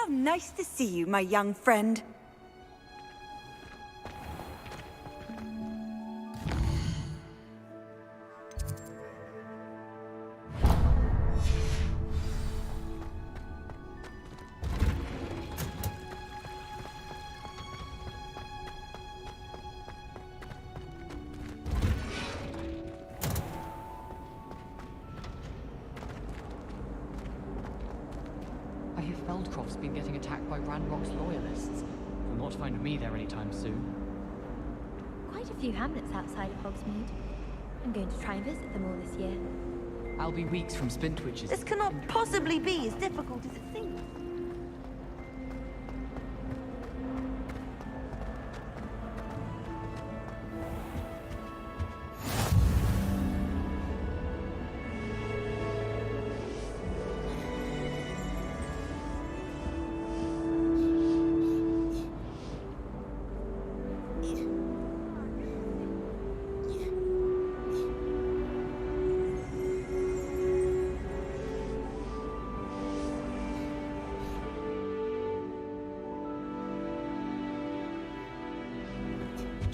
How nice to see you, my young friend. Feldcroft's been getting attacked by Ranrock's loyalists. Will not find me there anytime soon. Quite a few hamlets outside of Hogsmeade. I'm going to try and visit them all this year. I'll be weeks from Spintwitch's. This cannot possibly be as difficult as it seems.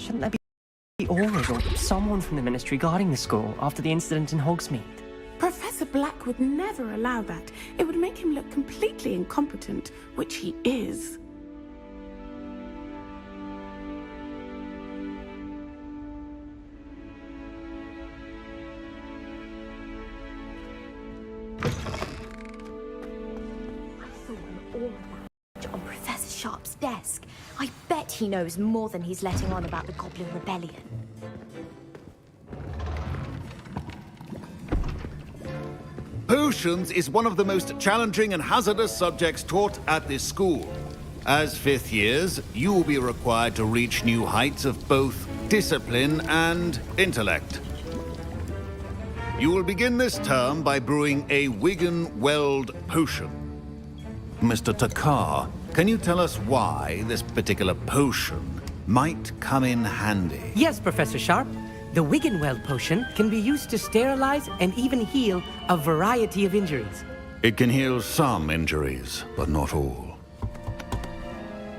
Shouldn't there be Aurors or someone from the Ministry guarding the school after the incident in Hogsmeade? Professor Black would never allow that. It would make him look completely incompetent, which he is. I saw an aura badge on Professor Sharp's desk. I bet he knows more than he's letting on about the Goblin Rebellion. Potions is one of the most challenging and hazardous subjects taught at this school. As fifth years, you will be required to reach new heights of both discipline and intellect. You will begin this term by brewing a Wiggenweld potion. Mr. Takar, can you tell us why this particular potion might come in handy? Yes, Professor Sharp. The Wiggenweld potion can be used to sterilize and even heal a variety of injuries. It can heal some injuries, but not all.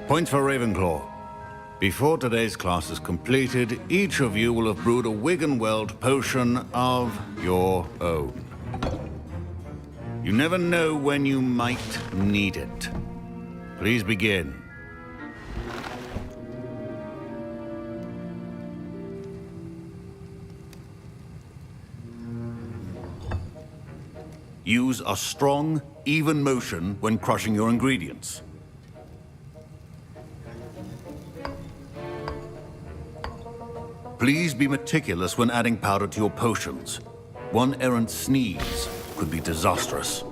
Point for Ravenclaw. Before today's class is completed, each of you will have brewed a Wiggenweld potion of your own. You never know when you might need it. Please begin. Use a strong, even motion when crushing your ingredients. Please be meticulous when adding powder to your potions. One errant sneeze could be disastrous.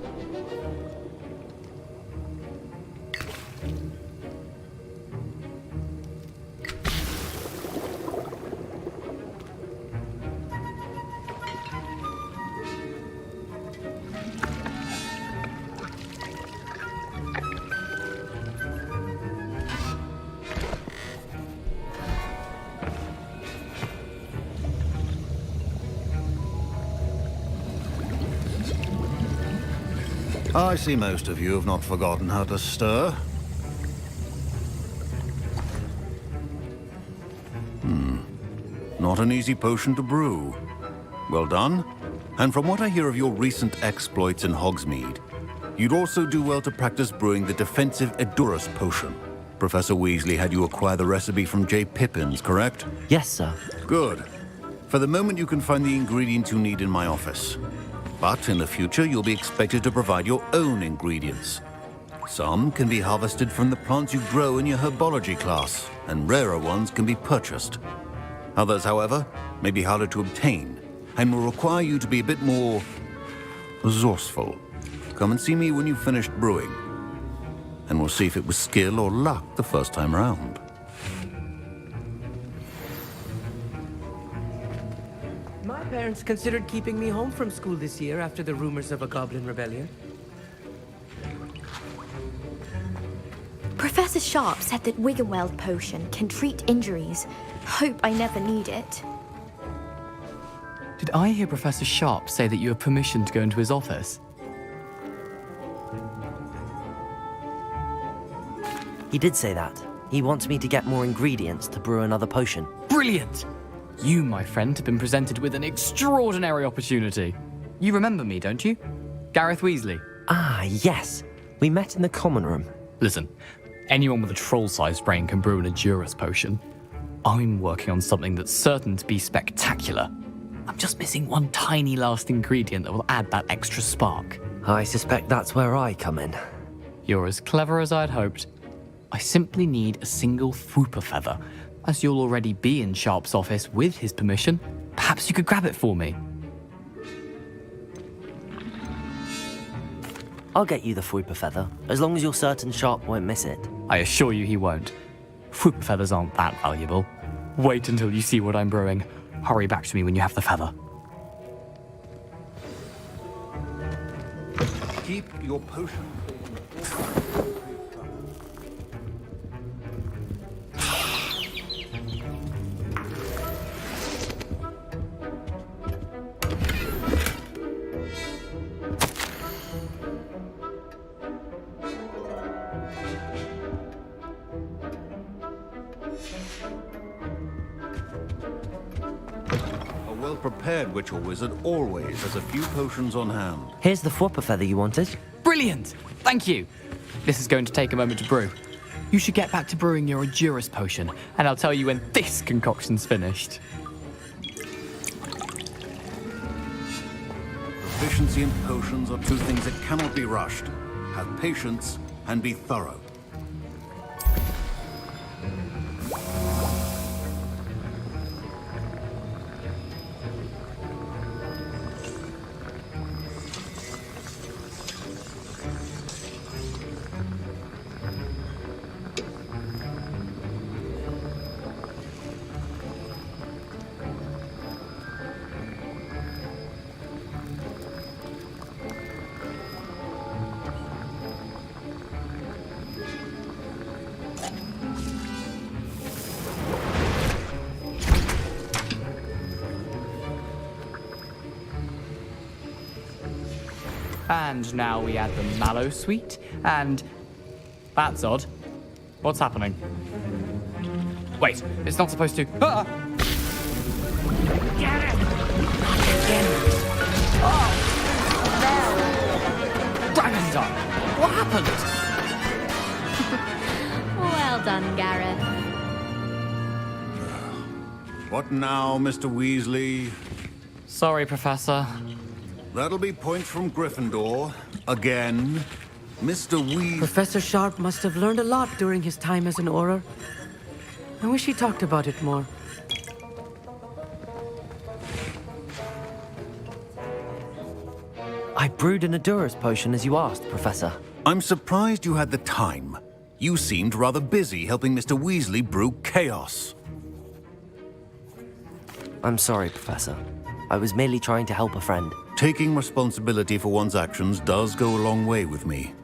I see most of you have not forgotten how to stir. Not an easy potion to brew. Well done. And from what I hear of your recent exploits in Hogsmeade, you'd also do well to practice brewing the defensive Edurus potion. Professor Weasley had you acquire the recipe from J. Pippins, correct? Yes, sir. Good. For the moment, you can find the ingredients you need in my office. But in the future, you'll be expected to provide your own ingredients. Some can be harvested from the plants you grow in your herbology class, and rarer ones can be purchased. Others, however, may be harder to obtain, and will require you to be a bit more resourceful. Come and see me when you've finished brewing, and we'll see if it was skill or luck the first time round. My parents considered keeping me home from school this year after the rumors of a Goblin Rebellion. Professor Sharp said that Wiggenweld potion can treat injuries. Hope I never need it. Did I hear Professor Sharp say that you have permission to go into his office? He did say that. He wants me to get more ingredients to brew another potion. Brilliant! You, my friend, have been presented with an extraordinary opportunity. You remember me, don't you? Gareth Weasley. Ah, yes. We met in the common room. Listen, anyone with a troll-sized brain can brew an Edurus potion. I'm working on something that's certain to be spectacular. I'm just missing one tiny last ingredient that will add that extra spark. I suspect that's where I come in. You're as clever as I'd hoped. I simply need a single Fwooper feather. As you'll already be in Sharp's office with his permission, perhaps you could grab it for me. I'll get you the Fwooper feather, as long as you're certain Sharp won't miss it. I assure you he won't. Fwooper feathers aren't that valuable. Wait until you see what I'm brewing. Hurry back to me when you have the feather. Keep your potion. A well-prepared witch or wizard always has a few potions on hand. Here's the Fwooper feather you wanted. Brilliant! Thank you! This is going to take a moment to brew. You should get back to brewing your Edurus potion, and I'll tell you when this concoction's finished. Proficiency and potions are two things that cannot be rushed. Have patience and be thorough. And now we add the mallow sweet, and... That's odd. What's happening? Wait, it's not supposed to... Ah! Get it! Oh! No! Dragon's Eye! What happened? Well done, Gareth. What now, Mr. Weasley? Sorry, Professor. That'll be points from Gryffindor. Again. Mr. Weasley... Professor Sharp must have learned a lot during his time as an Auror. I wish he talked about it more. I brewed an Edurus potion as you asked, Professor. I'm surprised you had the time. You seemed rather busy helping Mr. Weasley brew chaos. I'm sorry, Professor. I was merely trying to help a friend. Taking responsibility for one's actions does go a long way with me.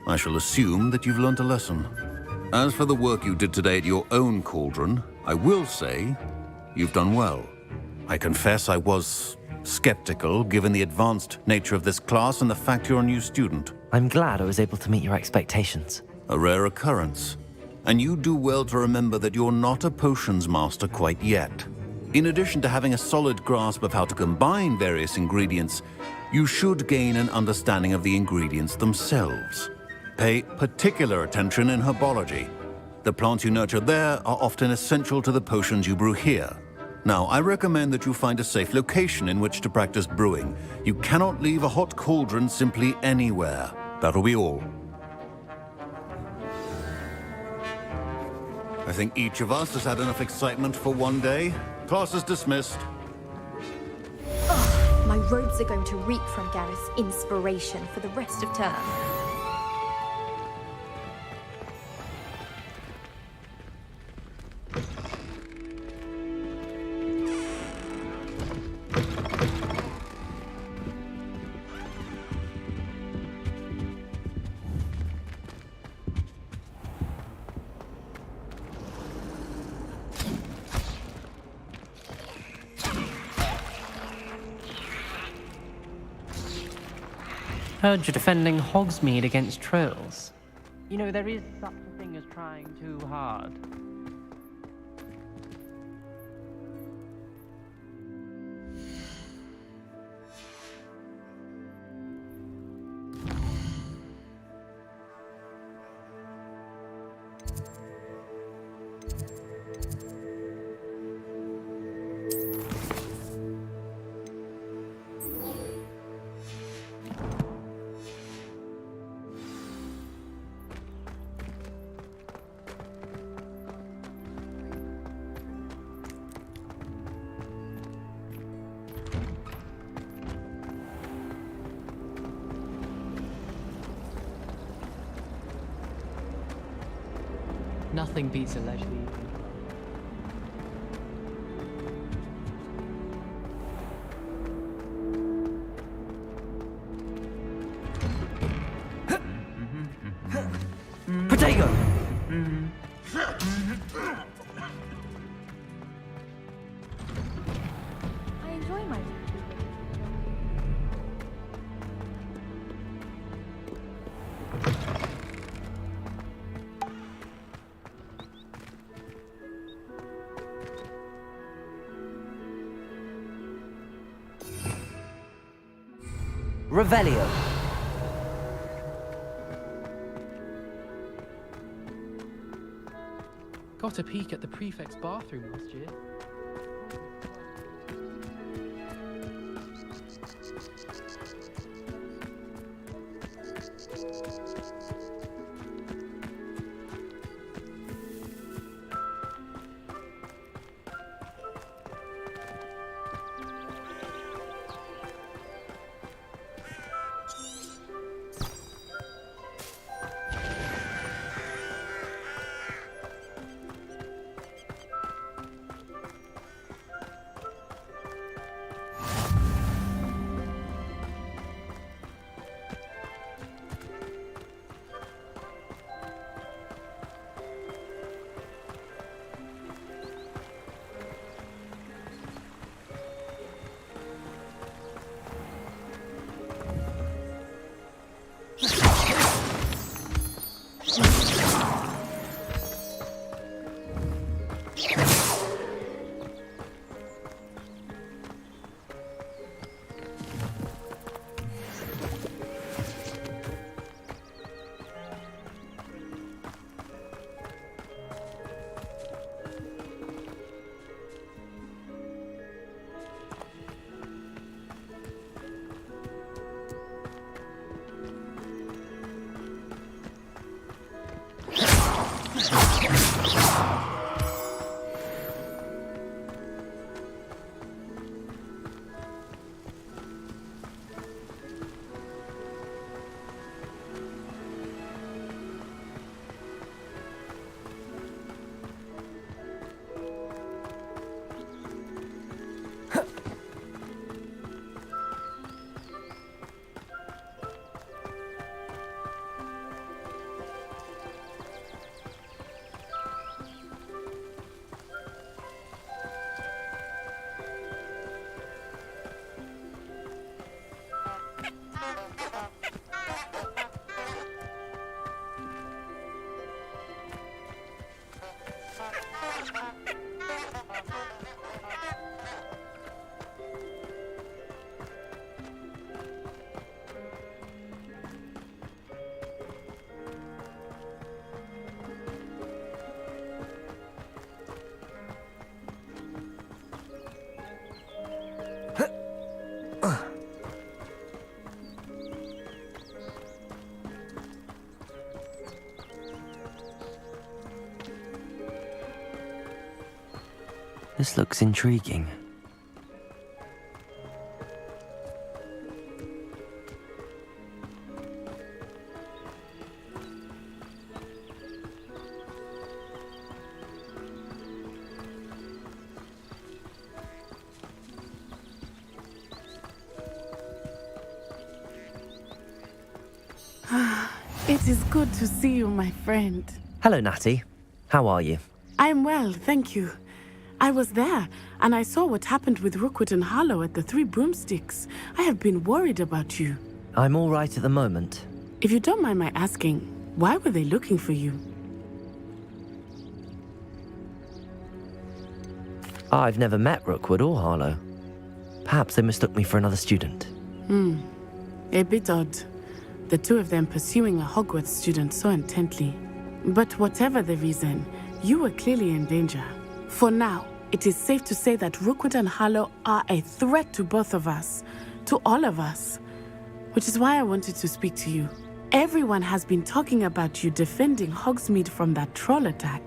I shall assume that you've learnt a lesson. As for the work you did today at your own cauldron, I will say you've done well. I confess I was skeptical, given the advanced nature of this class and the fact you're a new student. I'm glad I was able to meet your expectations. A rare occurrence. And you do well to remember that you're not a potions master quite yet. In addition to having a solid grasp of how to combine various ingredients, you should gain an understanding of the ingredients themselves. Pay particular attention in herbology. The plants you nurture there are often essential to the potions you brew here. Now, I recommend that you find a safe location in which to practice brewing. You cannot leave a hot cauldron simply anywhere. That'll be all. I think each of us has had enough excitement for one day. Class is dismissed. Oh, my robes are going to reek from Gareth's inspiration for the rest of term. Heard you're defending Hogsmeade against trolls. You know, there is such a thing as trying too hard. Nothing beats a leisurely evening. Potato! I enjoy my Revelio. Got a peek at the prefect's bathroom last year. This looks intriguing. It is good to see you, my friend. Hello, Natty. How are you? I am well, thank you. I was there, and I saw what happened with Rookwood and Harlow at the Three Broomsticks. I have been worried about you. I'm all right at the moment. If you don't mind my asking, Why were they looking for you? I've never met Rookwood or Harlow. Perhaps they mistook me for another student. A bit odd. The two of them pursuing a Hogwarts student so intently. But whatever the reason, you were clearly in danger. For now, it is safe to say that Rookwood and Harlow are a threat to both of us. To all of us. Which is why I wanted to speak to you. Everyone has been talking about you defending Hogsmeade from that troll attack.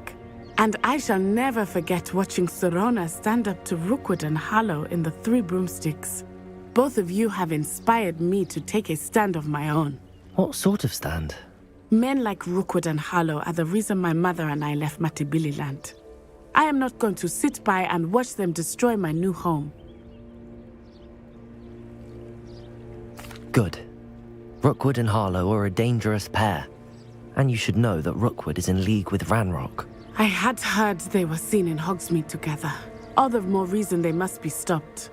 And I shall never forget watching Sorona stand up to Rookwood and Harlow in the Three Broomsticks. Both of you have inspired me to take a stand of my own. What sort of stand? Men like Rookwood and Harlow are the reason my mother and I left Matabeleland. I am not going to sit by and watch them destroy my new home. Good. Rookwood and Harlow are a dangerous pair. And you should know that Rookwood is in league with Ranrock. I had heard they were seen in Hogsmeade together. All the more reason they must be stopped.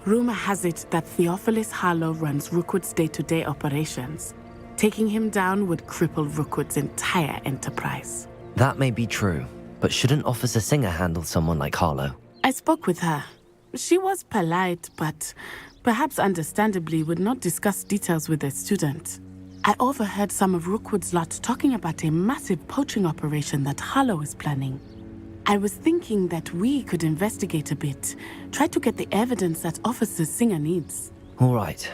Rumor has it that Theophilus Harlow runs Rookwood's day-to-day operations. Taking him down would cripple Rookwood's entire enterprise. That may be true, but shouldn't Officer Singer handle someone like Harlow? I spoke with her. She was polite, but perhaps understandably would not discuss details with a student. I overheard some of Rookwood's lot talking about a massive poaching operation that Harlow is planning. I was thinking that we could investigate a bit, try to get the evidence that Officer Singer needs. All right,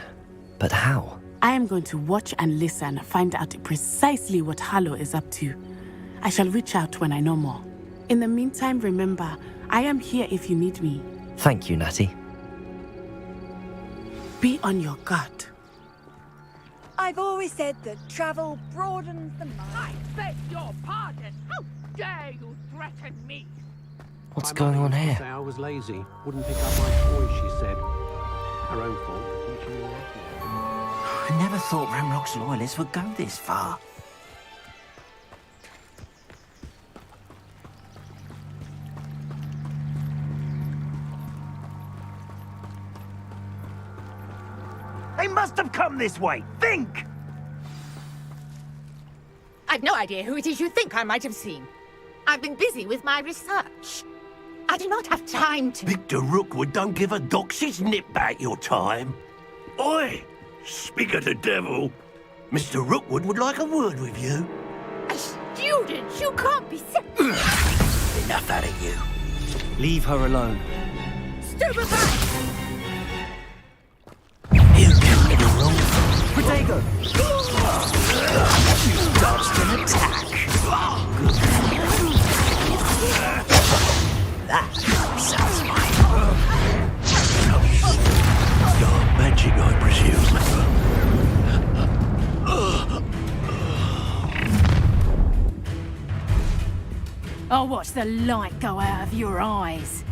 but how? I am going to watch and listen, find out precisely what Harlow is up to. I shall reach out when I know more. In the meantime, remember, I am here if you need me. Thank you, Natty. Be on your guard. I've always said that travel broadens the mind. I beg your pardon. How dare you threaten me? What's going on here? I was lazy. Wouldn't pick up my toys, she said. Her own fault for teaching me lessons. I never thought Ranrock's loyalists would go this far. They must have come this way. Think! I've no idea who it is you think I might have seen. I've been busy with my research. I do not have time to... Victor Rookwood don't give a doxy's nip back your time. Oi! Speak of the devil. Mr. Rookwood would like a word with you. A student? You can't be sick. Enough out of you. Leave her alone. Stupid back! You can't get it wrong. Protego! You dodged an attack. That satisfying. Dark magic, I presume. I'll watch the light go out of your eyes.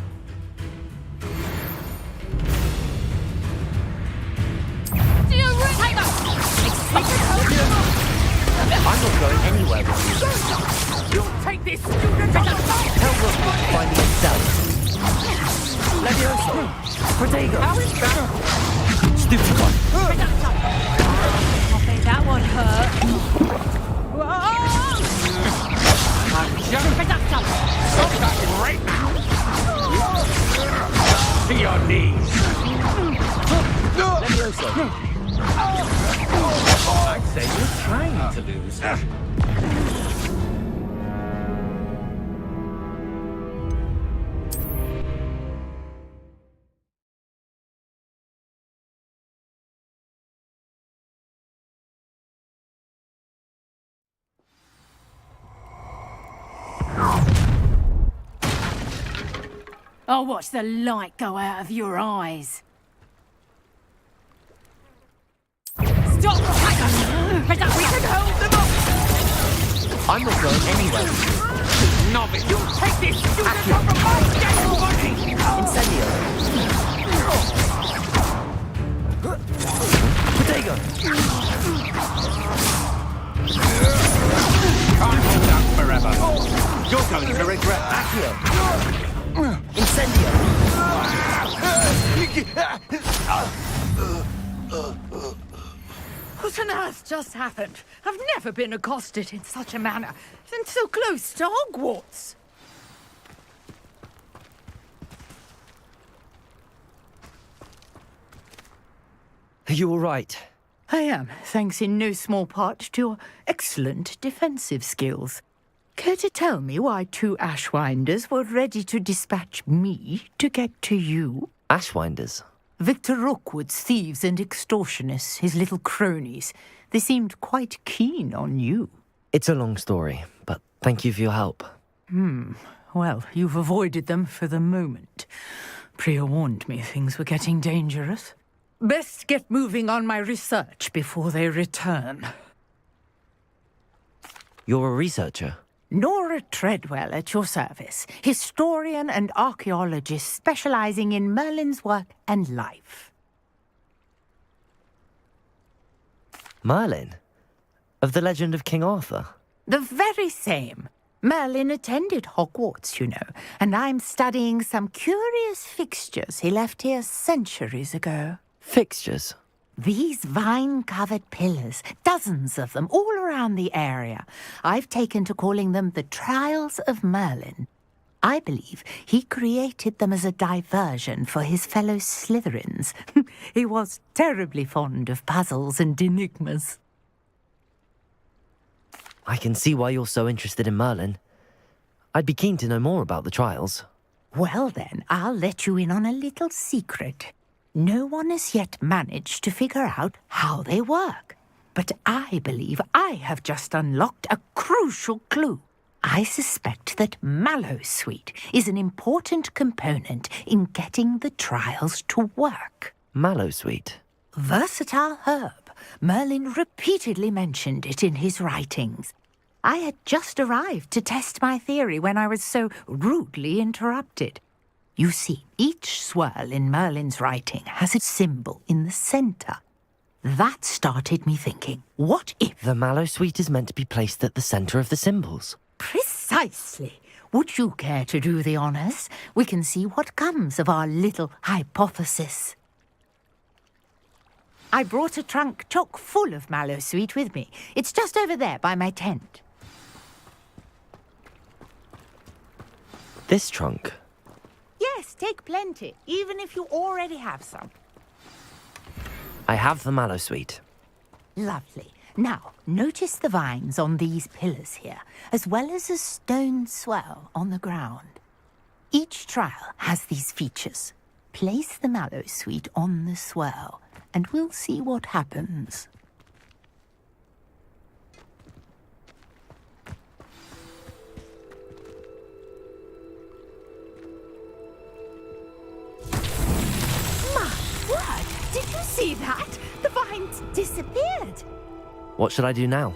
I'm not going anywhere with you. You take this student to the Tell Rookwood to find me himself. Levioso! Protego! How is that? Stupid one! I think that one hurt. I'm just... Stop that right now! To your knees! Levioso! I'd say you're trying to lose. I'll watch the light go out of your eyes. Stop! We can hold them up! I'm not going anywhere. Novice! You take this student from my dead body! Incendio! Protego! Can't hold out forever. You're going to regret Accio! Incendio! What on earth just happened? I've never been accosted in such a manner, and so close to Hogwarts. Are you all right? I am, thanks in no small part to your excellent defensive skills. Care to tell me why 2 Ashwinders were ready to dispatch me to get to you? Ashwinders? Victor Rookwood's thieves and extortionists, his little cronies. They seemed quite keen on you. It's a long story, but thank you for your help. Well, you've avoided them for the moment. Priya warned me things were getting dangerous. Best get moving on my research before they return. You're a researcher? Nora Treadwell at your service, historian and archaeologist specializing in Merlin's work and life. Merlin? Of the legend of King Arthur? The very same. Merlin attended Hogwarts, you know, and I'm studying some curious fixtures he left here centuries ago. Fixtures? These vine-covered pillars, dozens of them, all around the area. I've taken to calling them the Trials of Merlin. I believe he created them as a diversion for his fellow Slytherins. He was terribly fond of puzzles and enigmas. I can see why you're so interested in Merlin. I'd be keen to know more about the trials. Well then, I'll let you in on a little secret. No one has yet managed to figure out how they work. But I believe I have just unlocked a crucial clue. I suspect that Mallowsweet is an important component in getting the trials to work. Mallowsweet? Versatile herb. Merlin repeatedly mentioned it in his writings. I had just arrived to test my theory when I was so rudely interrupted. You see, each swirl in Merlin's writing has a symbol in the center. That started me thinking, what if... The Mallowsweet is meant to be placed at the center of the symbols. Precisely. Would you care to do the honors? We can see what comes of our little hypothesis. I brought a trunk chock full of Mallowsweet with me. It's just over there by my tent. This trunk? Yes, take plenty, even if you already have some. I have the Mallowsweet. Lovely. Now, notice the vines on these pillars here, as well as a stone swell on the ground. Each trial has these features. Place the Mallowsweet on the swell, and we'll see what happens. Did you see that? The vines disappeared. What should I do now?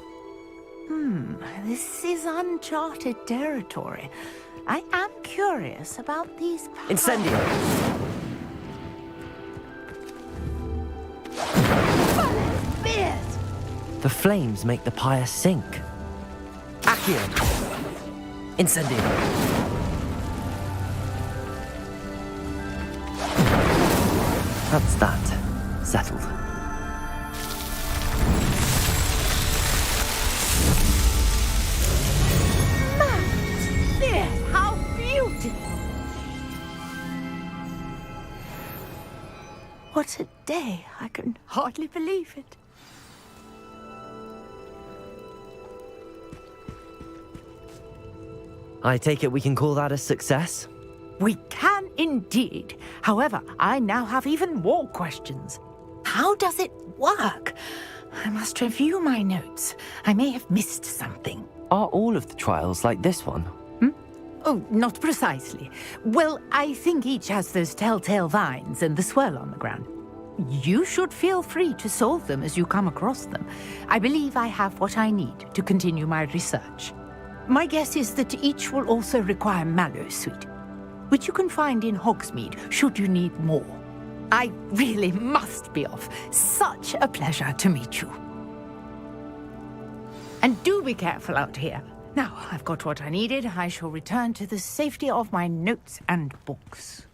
This is uncharted territory. I am curious about these... Incendio! Beard! The flames make the pyre sink. Accio! Incendio! That's that. Settled. There, how beautiful! What a day! I can hardly believe it. I take it we can call that a success? We can indeed. However, I now have even more questions. How does it work? I must review my notes. I may have missed something. Are all of the trials like this one? Oh, not precisely. Well, I think each has those telltale vines and the swirl on the ground. You should feel free to solve them as you come across them. I believe I have what I need to continue my research. My guess is that each will also require Mallowsweet, which you can find in Hogsmeade should you need more. I really must be off. Such a pleasure to meet you. And do be careful out here. Now, I've got what I needed. I shall return to the safety of my notes and books.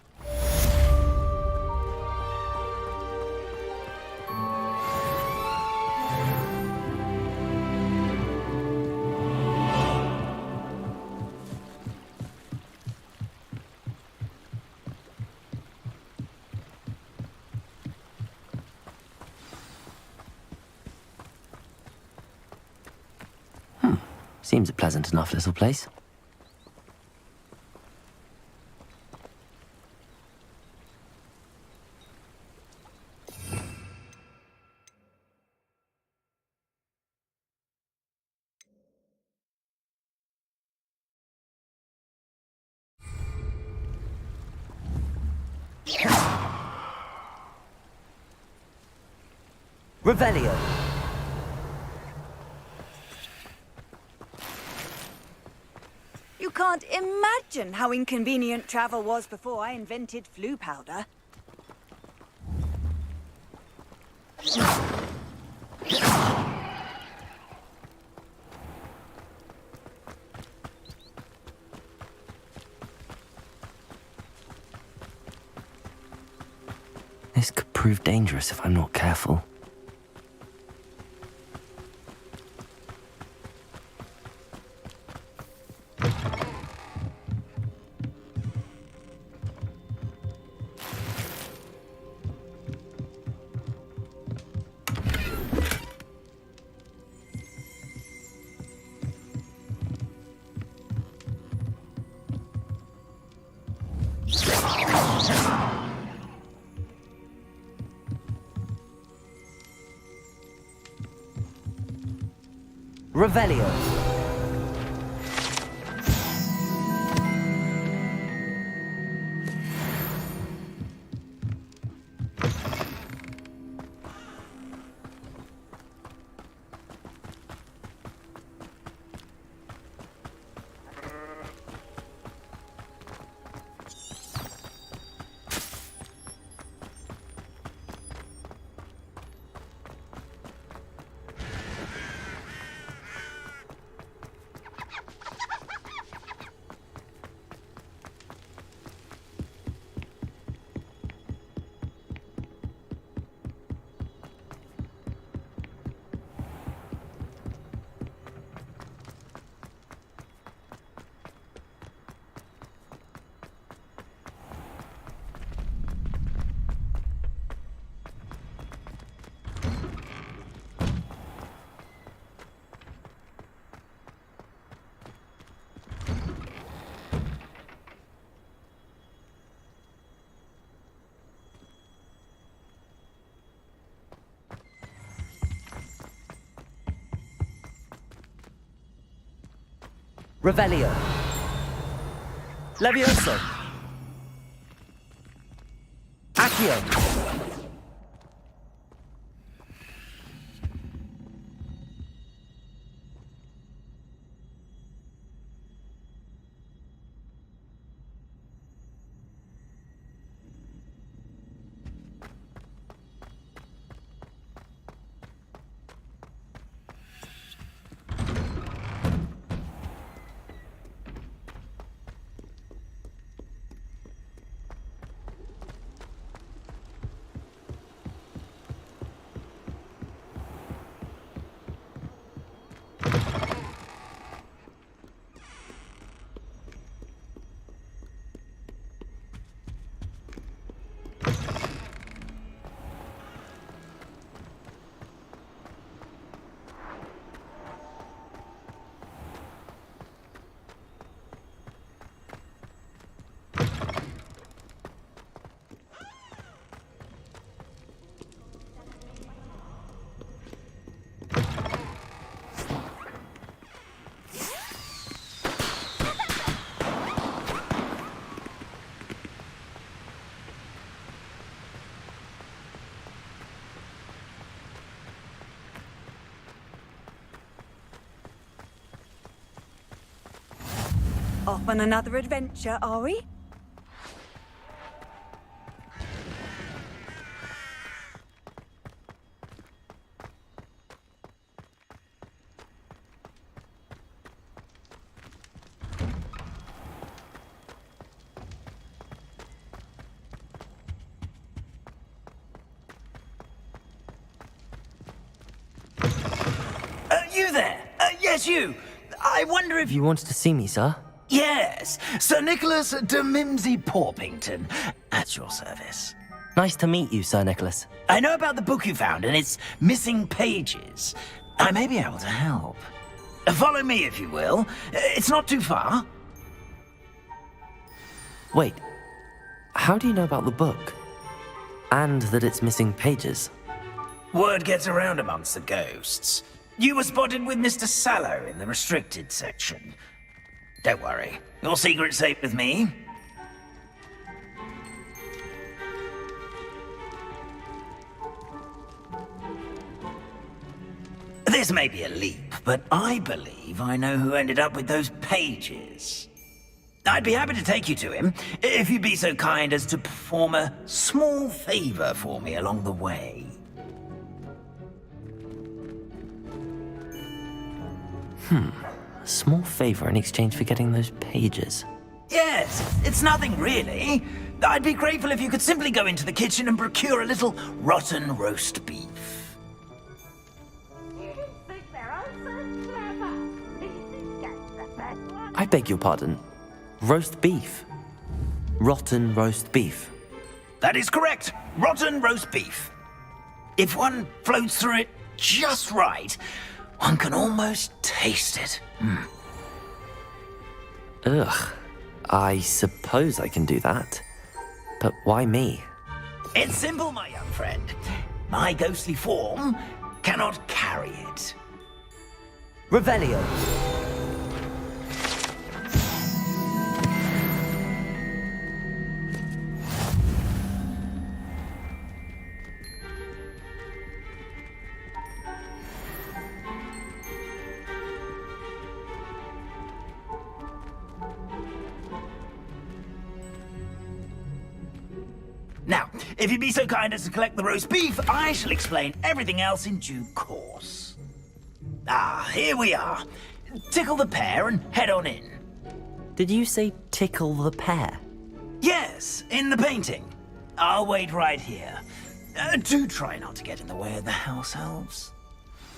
Seems a pleasant enough little place. Revelio. You can't imagine how inconvenient travel was before I invented flu powder. This could prove dangerous if I'm not careful. Revelio. Revelio. Levioso. Accio. Off on another adventure, are we? You there? Yes, you. I wonder if You wanted to see me, sir? Yes, Sir Nicholas de Mimsy Porpington, at your service. Nice to meet you, Sir Nicholas. I know about the book you found and its missing pages. I may be able to help. Follow me, if you will. It's not too far. Wait, how do you know about the book? And that it's missing pages? Word gets around amongst the ghosts. You were spotted with Mr. Sallow in the restricted section. Don't worry, your secret's safe with me. This may be a leap, but I believe I know who ended up with those pages. I'd be happy to take you to him, if you'd be so kind as to perform a small favor for me along the way. A small favor in exchange for getting those pages. Yes, it's nothing really. I'd be grateful if you could simply go into the kitchen and procure a little rotten roast beef. I beg your pardon. Roast beef. Rotten roast beef. That is correct. Rotten roast beef. If one floats through it just right, one can almost taste it. Ugh. I suppose I can do that. But why me? It's simple, my young friend. My ghostly form cannot carry it. Revelio. Now, if you'd be so kind as to collect the roast beef, I shall explain everything else in due course. Ah, here we are. Tickle the pear and head on in. Did you say tickle the pear? Yes, in the painting. I'll wait right here. Do try not to get in the way of the house elves.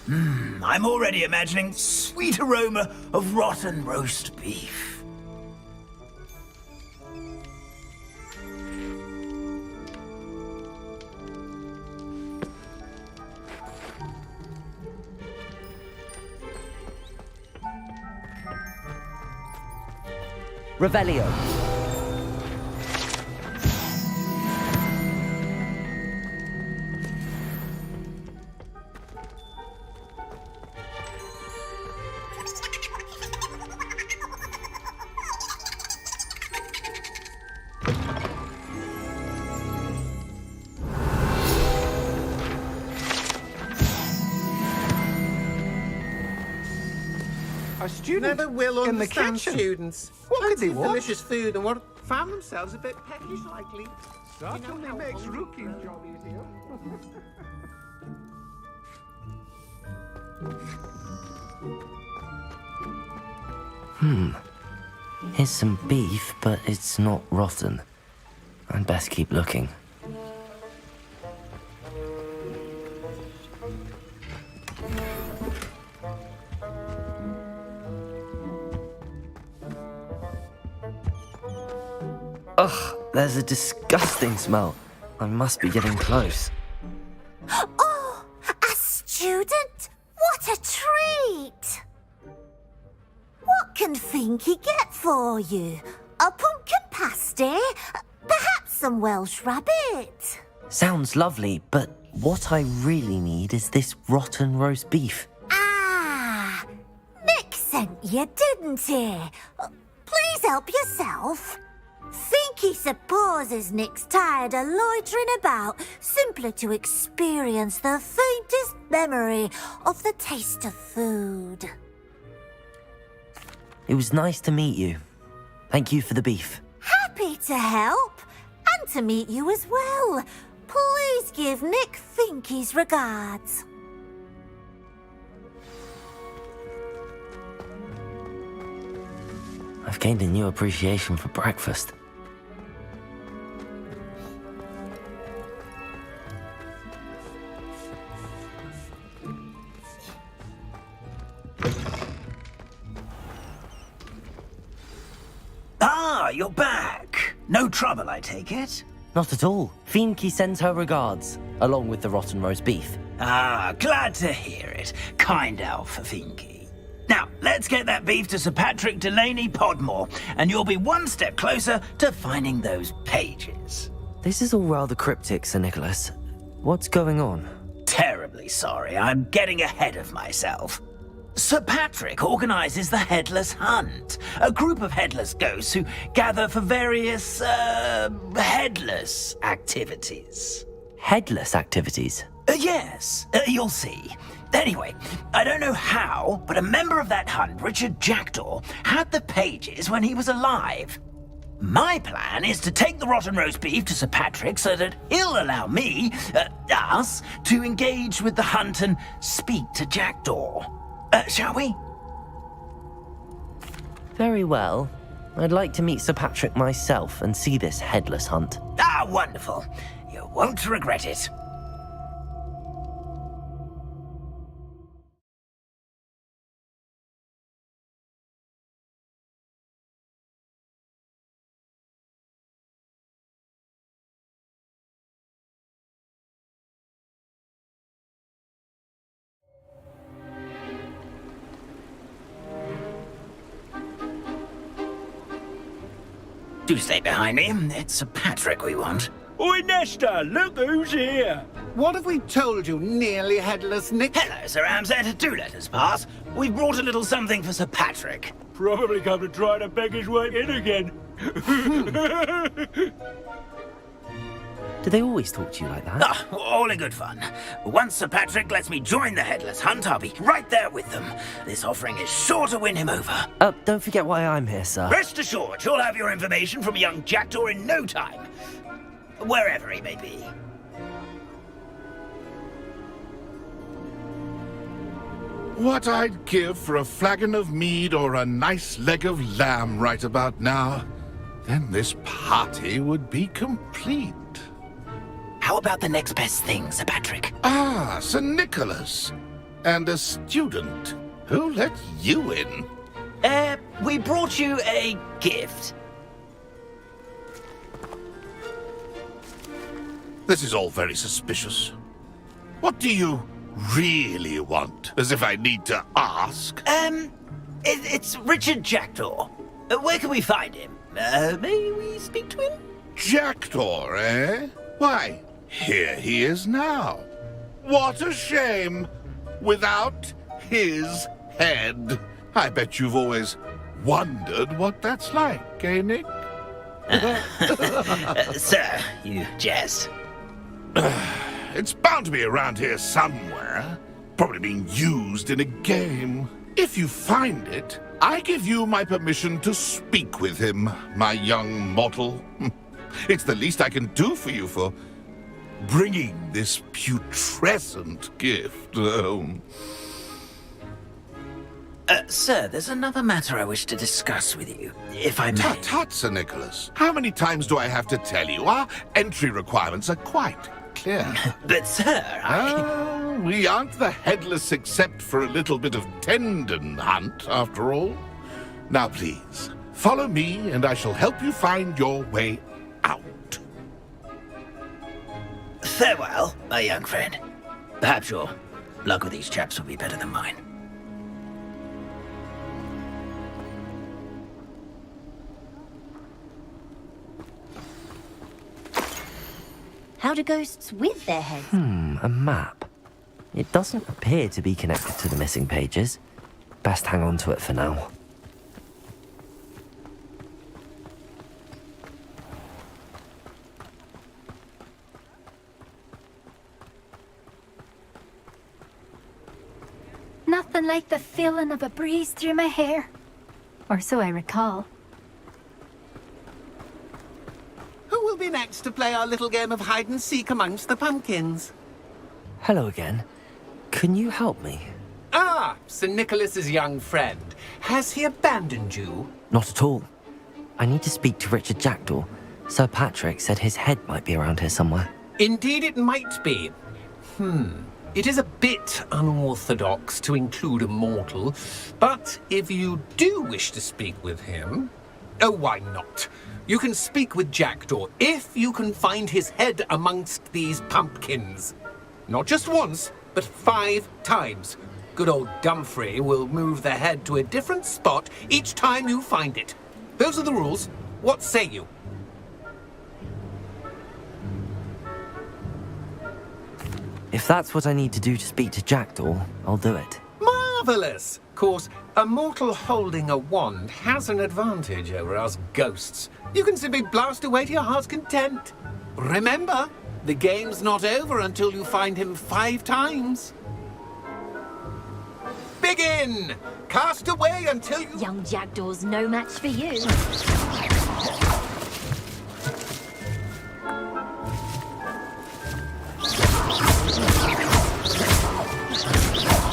I'm already imagining sweet aroma of rotten roast beef. Revelio. A student Never will in the understand kitchen. students. What could they Fancy want? delicious food and what found themselves a bit peckish lately. Certainly makes Rookie's job easier. Here's some beef, but it's not rotten. I'd best keep looking. Ugh, there's a disgusting smell. I must be getting close. Oh, a student? What a treat! What can Finky get for you? A pumpkin pasty? Perhaps some Welsh rabbit? Sounds lovely, but what I really need is this rotten roast beef. Ah, Nick sent you, didn't he? Please help yourself. Finky supposes Nick's tired of loitering about simply to experience the faintest memory of the taste of food. It was nice to meet you. Thank you for the beef. Happy to help, and to meet you as well. Please give Nick Finky's regards. I've gained a new appreciation for breakfast. Ah, you're back. No trouble, I take it? Not at all. Finky sends her regards, along with the rotten roast beef. Ah, glad to hear it. Kind elf, Finky. Now, let's get that beef to Sir Patrick Delaney Podmore, and you'll be one step closer to finding those pages. This is all rather cryptic, Sir Nicholas. What's going on? Terribly sorry, I'm getting ahead of myself. Sir Patrick organises the Headless Hunt, a group of headless ghosts who gather for various, headless activities. Headless activities? Yes, you'll see. Anyway, I don't know how, but a member of that hunt, Richard Jackdaw, had the pages when he was alive. My plan is to take the rotten roast beef to Sir Patrick so that he'll allow me, us, to engage with the hunt and speak to Jackdaw. Shall we? Very well. I'd like to meet Sir Patrick myself and see this headless hunt. Ah, wonderful. You won't regret it. Do stay behind me. It's Sir Patrick we want. Oi, Nesta, look who's here. What have we told you, nearly headless Nick? Hello, Sir Ramsed. Do let us pass. We've brought a little something for Sir Patrick. Probably come to try to beg his way in again. Do they always talk to you like that? Ah, all in good fun. Once Sir Patrick lets me join the Headless Hunt, I'll be right there with them. This offering is sure to win him over. Don't forget why I'm here, sir. Rest assured, you'll have your information from young Jackdaw in no time. Wherever he may be. What I'd give for a flagon of mead or a nice leg of lamb right about now. Then this party would be complete. How about the next best thing, Sir Patrick? Ah, Sir Nicholas. And a student. Who let you in? We brought you a gift. This is all very suspicious. What do you really want? As if I need to ask. It's Richard Jackdaw. Where can we find him? May we speak to him? Jackdaw, eh? Why, here he is now. What a shame. Without his head. I bet you've always wondered what that's like, eh, Nick? Sir, you jest. It's bound to be around here somewhere. Probably being used in a game. If you find it, I give you my permission to speak with him, my young mortal. It's the least I can do for you for bringing this putrescent gift home. Sir, there's another matter I wish to discuss with you, if I may. Tut, tut, Sir Nicholas. How many times do I have to tell you? Our entry requirements are quite clear. But, sir, we aren't the headless except for a little bit of tendon hunt, after all. Now, please, follow me, and I shall help you find your way out. Farewell, my young friend. Perhaps your luck with these chaps will be better than mine. How do ghosts with their heads? A map. It doesn't appear to be connected to the missing pages. Best hang on to it for now. Nothing like the feeling of a breeze through my hair. Or so I recall. Who will be next to play our little game of hide-and-seek amongst the pumpkins? Hello again. Can you help me? Ah, Sir Nicholas's young friend. Has he abandoned you? Not at all. I need to speak to Richard Jackdaw. Sir Patrick said his head might be around here somewhere. Indeed it might be. It is a bit unorthodox to include a mortal, but if you do wish to speak with him... Oh, why not? You can speak with Jackdaw if you can find his head amongst these pumpkins. Not just once, but 5 times. good old Dumfrey will move the head to a different spot each time you find it. Those are the rules. What say you? If that's what I need to do to speak to Jackdaw, I'll do it. Marvellous! Of course, a mortal holding a wand has an advantage over us ghosts. You can simply blast away to your heart's content. Remember, the game's not over until you find him 5 times. Begin! Cast away until you... Young Jackdaw's no match for you.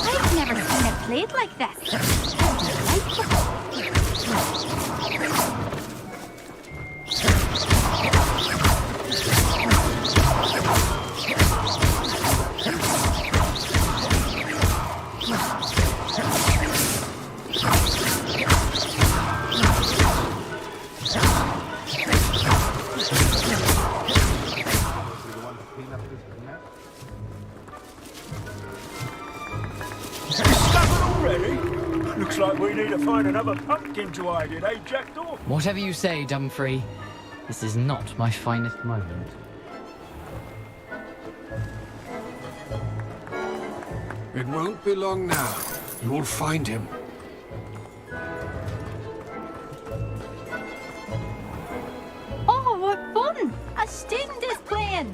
I've never seen it played like this. Looks like we need to find another pumpkin to hide in, eh, Jackdaw? Whatever you say, Dumfrey. This is not my finest moment. It won't be long now. You'll find him. Oh, what fun! A student is playing!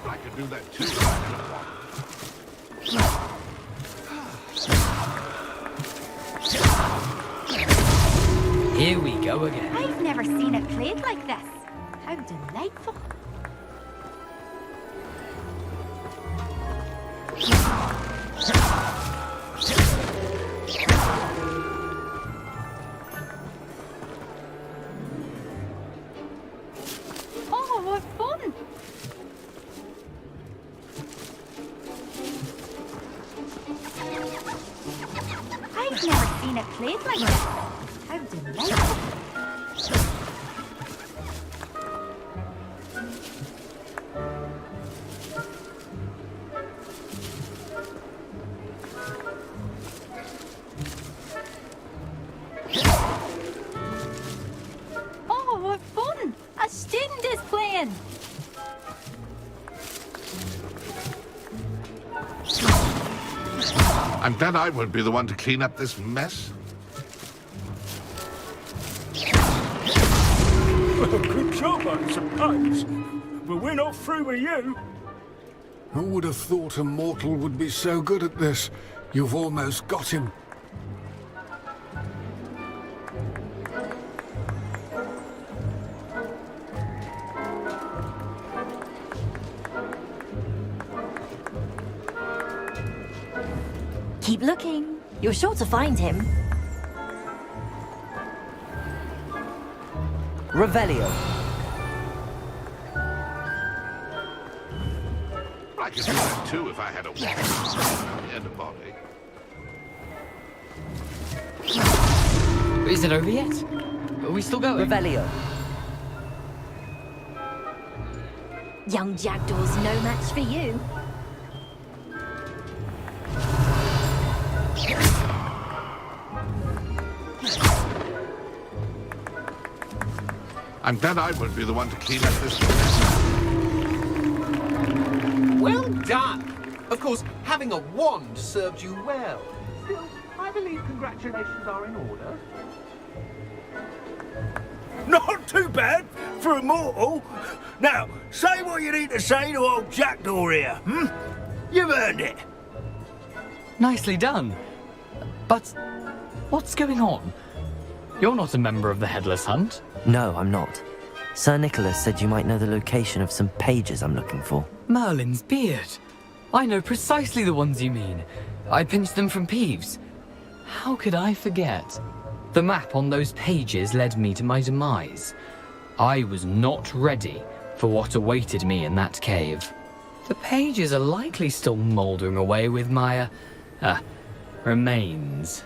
I could do that too if I had a wand. Here we go again. I've never seen it played like this. How delightful. Oh, what fun! I've never seen it played like this. How delightful. Oh, what fun! A student is playing! I'm glad I won't be the one to clean up this mess. Well, good job, I suppose. But we're not through with you. Who would have thought a mortal would be so good at this? You've almost got him. Keep looking. You're sure to find him. Revelio. I could do that too if I had a wand and a body. Is it over yet? Are we still going? Revelio. Young Jackdaw's no match for you. I'm glad I won't be the one to clean up this mess. Well done! Of course, having a wand served you well. Still, I believe congratulations are in order. Not too bad for a mortal. Now, say what you need to say to old Jackdaw here, hmm? You've earned it. Nicely done. But what's going on? You're not a member of the Headless Hunt. No, I'm not. Sir Nicholas said you might know the location of some pages I'm looking for. Merlin's beard. I know precisely the ones you mean. I pinched them from Peeves. How could I forget? The map on those pages led me to my demise. I was not ready for what awaited me in that cave. The pages are likely still mouldering away with my, remains.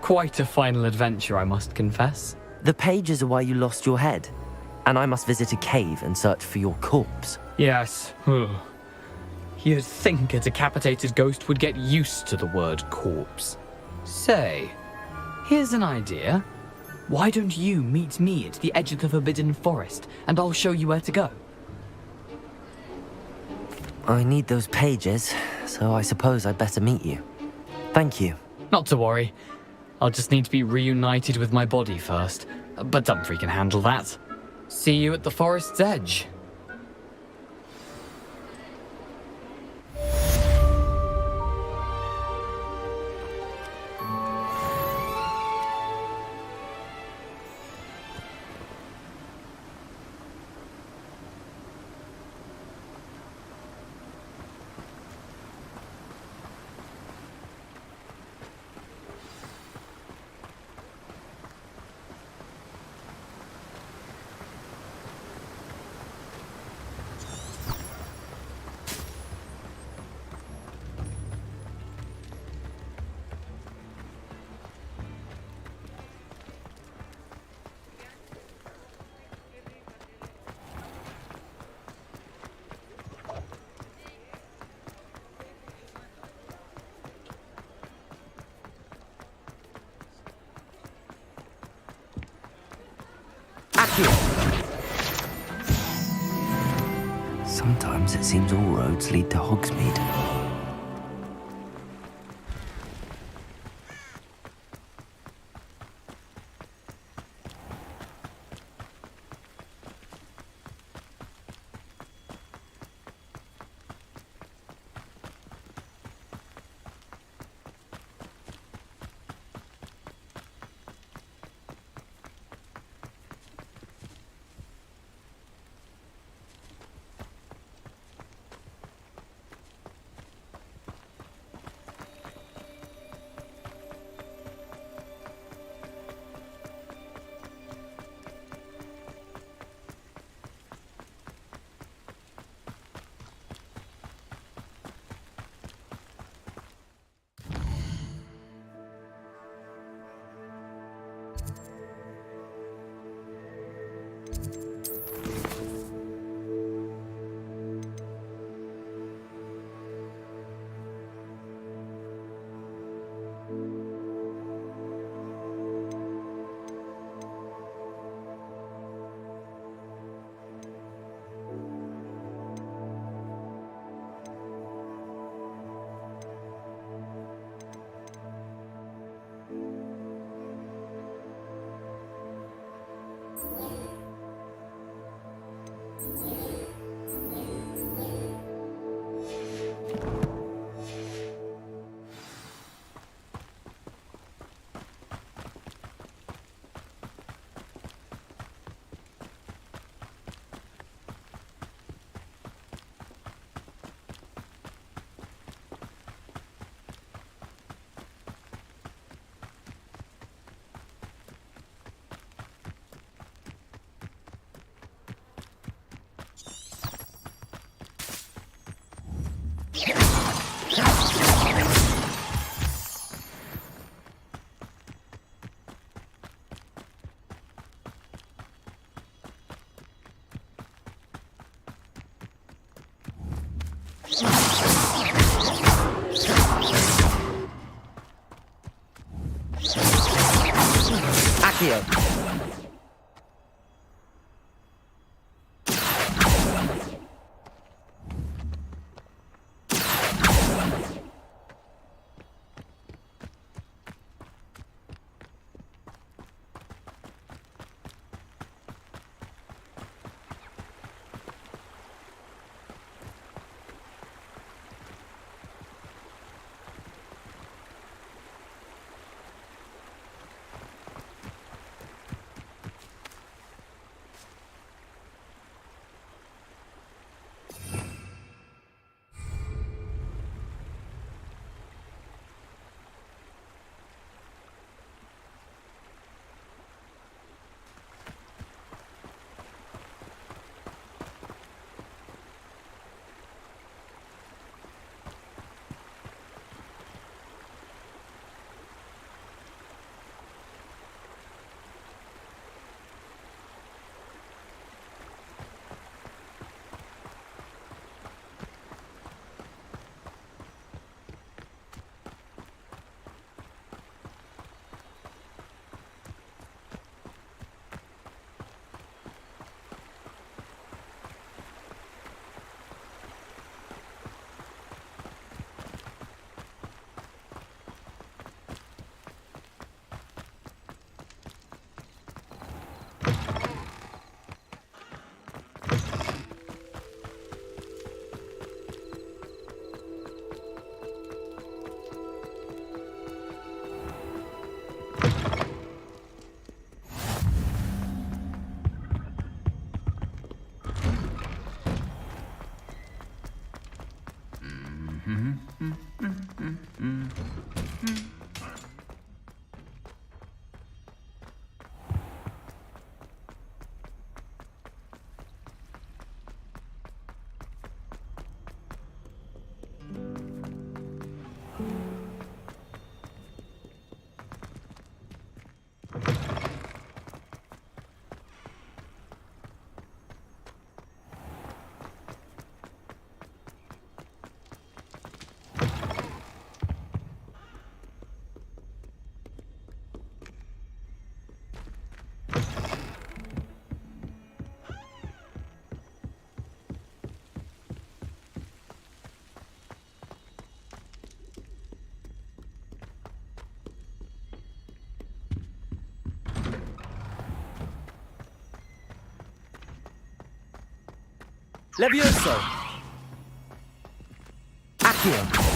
Quite a final adventure, I must confess. The pages are why you lost your head, and I must visit a cave and search for your corpse. Yes. You'd think a decapitated ghost would get used to the word corpse. Say, here's an idea. Why don't you meet me at the edge of the Forbidden Forest, and I'll show you where to go? I need those pages, so I suppose I'd better meet you. Thank you. Not to worry. I'll just need to be reunited with my body first, but Dumfries can handle that. See you at the forest's edge. Sometimes it seems all roads lead to Hogsmeade. Accio. Levioso! Accio!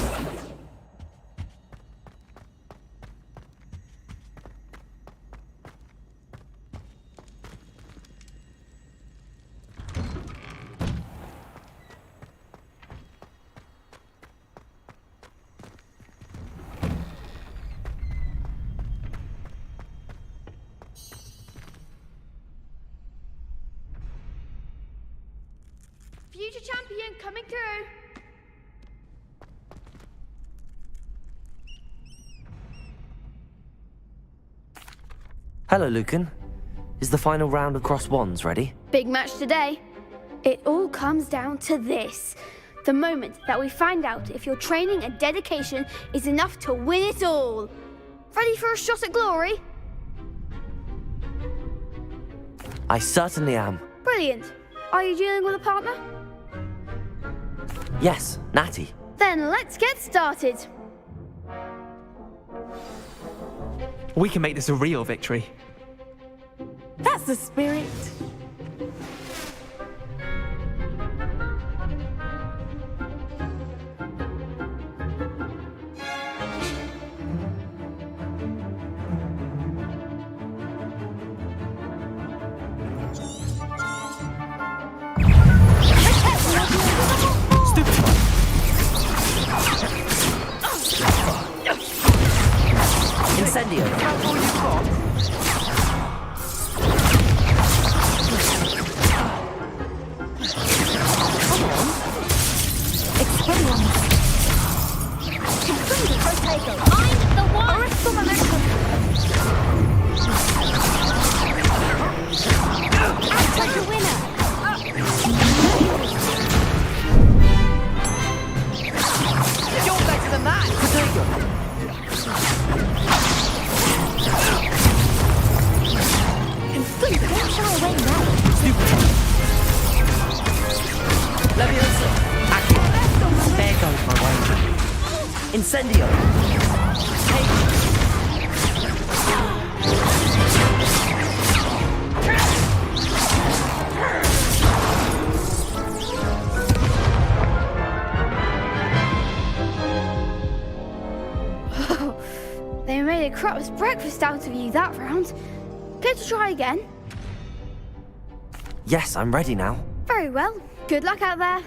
Future champion coming through. Hello, Lucan. Is the final round of Cross Wands ready? Big match today. It all comes down to this. The moment that we find out if your training and dedication is enough to win it all. Ready for a shot at glory? I certainly am. Brilliant. Are you dealing with a partner? Yes, Natty. Then let's get started. We can make this a real victory. That's the spirit. Incendio. Incendio! They made a crap's breakfast out of you that round. Care to try again? Yes, I'm ready now. Very well. Good luck out there.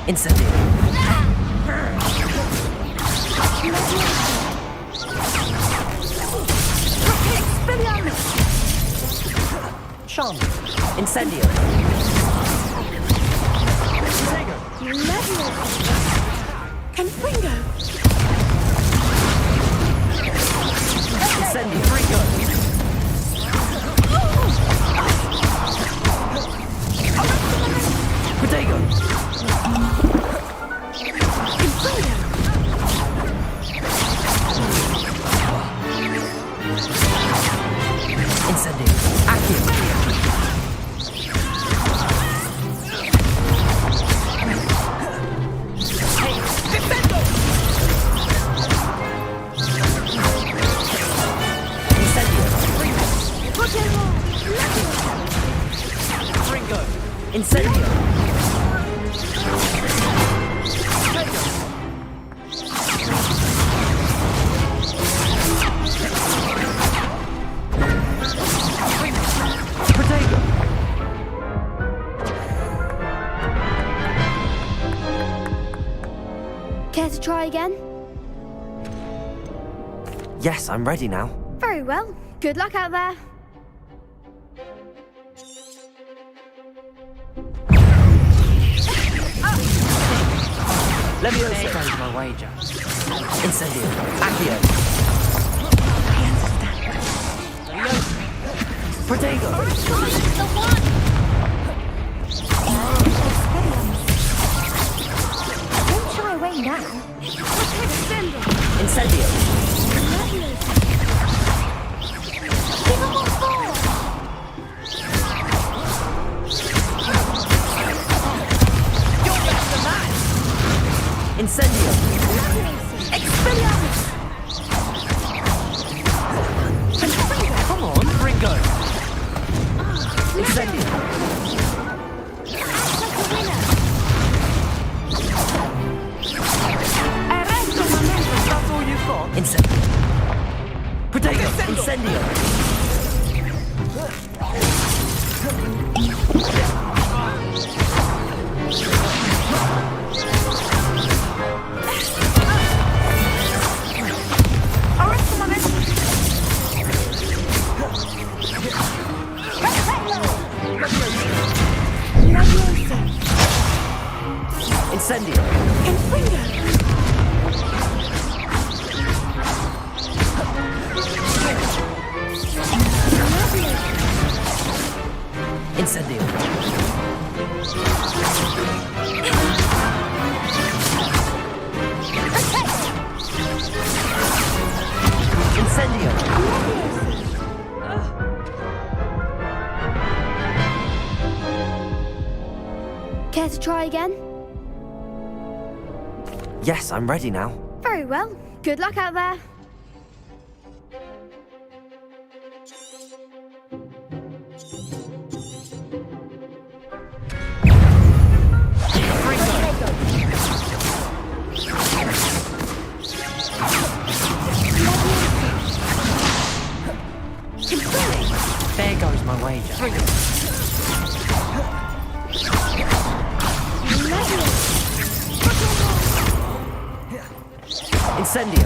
Incendio. Charm. Incendio. Confringo. Incendio. Protego. Incendio. Accio. Incendio. Care to try again? Yes, I'm ready now. Very well. Good luck out there. Leviosa goes my wager. Incendio. Accio. Protego. Don't shy away now. Incendio. Give him what for! You're better than that! Incendio. Expelliarmus! Come on, Ringo. Incendio. That's all you've got? Incendio. Protego. Incendio. Incendio. Incendio. Incendio. Care to try again? Yes, I'm ready now. Very well. Good luck out there. There goes my wager. Incendio.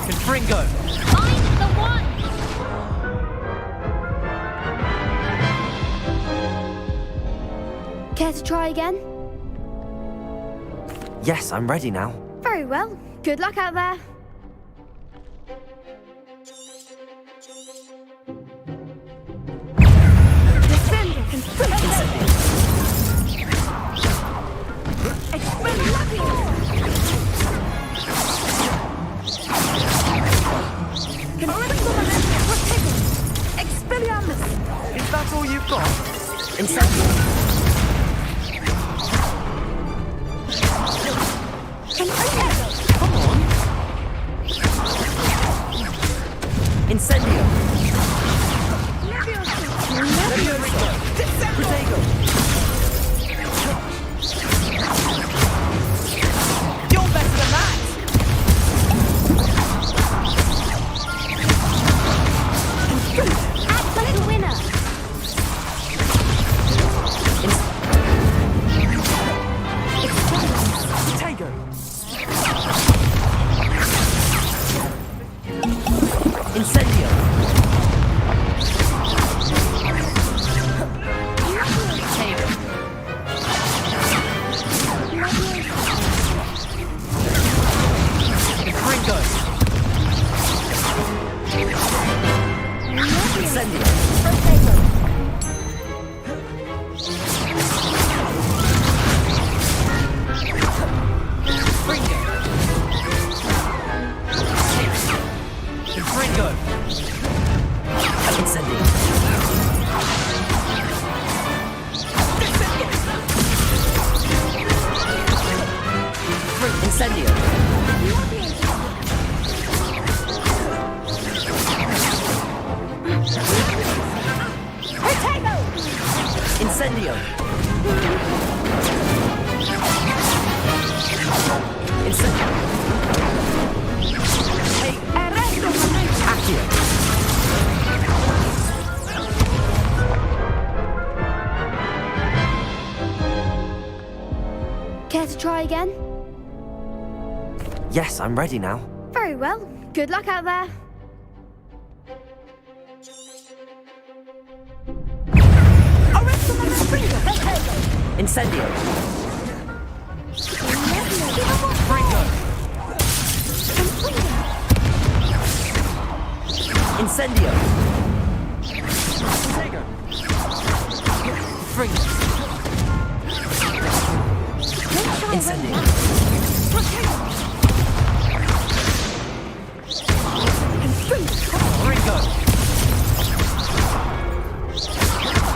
Confringo. Find the one! Care to try again? Yes, I'm ready now. Very well. Good luck out there. Expelliarmus! Is that all you've got? Incendio. Come on. Incendio. Leviosa. Protego. You're better than that! Absolute winner! Protego. Incendio. Confringo. Incendio. Confringo. Incendio. Incendio. Incendio. Incendio. Hey, Yes, I'm ready now. Very well. Good luck out there. Incendio. Incendio. Incendio.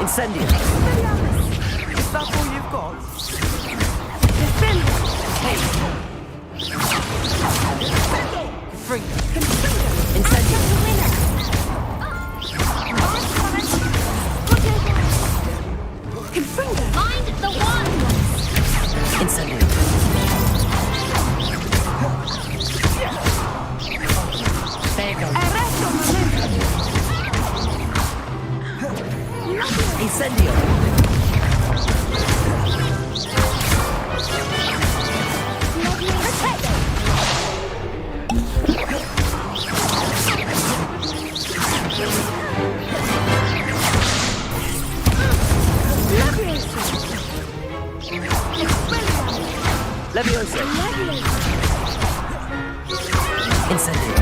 Incendio. Is that all you've got? Incendio. Find the one. Incendio. There you go. Incendio. Leviosa. Incendio.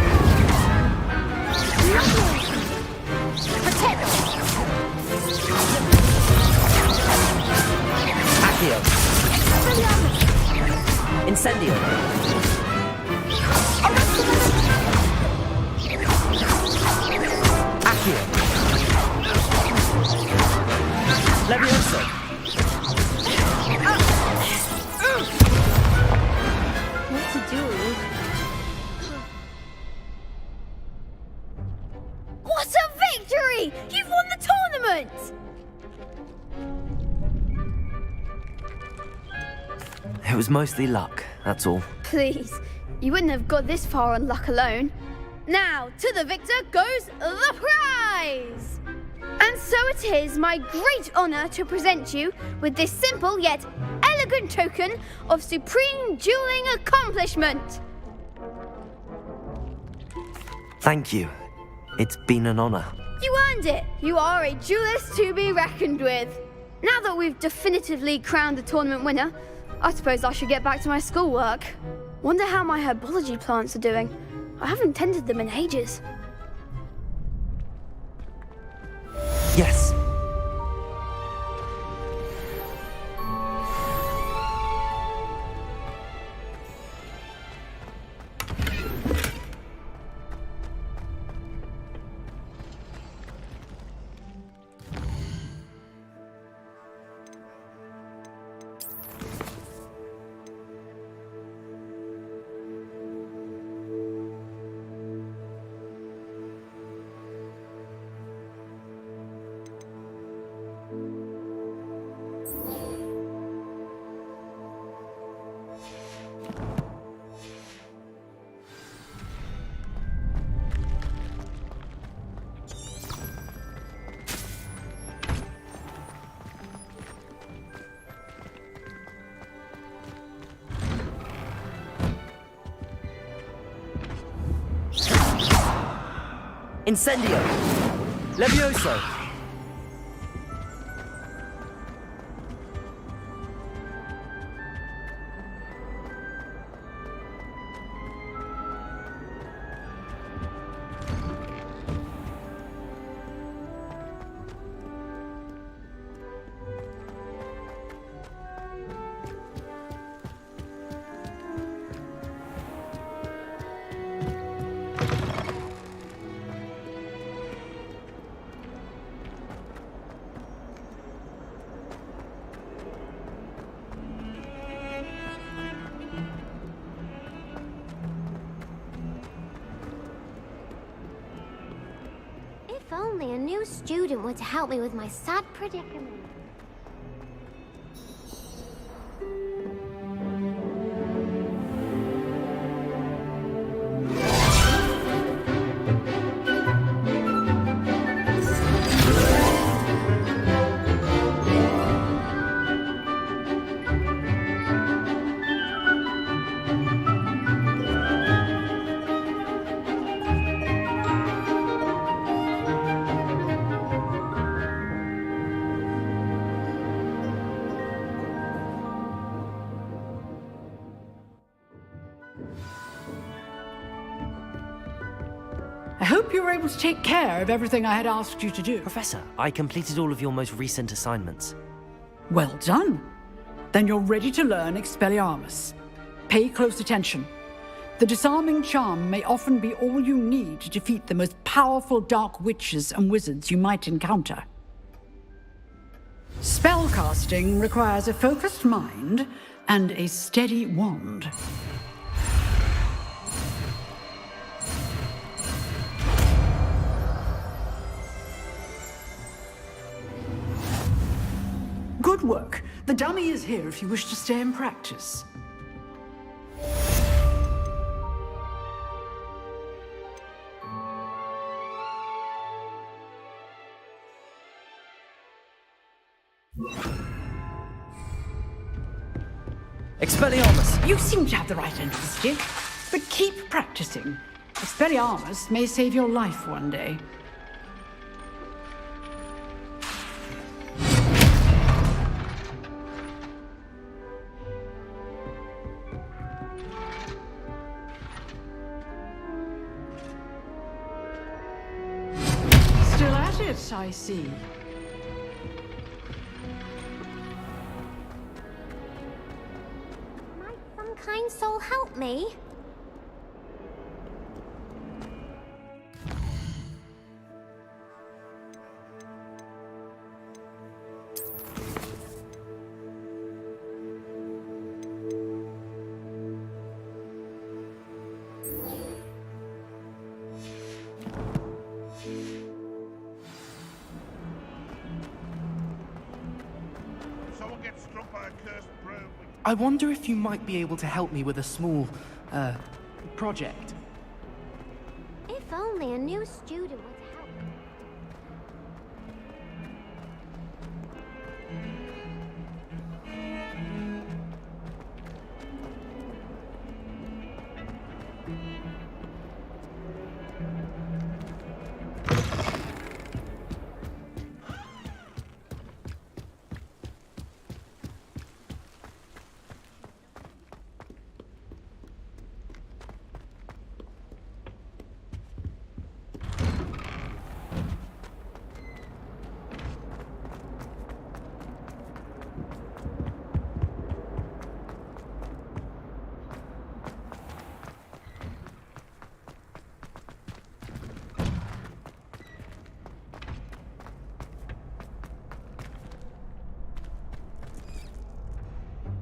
Accio. Incendio. Accio. Leviosa. What to do? What a victory! You've won the tournament! It was mostly luck, that's all. Please, you wouldn't have got this far on luck alone. Now, to the victor goes the prize! And so it is my great honor to present you with this simple yet elegant token of supreme dueling accomplishment. Thank you. It's been an honor. You earned it. You are a duelist to be reckoned with. Now that we've definitively crowned the tournament winner, I suppose I should get back to my schoolwork. Wonder how my herbology plants are doing. I haven't tended them in ages. Yes. Incendio. Levioso. If only a new student were to help me with my sad predicament. I hope you were able to take care of everything I had asked you to do. Professor, I completed all of your most recent assignments. Well done. Then you're ready to learn Expelliarmus. Pay close attention. The disarming charm may often be all you need to defeat the most powerful dark witches and wizards you might encounter. Spellcasting requires a focused mind and a steady wand. Good work. The dummy is here if you wish to stay and practice. Expelliarmus! You seem to have the right interest here, but keep practicing. Expelliarmus may save your life one day. Still at it, I see. Might some kind soul help me? I wonder if you might be able to help me with a small, project. If only a new student would help.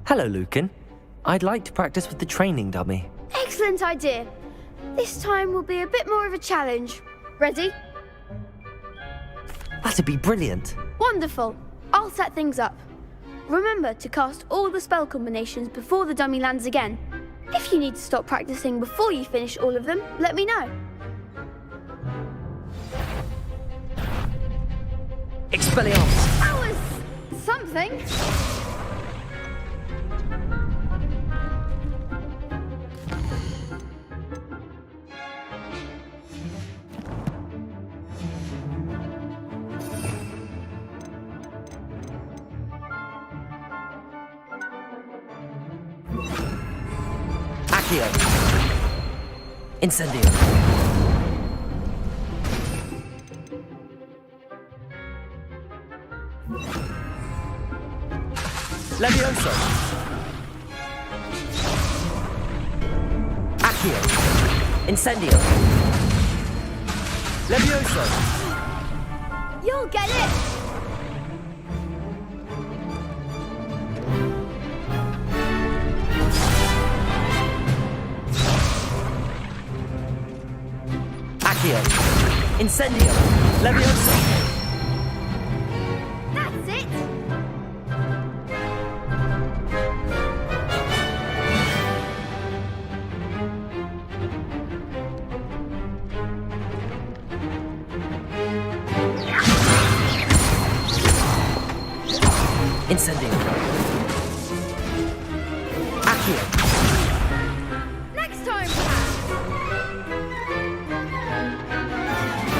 Hello, Lucan. I'd like to practice with the training dummy. Excellent idea. This time will be a bit more of a challenge. Ready? That'd be brilliant. Wonderful. I'll set things up. Remember to cast all the spell combinations before the dummy lands again. If you need to stop practicing before you finish all of them, let me know. Expelliarmus! That was something. Accio. Incendio. Levioso. Accio. Incendio. Levioso. You'll get it. Accio. Incendio. Levioso. That's it. Incendio. Accio. Next time, perhaps.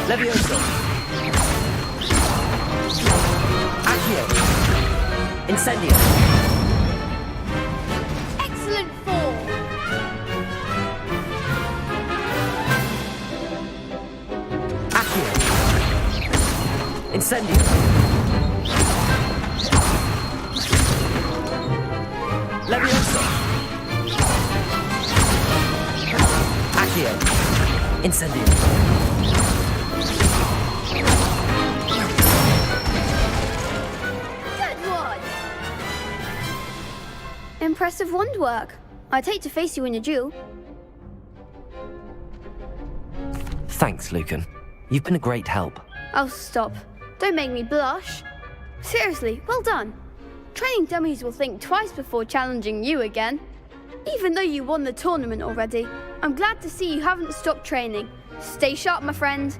Levioso. Accio. Incendio. Excellent form. Incendio. Leviosa. Accio. Incendio. Good one! Impressive wand work. I'd hate to face you in a duel. Thanks, Lucan. You've been a great help. Oh, stop. Don't make me blush. Seriously, well done. Training dummies will think twice before challenging you again. Even though you won the tournament already, I'm glad to see you haven't stopped training. Stay sharp, my friend.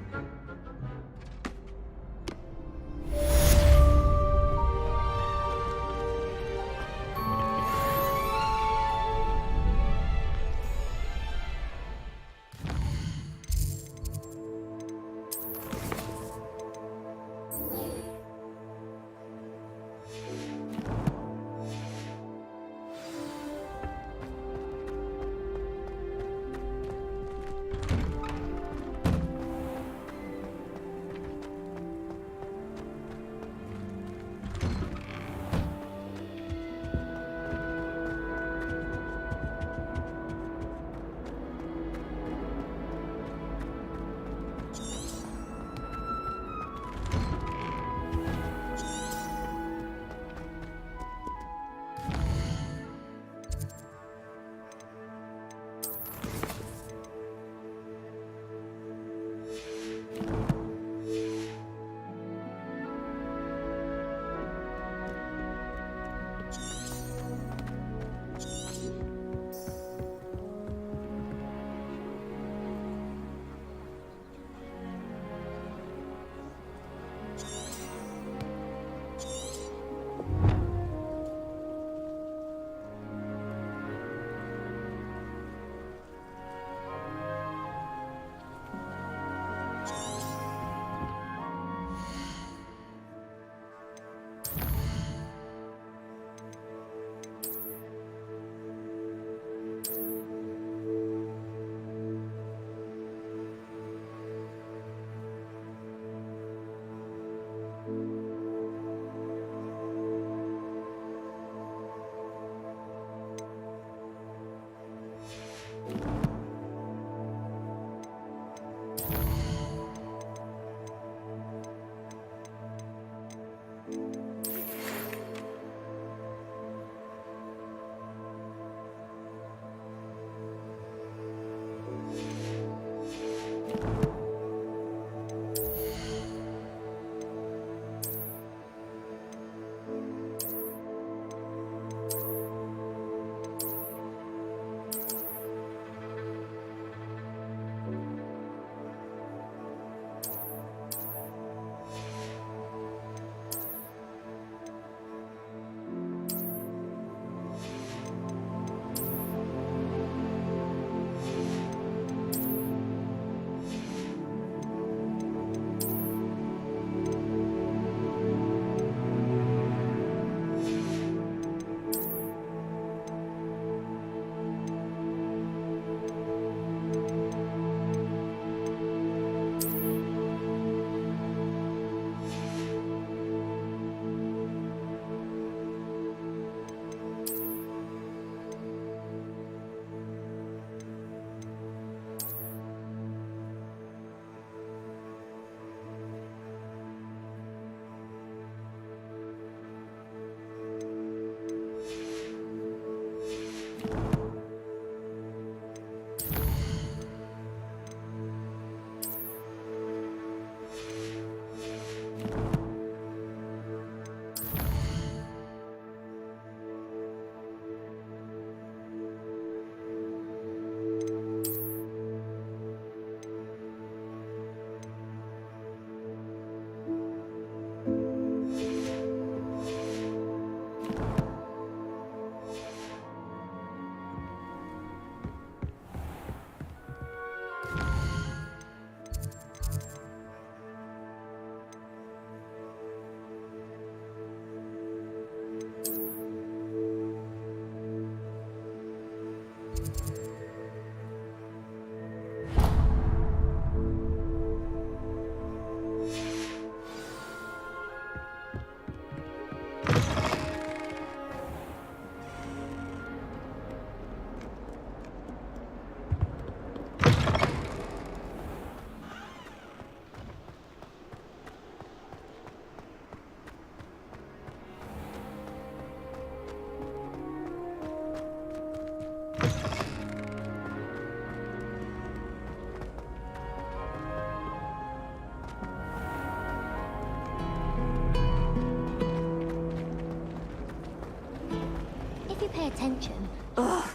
attention. Ugh,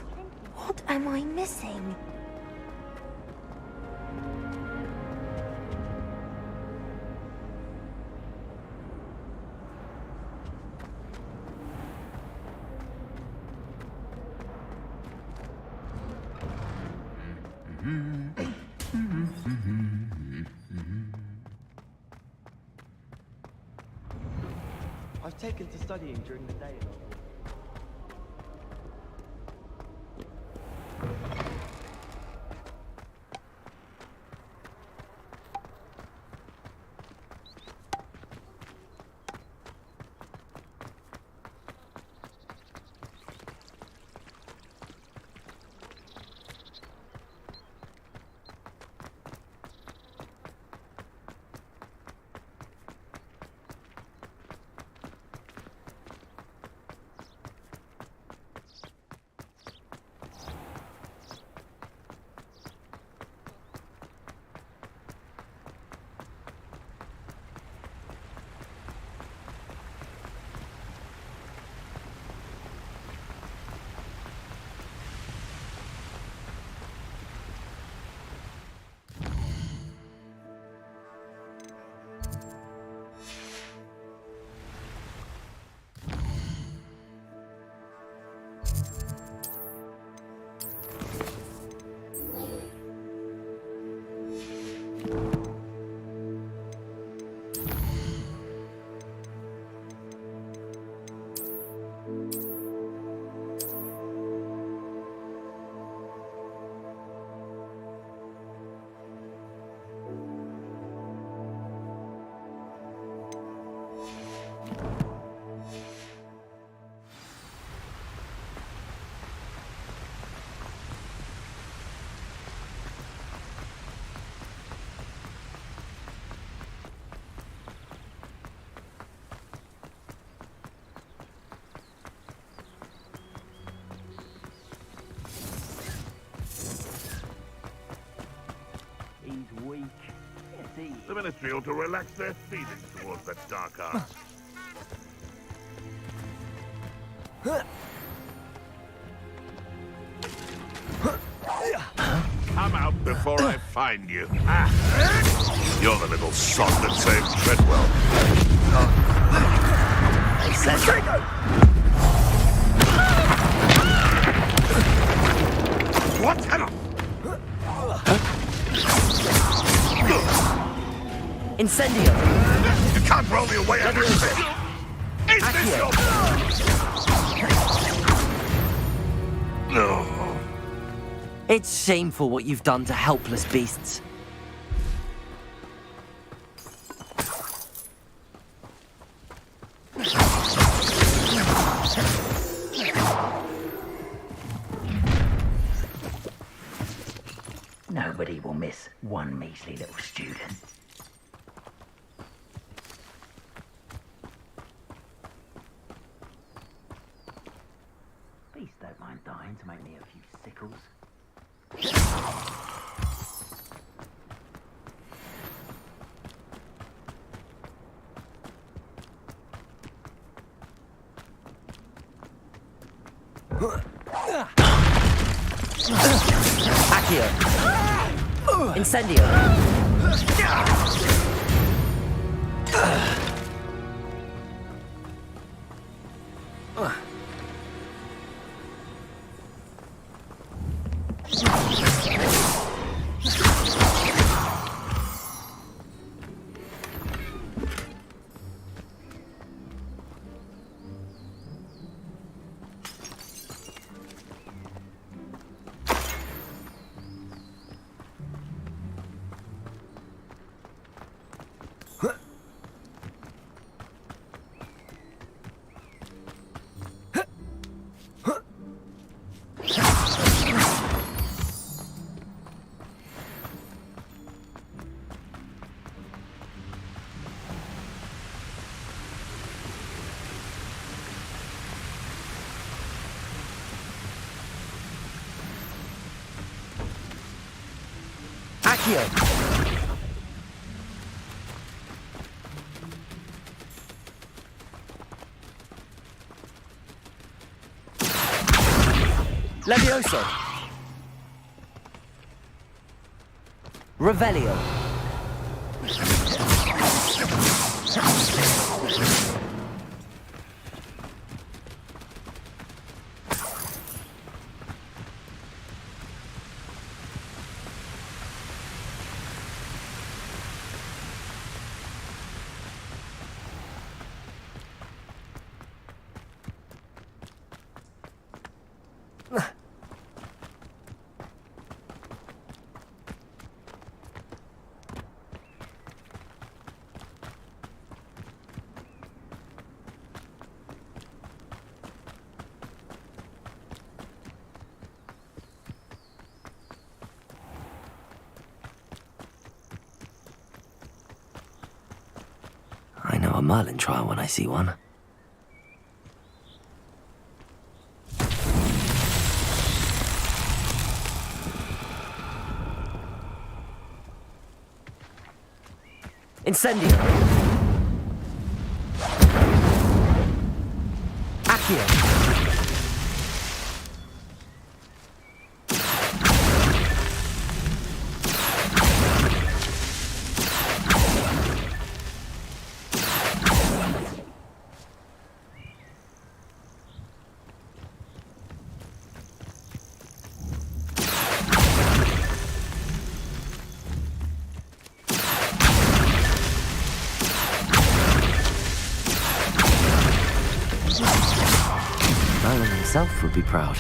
what am I missing? I've taken to studying during the day. The Ministry ought to relax their feelings towards that dark art. Come out before I find you. You're the little sod that saved Treadwell. What? Incendio! You can't roll me away out of this! Is this your... No. It's shameful what you've done to helpless beasts. Nobody will miss one measly little student. Please don't mind dying to make me a few sickles. Accio! Incendio! Accio! Levioso. Revelio. I know a Merlin trial when I see one. Incendio. Accio. Merlin himself would be proud.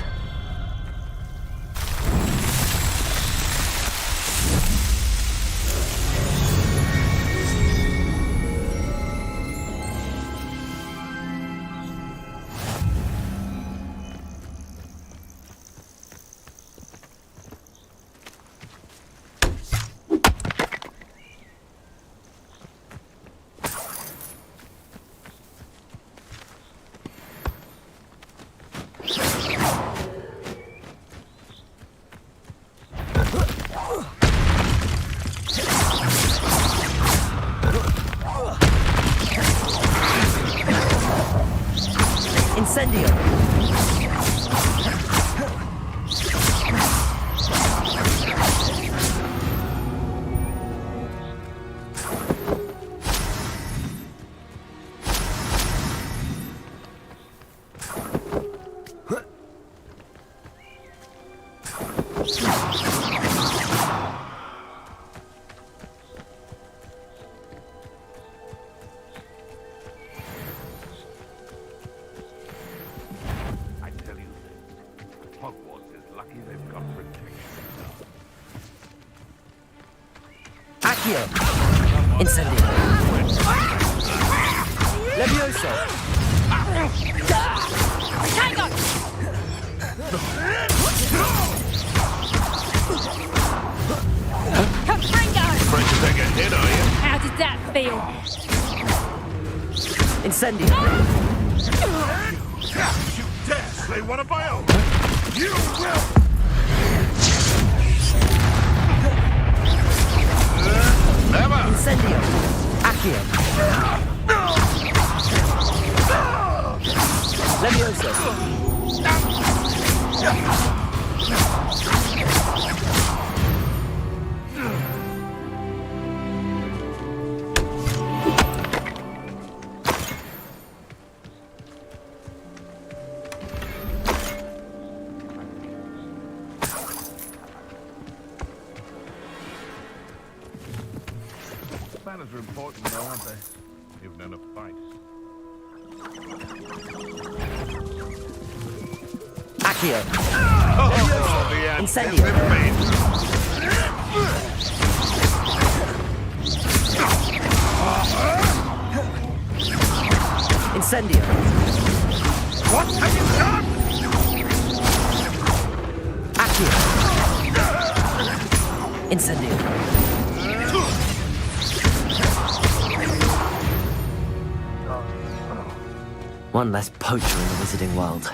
Incendio. Hogwarts is lucky they've got protection. Accio. Incendio. Levioso. Tango! Confringo! Afraid to take a hit, are you? How did that feel? Incendio. You dare slay one of my own! You will! Never! Incendio. Accio. Levioso. Manners are important, though, aren't they? Even in a fight. Accio. Oh, the Incendio. Incendio. What have you done? Accio. Incendio. One less poacher in the wizarding world.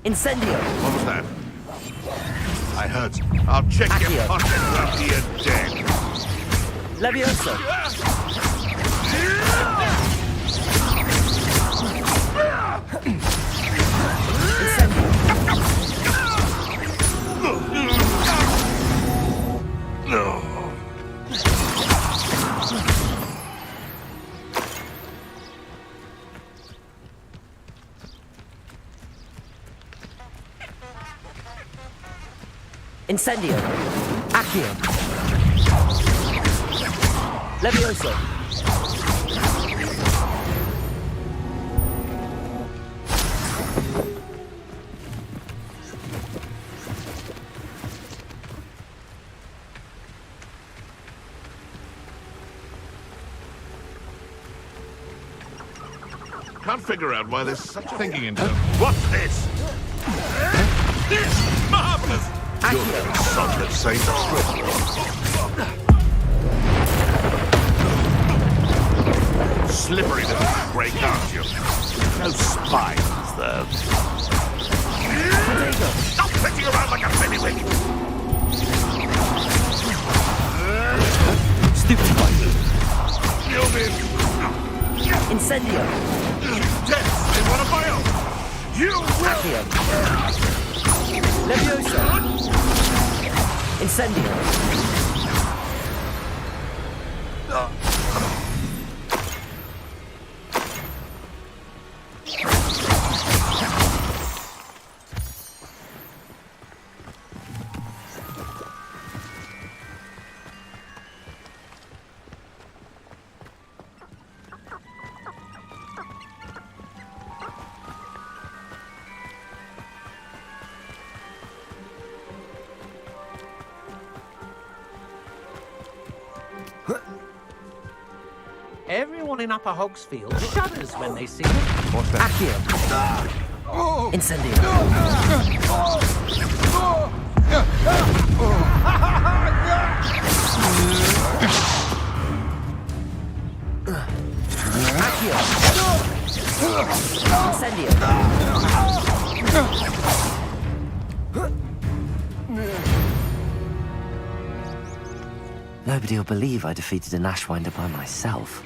Incendio! What was that? I heard. I'll check your Accio. pocket after you're dead. Levioso. Incendio. Accio. Levioso. Can't figure out why there's such a thinking in terms. What's this? Marvelous! You're the very son that saved us. Slippery little break, aren't you? No spines, though. Stop flitting around like a bailiwick! Stupid boy. You'll be... Incendio. Death in one of my own! You will... Accio. Levioso. Incendio. Everyone in Upper Hogsfield shudders when they see it. Accio. Incendio. Accio. Incendio. Nobody will believe I defeated an Ashwinder by myself.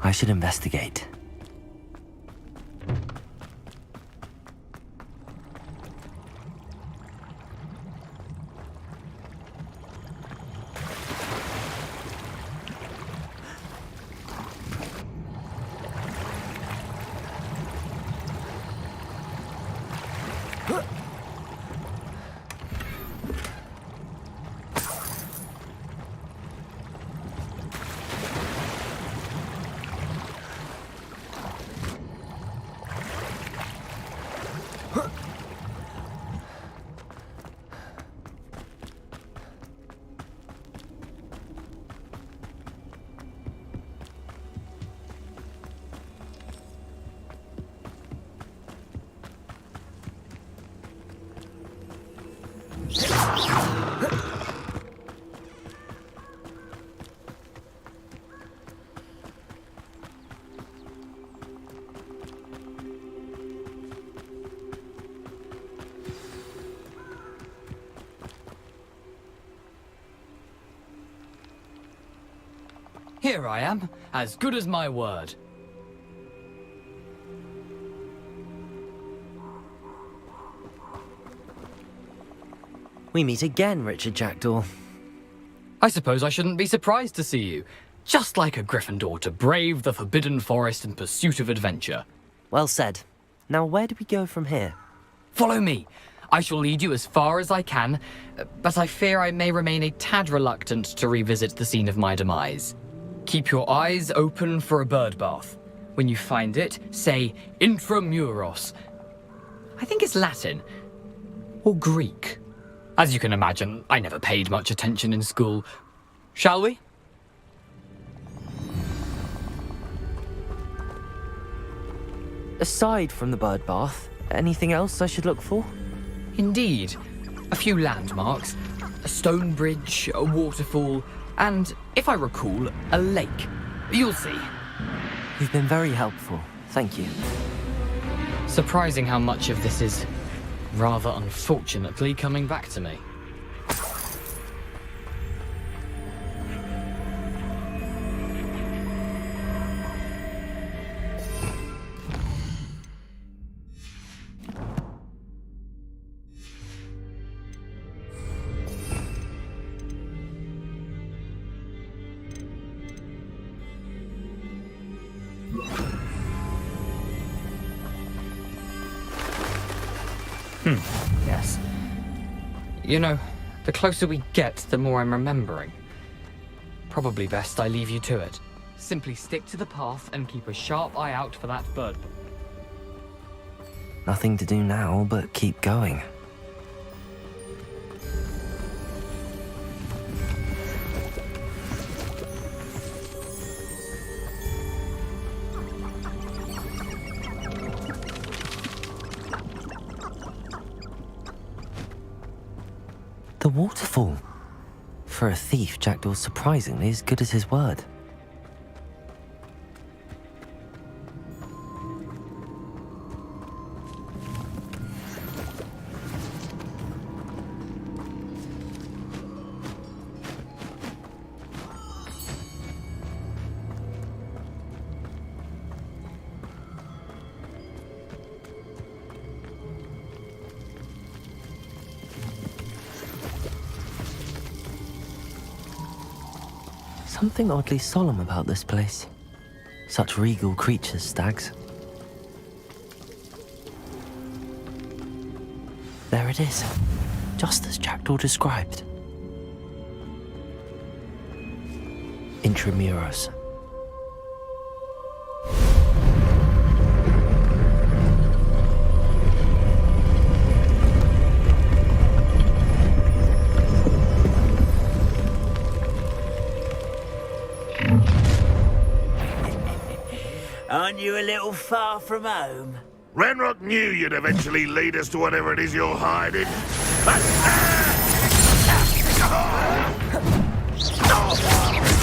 I should investigate. Here I am, as good as my word. We meet again, Richard Jackdaw. I suppose I shouldn't be surprised to see you. Just like a Gryffindor to brave the Forbidden Forest in pursuit of adventure. Well said. Now where do we go from here? Follow me. I shall lead you as far as I can, but I fear I may remain a tad reluctant to revisit the scene of my demise. Keep your eyes open for a bird bath. When you find it, say intramuros. I think it's Latin. Or Greek. As you can imagine, I never paid much attention in school. Shall we? Aside from the bird bath, anything else I should look for? Indeed. A few landmarks. A stone bridge, a waterfall, and, if I recall, a lake. You'll see. You've been very helpful. Thank you. Surprising how much of this is, rather unfortunately, coming back to me. Yes. You know, the closer we get, the more I'm remembering. Probably best I leave you to it. Simply stick to the path and keep a sharp eye out for that bird. Nothing to do now but keep going. The waterfall. For a thief, Jackdaw's surprisingly as good as his word. Something oddly solemn about this place. Such regal creatures, stags. There it is, just as Jackdaw described. Intramuros. Aren't you a little far from home? Renrock knew you'd eventually lead us to whatever it is you're hiding.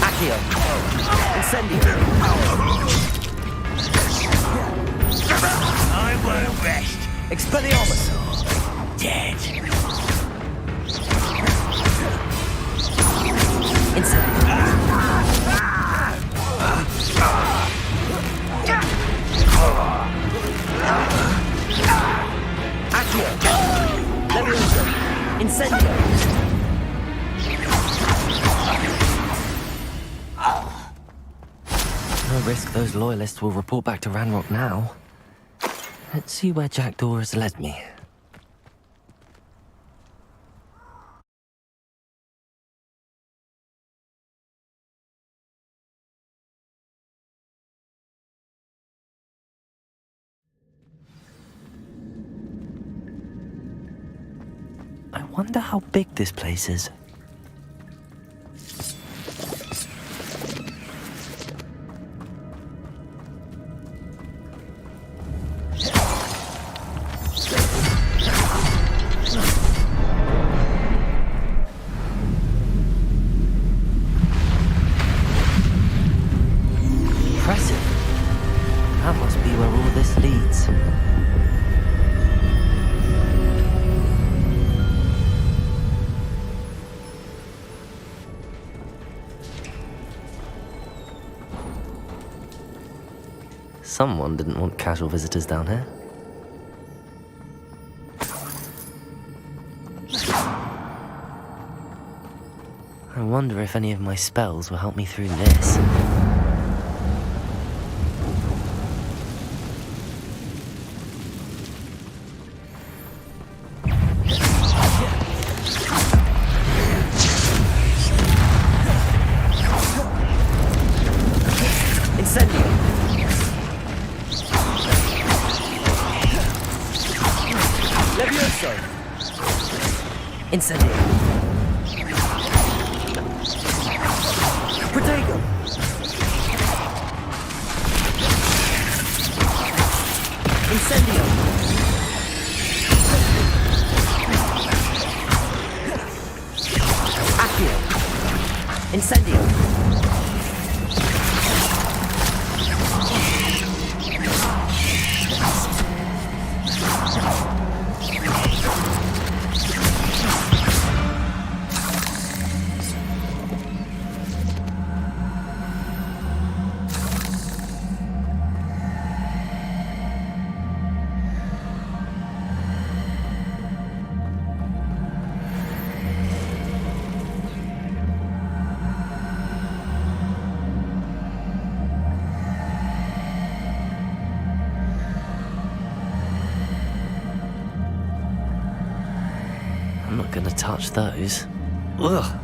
Accio. Incendio. I won't rest. Expelliarmus. Dead. Incendio. No risk those loyalists will report back to Ranrock now. Let's see where Jackdaw has led me. I wonder how big this place is. Impressive. That must be where all this leads. Someone didn't want casual visitors down here. I wonder if any of my spells will help me through this. Incendio. Protego. Incendio. Accio. Incendio. I'm not gonna touch those. Ugh.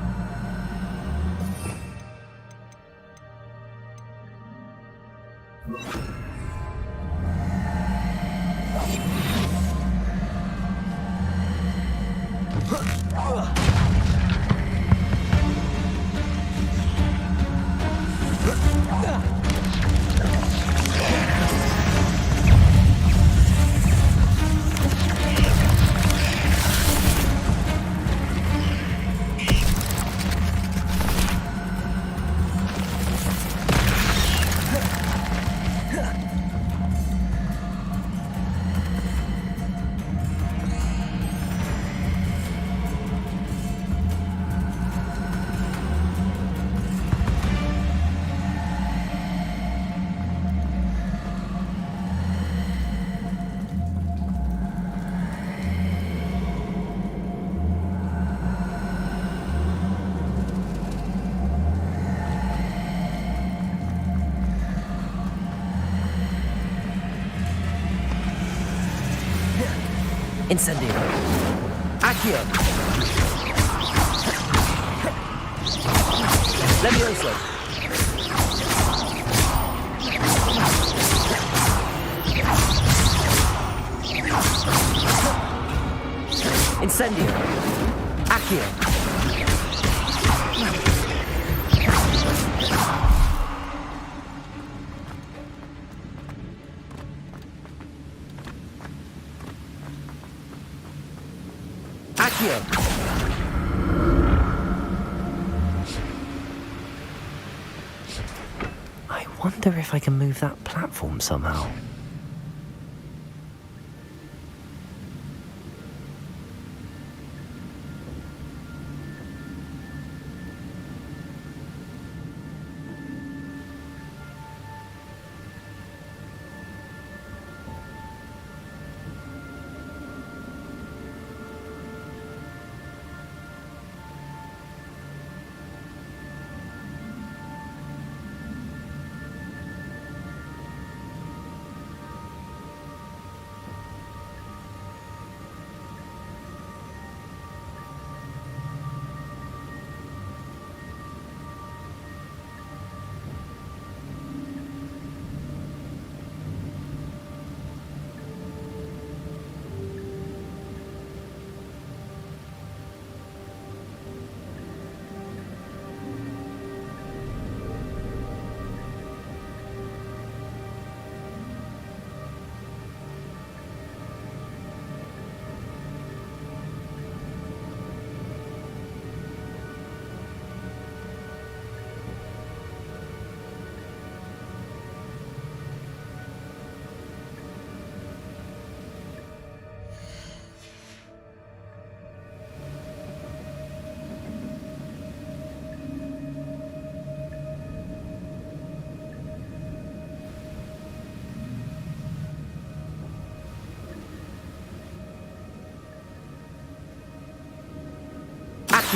Incendio. Accio. Levioso. Incendio. Accio. I wonder if I can move that platform somehow.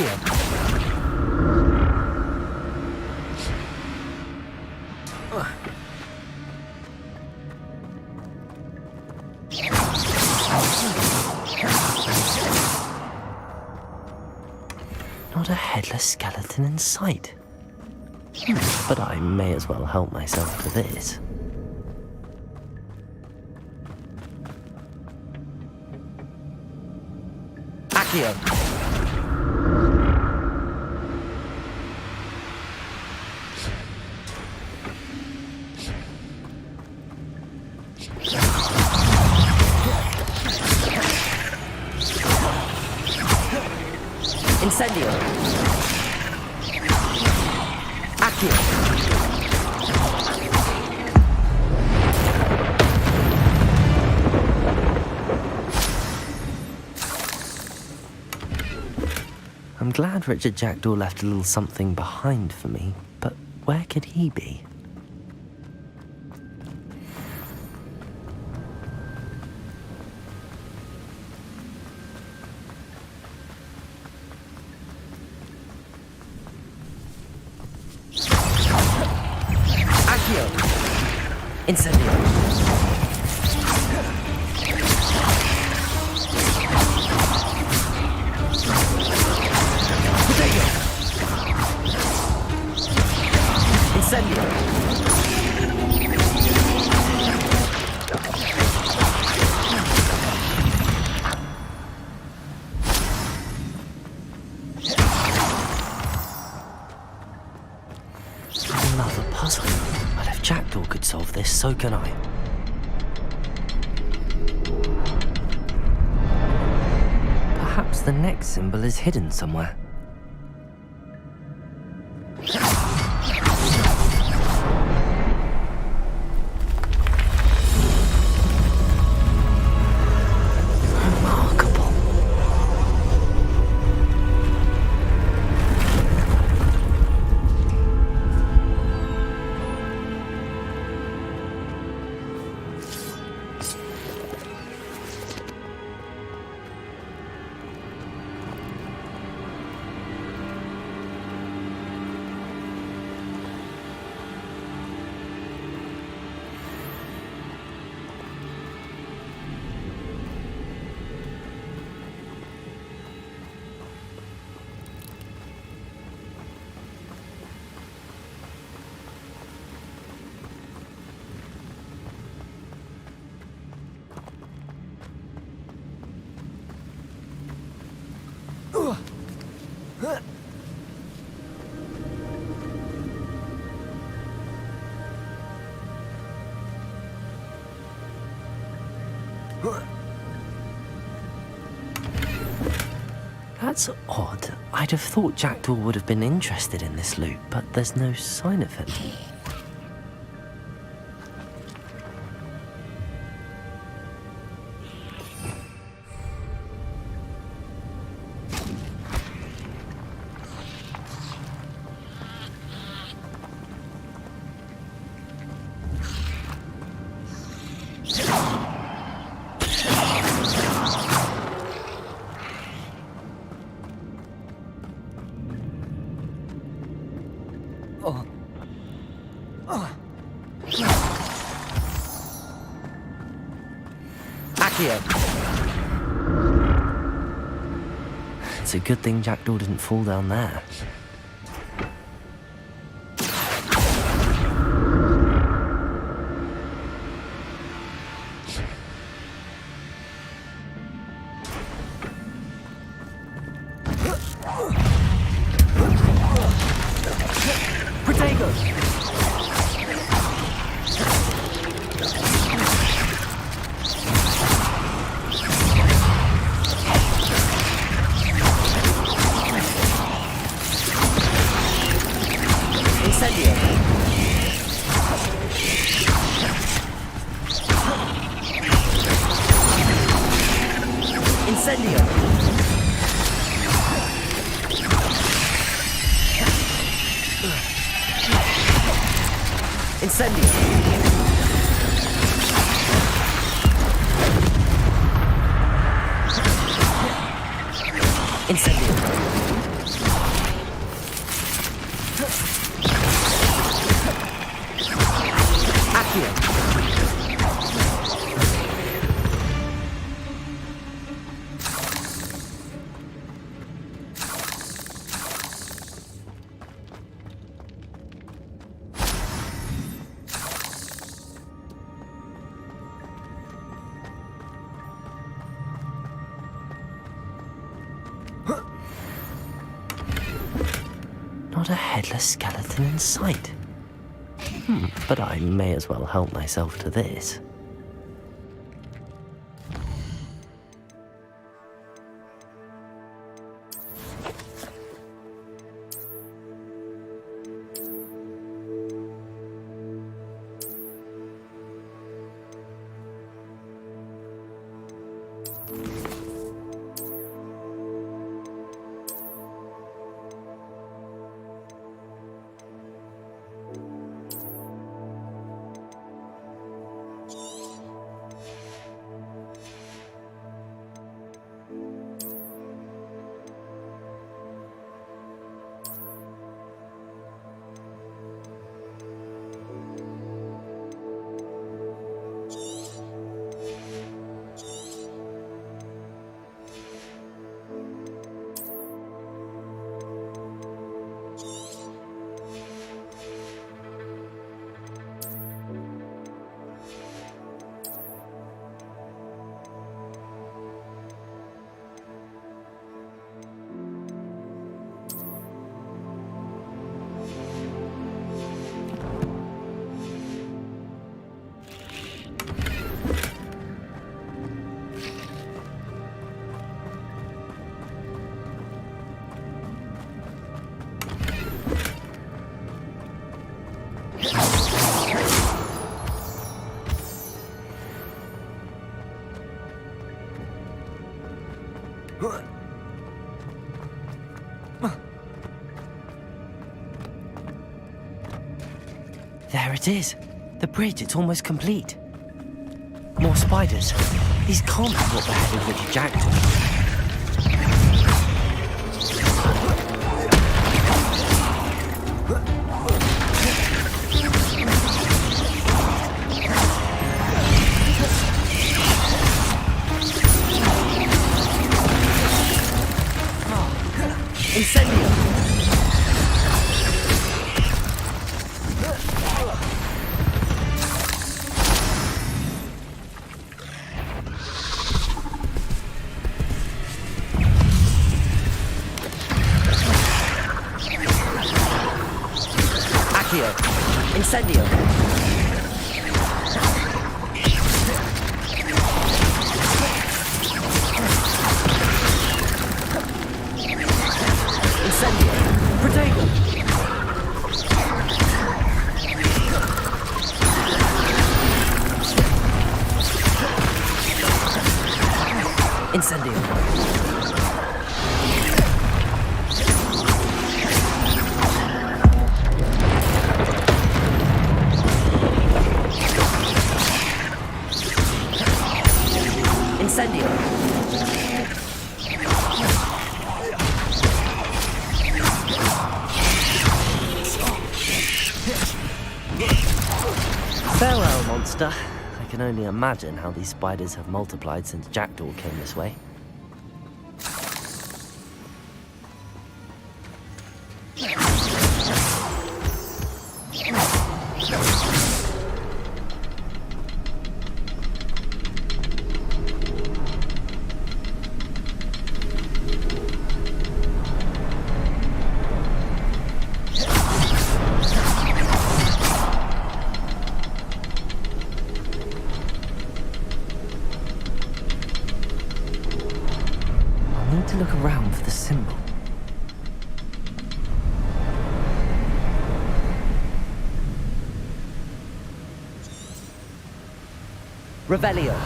Accio. Not a headless skeleton in sight. But I may as well help myself to this. Accio. Incendio. Accio. I'm glad Richard Jackdaw left a little something behind for me, but where could he be? Incendio. Potato. Incendio. Another puzzle. But if Jackdaw could solve this, so can I. Perhaps the next symbol is hidden somewhere. That's odd. I'd have thought Jackdaw would have been interested in this loot, but there's no sign of him. It's a good thing Jackdaw didn't fall down there. Incendio. Not a headless skeleton in sight. But I may as well help myself to this. There it is. The bridge, it's almost complete. More spiders. These can't be what the headed witch Jack Incendio! Incendio! Incendio! Protego! Incendio! Incendio! Farewell, monster. I can only imagine how these spiders have multiplied since Jackdaw came this way. To look around for the symbol. Revelio.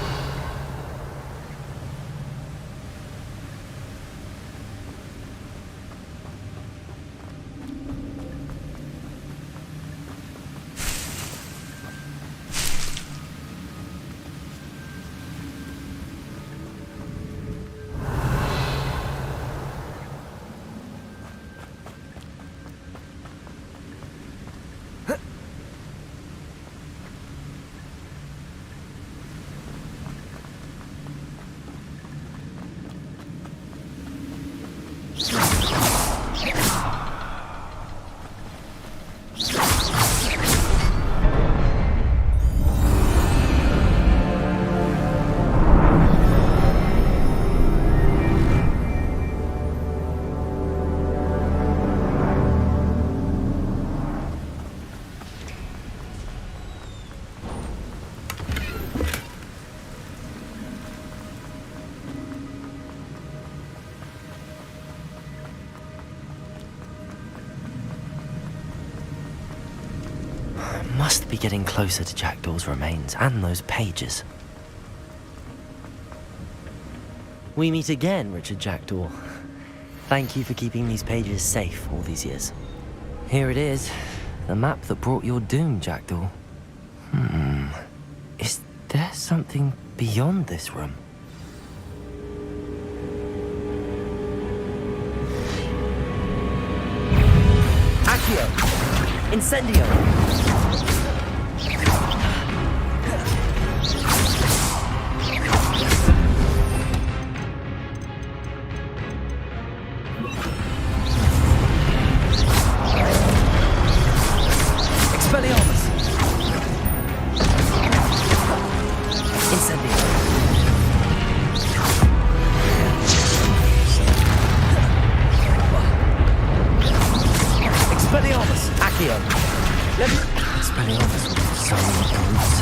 Must be getting closer to Jackdaw's remains and those pages. We meet again, Richard Jackdaw. Thank you for keeping these pages safe all these years. Here it is, the map that brought your doom, Jackdaw. Is there something beyond this room? Accio! Incendio! Expelliarmus! Incendio! Expelliarmus! Accio! Expelliarmus with so many roots.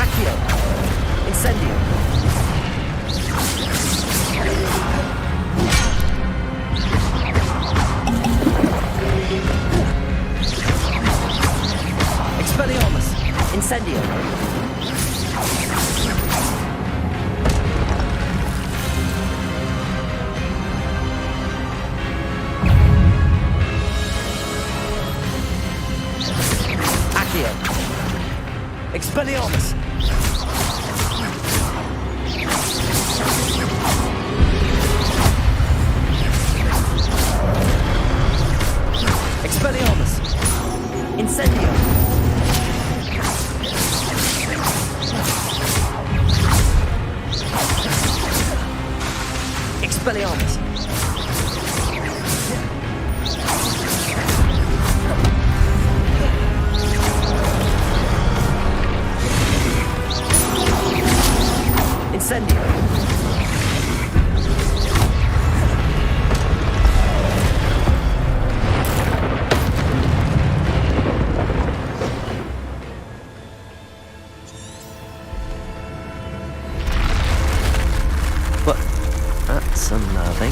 Accio! Incendio! Expelliarmus! Incendio! Accio! Expelliarmus! Expelliarmus! Incendio! Expelliarmus! Incendio! But that's unnerving.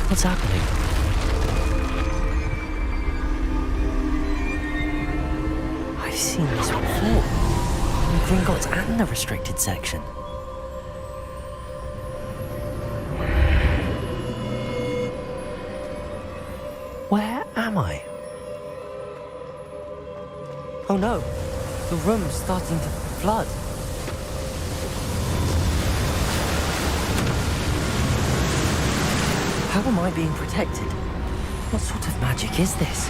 What's happening? I've seen this before. In Gringotts and the restricted section. Where am I? Oh no, the room's starting to flood. How am I being protected? What sort of magic is this?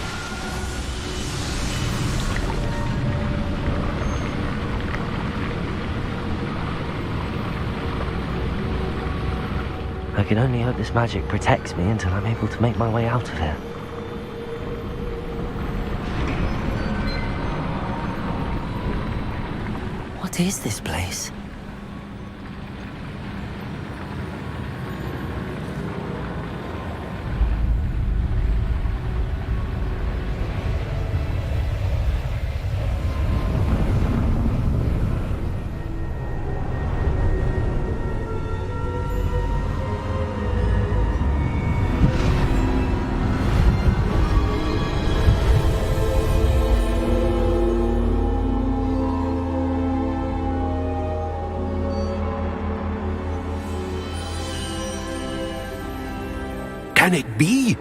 I can only hope this magic protects me until I'm able to make my way out of here. What is this place? Can it be?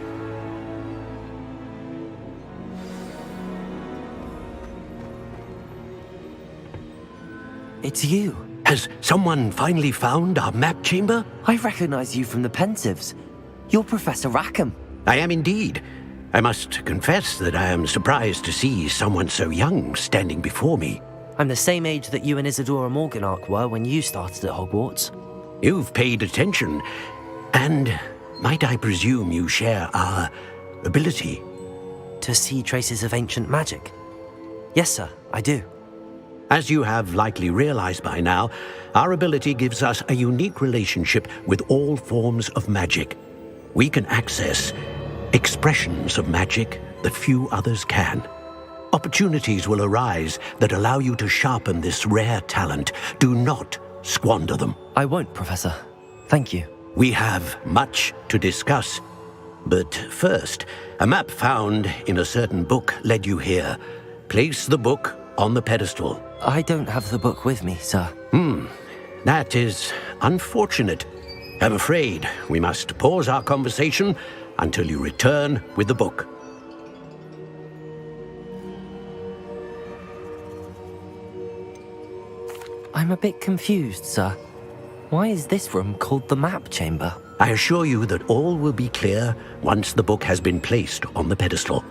It's you. Has someone finally found our map chamber? I recognize you from the Pensives. You're Professor Rackham. I am indeed. I must confess that I am surprised to see someone so young standing before me. I'm the same age that you and Isadora Morganach were when you started at Hogwarts. You've paid attention, and might I presume you share our ability? To see traces of ancient magic? Yes, sir, I do. As you have likely realized by now, our ability gives us a unique relationship with all forms of magic. We can access expressions of magic that few others can. Opportunities will arise that allow you to sharpen this rare talent. Do not squander them. I won't, Professor. Thank you. We have much to discuss. But first, a map found in a certain book led you here. Place the book on the pedestal. I don't have the book with me, sir. That is unfortunate. I'm afraid we must pause our conversation until you return with the book. I'm a bit confused, sir. Why is this room called the map chamber? I assure you that all will be clear once the book has been placed on the pedestal.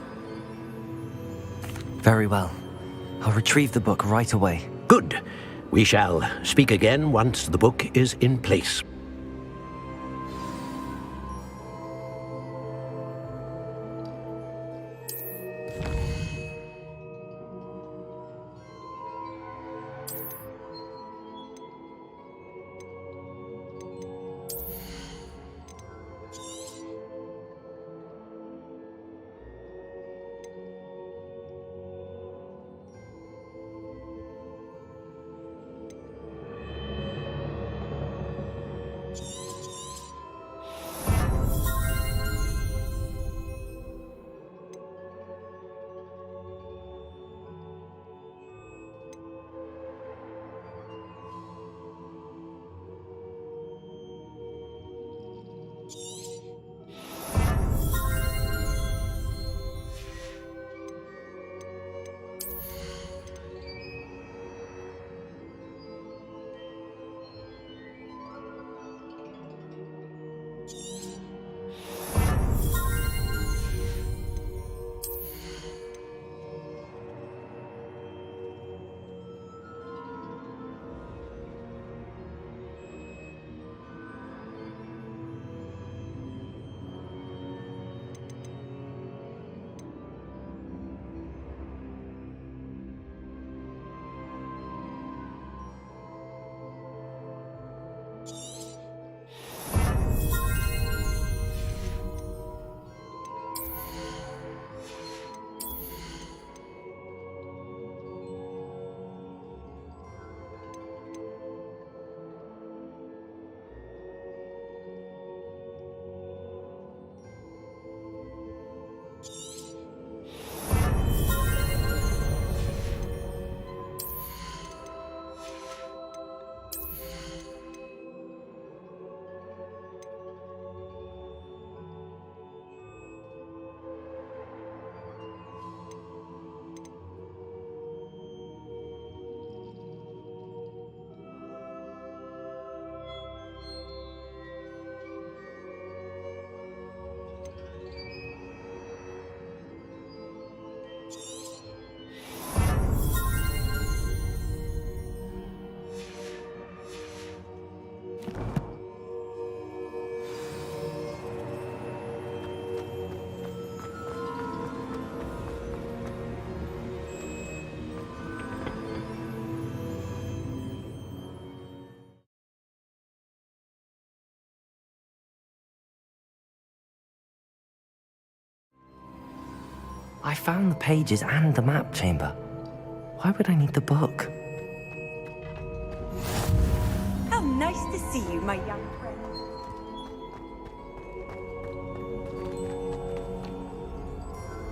Very well. I'll retrieve the book right away. Good. We shall speak again once the book is in place. I found the pages and the map chamber. Why would I need the book? How nice to see you, my young friend.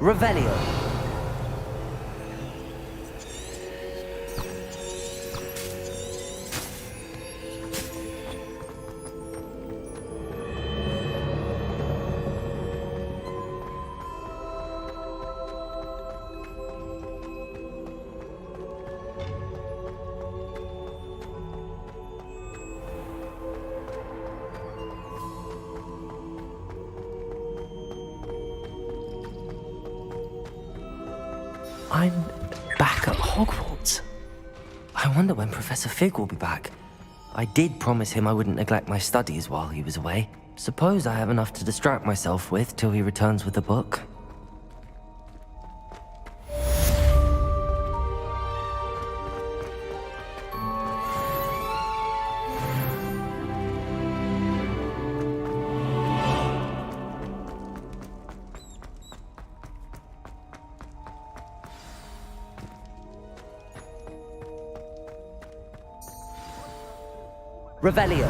Revelio. I'm back at Hogwarts. I wonder when Professor Fig will be back. I did promise him I wouldn't neglect my studies while he was away. Suppose I have enough to distract myself with till he returns with the book. Revelio.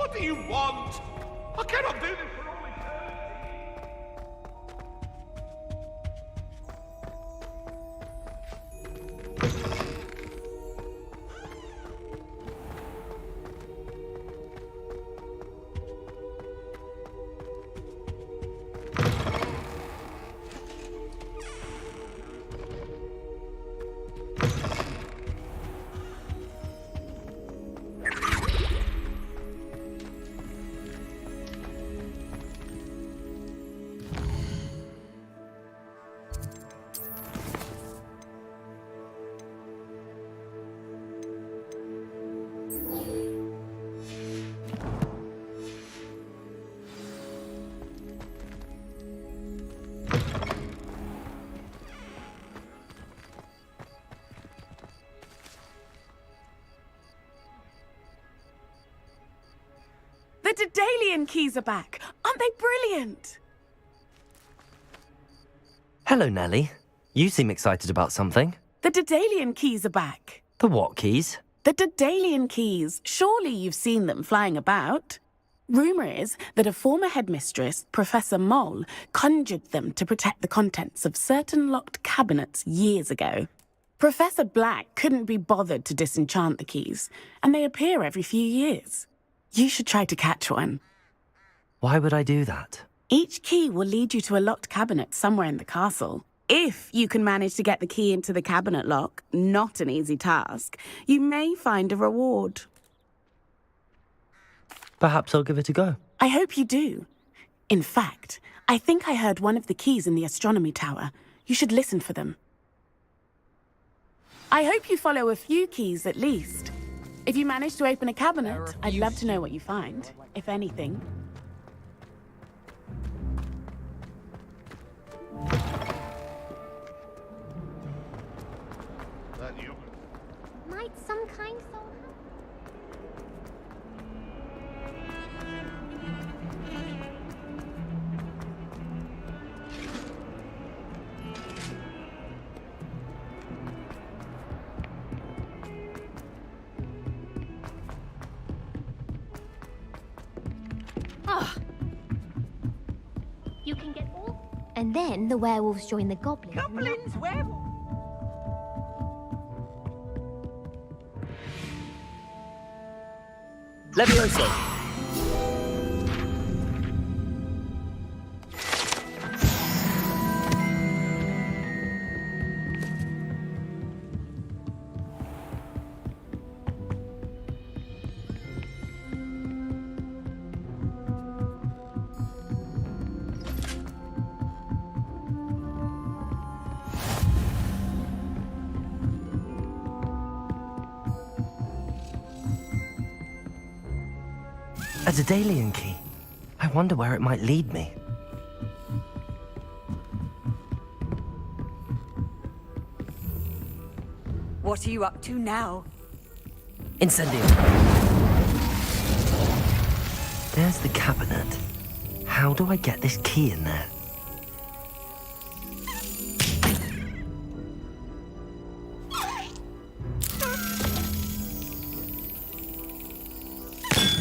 What do you want? I cannot do this for all eternity. The Daedalian keys are back. Aren't they brilliant? Hello, Nellie. You seem excited about something. The Daedalian keys are back. The what keys? The Daedalian keys. Surely you've seen them flying about. Rumour is that a former headmistress, Professor Moll, conjured them to protect the contents of certain locked cabinets years ago. Professor Black couldn't be bothered to disenchant the keys, and they appear every few years. You should try to catch one. Why would I do that? Each key will lead you to a locked cabinet somewhere in the castle. If you can manage to get the key into the cabinet lock, not an easy task, you may find a reward. Perhaps I'll give it a go. I hope you do. In fact, I think I heard one of the keys in the astronomy tower. You should listen for them. I hope you follow a few keys at least. If you manage to open a cabinet, I'd love to know what you find, if anything. Might some kind soul You can get all... And then the werewolves join the goblins. Goblins, werewolves? Levioso! A Daedalian key. I wonder where it might lead me. What are you up to now? Incendio. There's the cabinet. How do I get this key in there?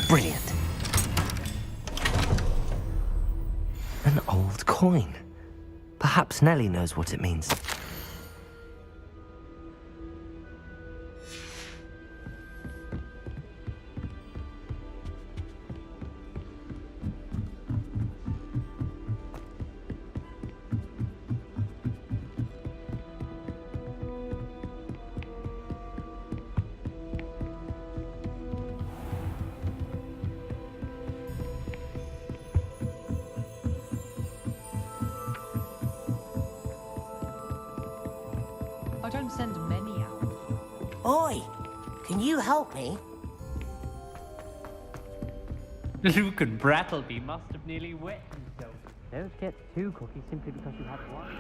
Brilliant. An old coin. Perhaps Nellie knows what it means. I don't send many out. Oi! Can you help me? Luke and Brattleby must have nearly wet themselves. Don't get two cookies simply because you have one.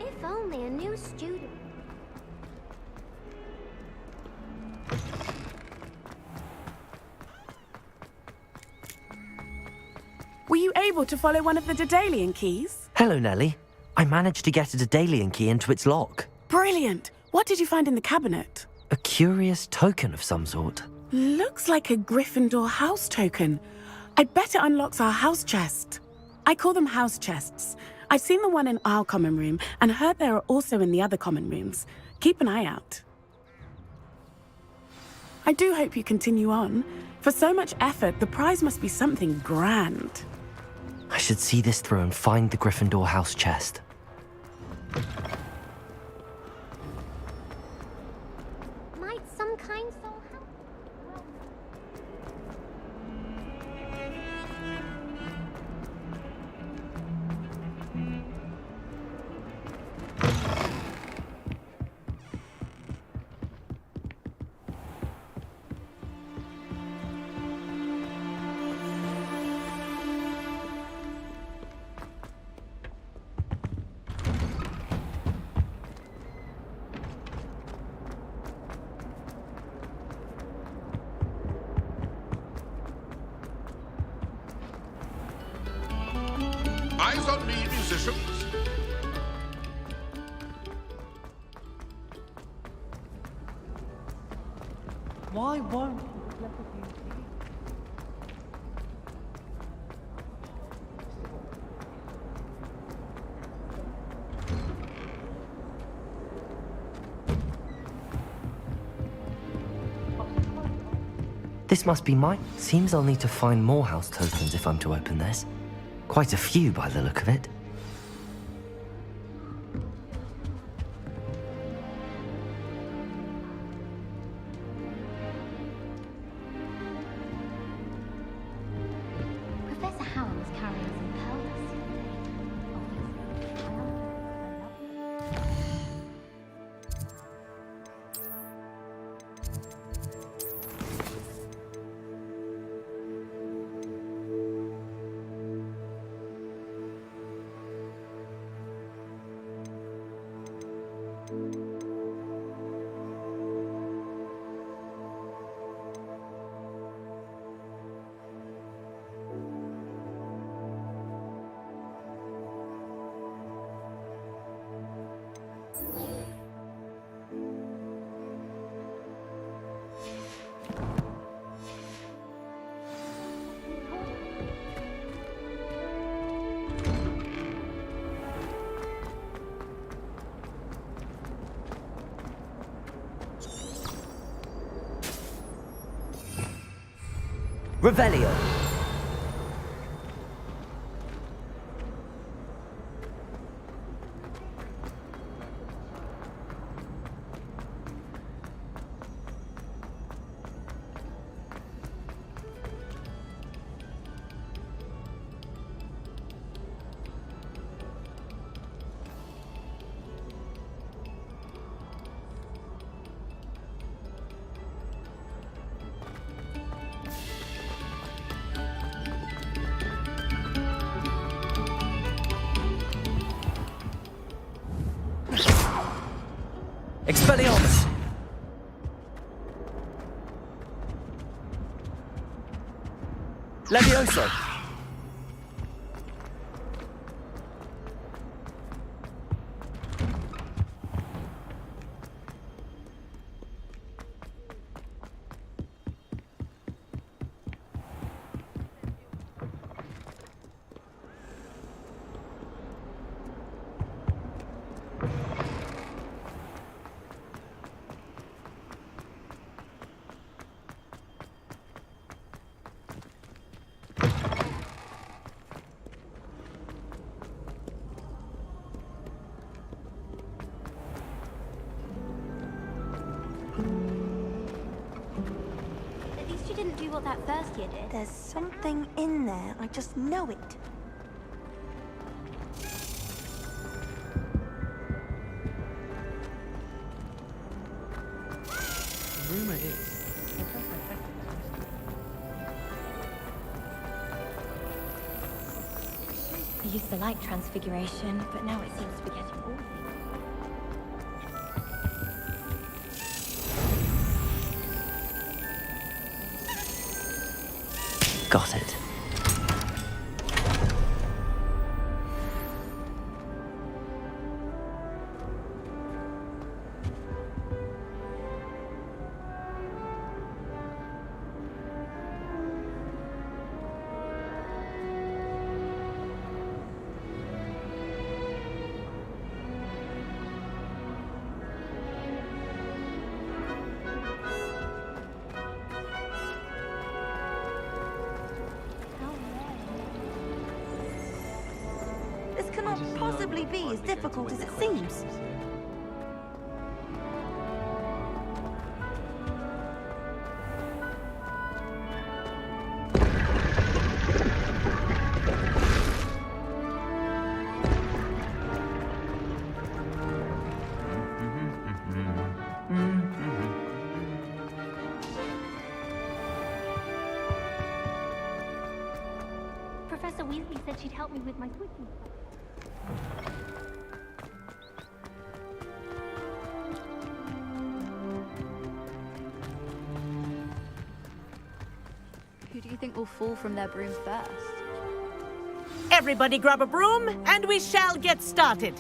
If only a new student. Were you able to follow one of the Daedalian keys? Hello, Nellie. I managed to get a Daedalian key into its lock. Brilliant! What did you find in the cabinet? A curious token of some sort. Looks like a Gryffindor house token. I bet it unlocks our house chest. I call them house chests. I've seen the one in our common room and heard there are also in the other common rooms. Keep an eye out. I do hope you continue on. For so much effort, the prize must be something grand. I should see this through and find the Gryffindor house chest. Might some kind soul help? Eyes on me, musicians. Why won't he let us use This must be mine. Seems I'll need to find more house tokens if I'm to open this. Quite a few by the look of it. Professor Howard was carrying some pearls. Revelio. Expelliarmus! Levioso! At least you didn't do what that first year did. There's something in there. I just know it. Rumor is. I used to like transfiguration, but now it seems to be getting awful. Got it. cannot possibly be as difficult as it seems. Professor Weasley said she'd help me with my cooking. Who do you think will fall from their broom first? Everybody grab a broom, and we shall get started.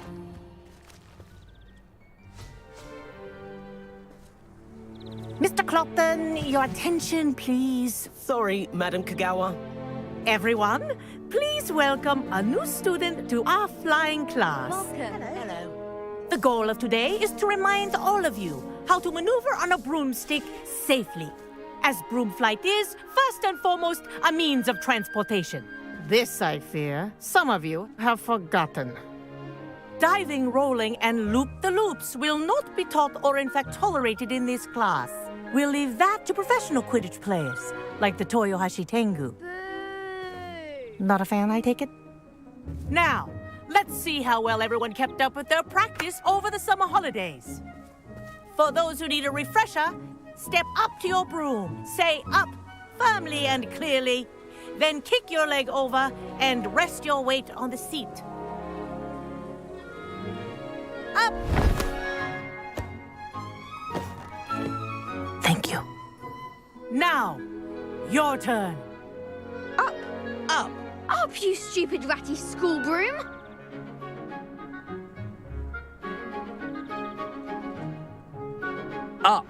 Mr. Clopton, your attention, please. Sorry, Madam Kagawa. Everyone, please welcome a new student to our flying class. Welcome. Hello. The goal of today is to remind all of you how to maneuver on a broomstick safely, as broom flight is, first and foremost, a means of transportation. This, I fear, some of you have forgotten. Diving, rolling, and loop-the-loops will not be taught or in fact tolerated in this class. We'll leave that to professional Quidditch players, like the Toyohashi Tengu. Not a fan, I take it? Now, let's see how well everyone kept up with their practice over the summer holidays. For those who need a refresher, step up to your broom, say up firmly and clearly, then kick your leg over and rest your weight on the seat. Up! Thank you. Now, your turn. Up! Up! Up, you stupid ratty school broom! Up!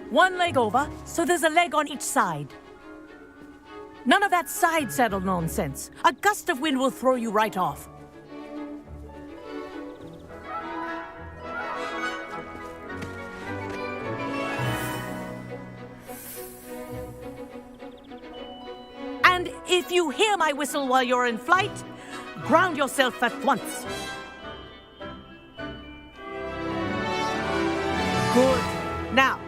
One leg over, so there's a leg on each side. None of that side saddle nonsense. A gust of wind will throw you right off. And if you hear my whistle while you're in flight, ground yourself at once. Good. Now,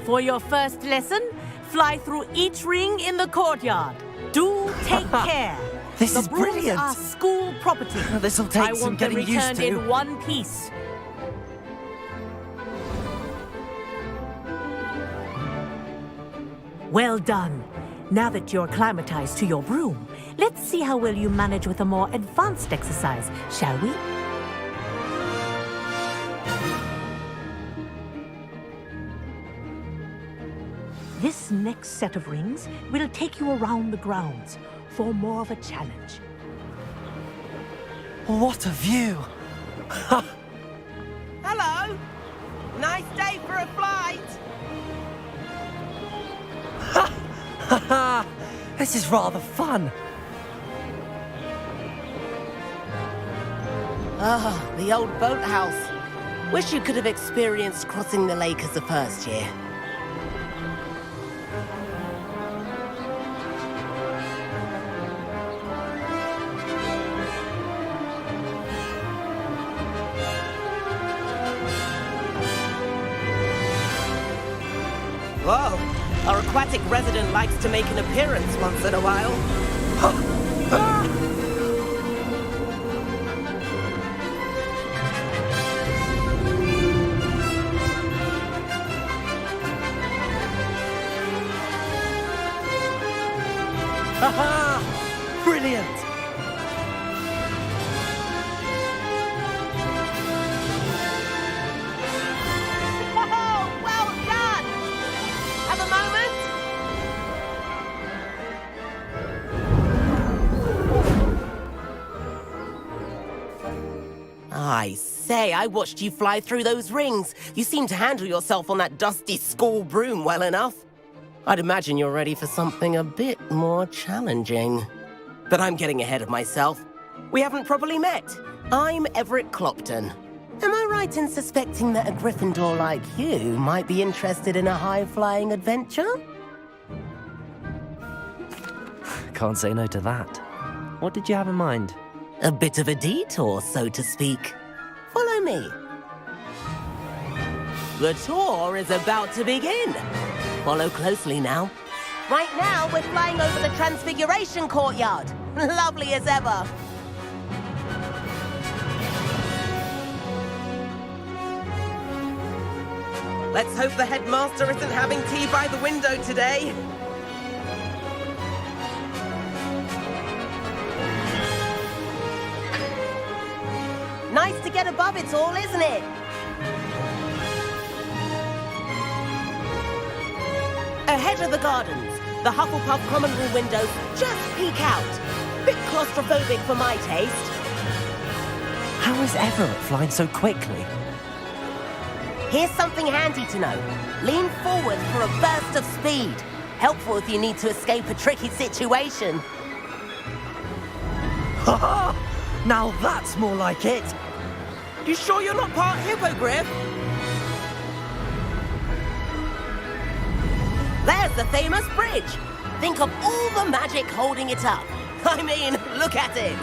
for your first lesson, fly through each ring in the courtyard. Do take care. This is the brooms brilliant. are school property. This'll take I some want them getting used returned to. in one piece. Well done. Now that you're acclimatized to your broom, let's see how well you manage with a more advanced exercise, shall we? This next set of rings will take you around the grounds for more of a challenge. What a view! Hello! Nice day for a flight! Haha! This is rather fun. Ah, the old boathouse. Wish you could have experienced crossing the lake as the first year. Whoa! Our aquatic resident likes to make an appearance once in a while. Haha! Brilliant! Oh, well done! Have a moment? I say, I watched you fly through those rings. You seem to handle yourself on that dusty school broom well enough. I'd imagine you're ready for something a bit more challenging. But I'm getting ahead of myself. We haven't properly met. I'm Everett Clopton. Am I right in suspecting that a Gryffindor like you might be interested in a high-flying adventure? can't say no to that. What did you have in mind? A bit of a detour, so to speak. Follow me. The tour is about to begin. Follow closely now. Right now, we're flying over the Transfiguration Courtyard. Lovely as ever. Let's hope the headmaster isn't having tea by the window today. Nice to get above it all, isn't it? Ahead of the gardens, the Hufflepuff common room windows just peek out. Bit claustrophobic for my taste. How is Everett flying so quickly? Here's something handy to know. Lean forward for a burst of speed. Helpful if you need to escape a tricky situation. Ha ha! Now that's more like it! You sure you're not part hippogriff? There's the famous bridge. Think of all the magic holding it up. I mean, look at it.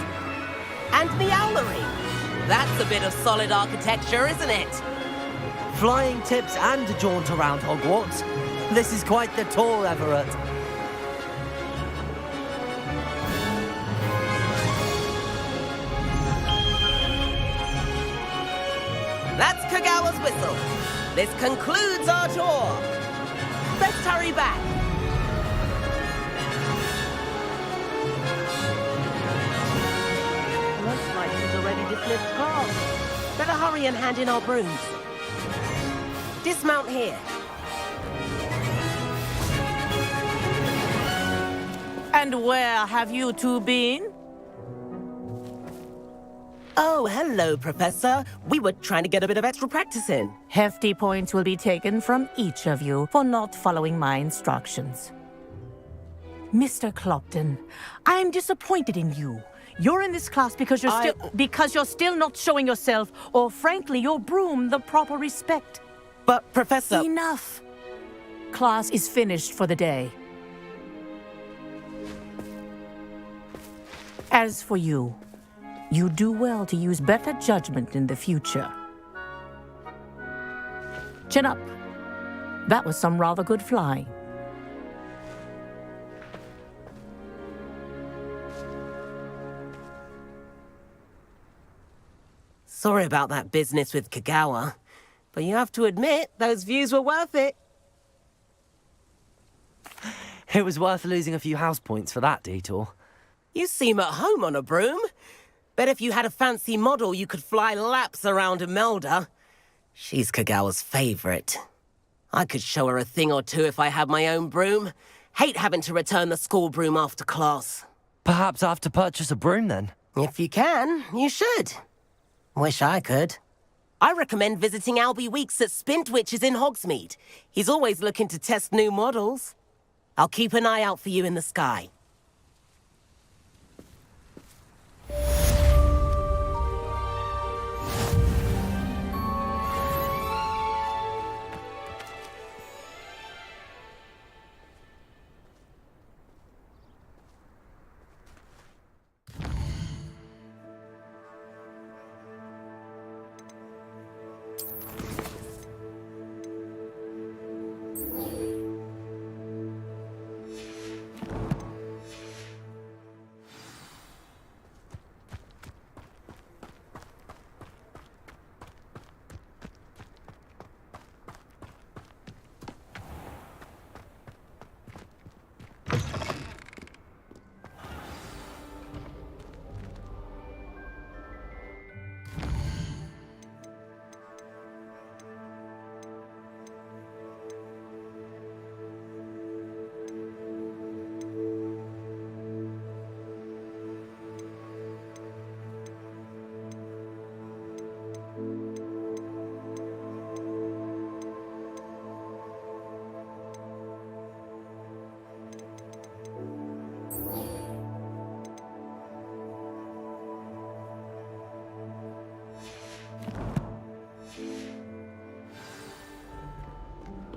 And the owlery. That's a bit of solid architecture, isn't it? Flying tips and a jaunt around Hogwarts. This is quite the tour, Everett. That's Kagawa's whistle. This concludes our tour. Let's hurry back. Looks like she's already dismissed cars. Better hurry and hand in our brooms. Dismount here. And where have you two been? Oh, hello, Professor. We were trying to get a bit of extra practice in. Hefty points will be taken from each of you for not following my instructions. Mr. Clopton, I'm disappointed in you. You're in this class because you're still not showing yourself, or frankly, your broom, the proper respect. But, Professor... Enough. Class is finished for the day. As for you, you do well to use better judgment in the future. Chin up. That was some rather good flying. Sorry about that business with Kagawa, but you have to admit, those views were worth it. It was worth losing a few house points for that detour. You seem at home on a broom. Bet if you had a fancy model, you could fly laps around Imelda. She's Kagawa's favorite. I could show her a thing or two if I had my own broom. Hate having to return the school broom after class. Perhaps I have to purchase a broom then? If you can, you should. Wish I could. I recommend visiting Albie Weeks at Spintwitches in Hogsmeade. He's always looking to test new models. I'll keep an eye out for you in the sky.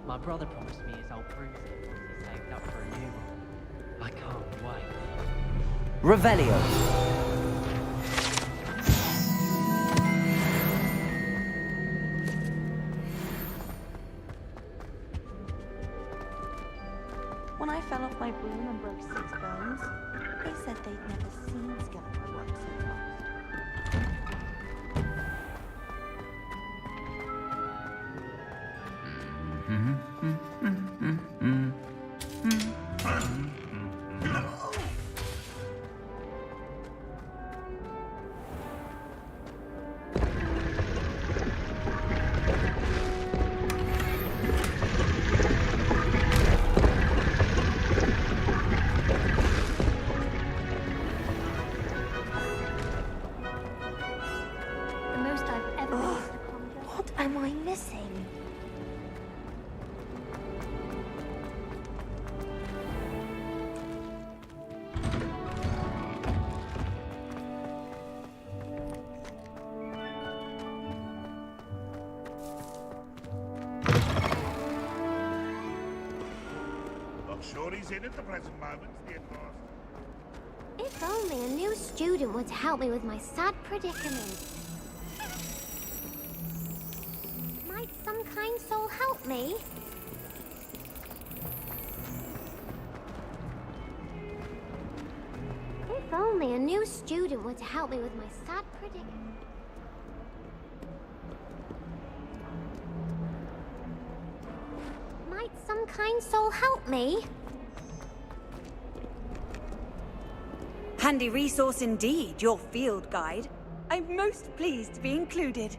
My brother promised me his old broom set once he saved up for a new one. I can't wait. Revelio. When I fell off my broom and broke 6 bones, they said they'd never seen skeleton work so fast. The most I've ever been able to conjure. What am I missing? Not sure he's in at the present moment, the advanced. If only a new student were to help me with my sad predicament. Might some kind soul help me? If only a new student were to help me with my sad predicament. Might some kind soul help me? Handy resource indeed, your field guide. I'm most pleased to be included.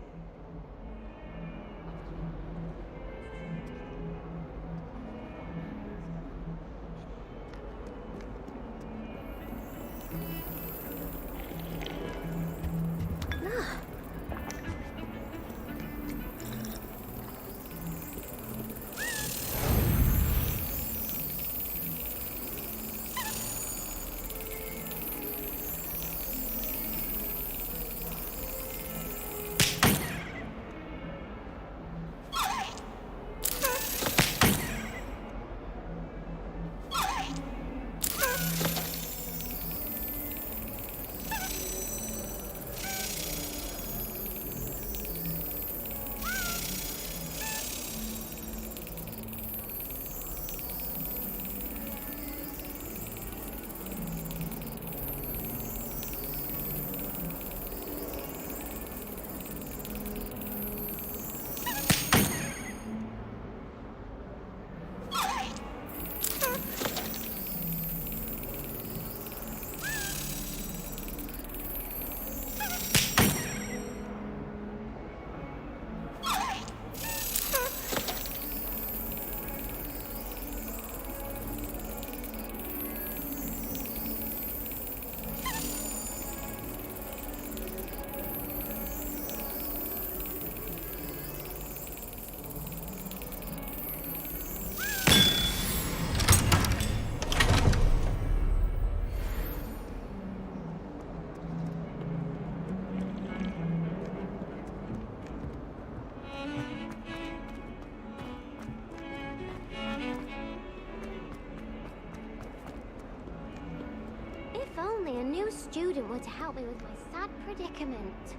If only a new student were to help me with my sad predicament.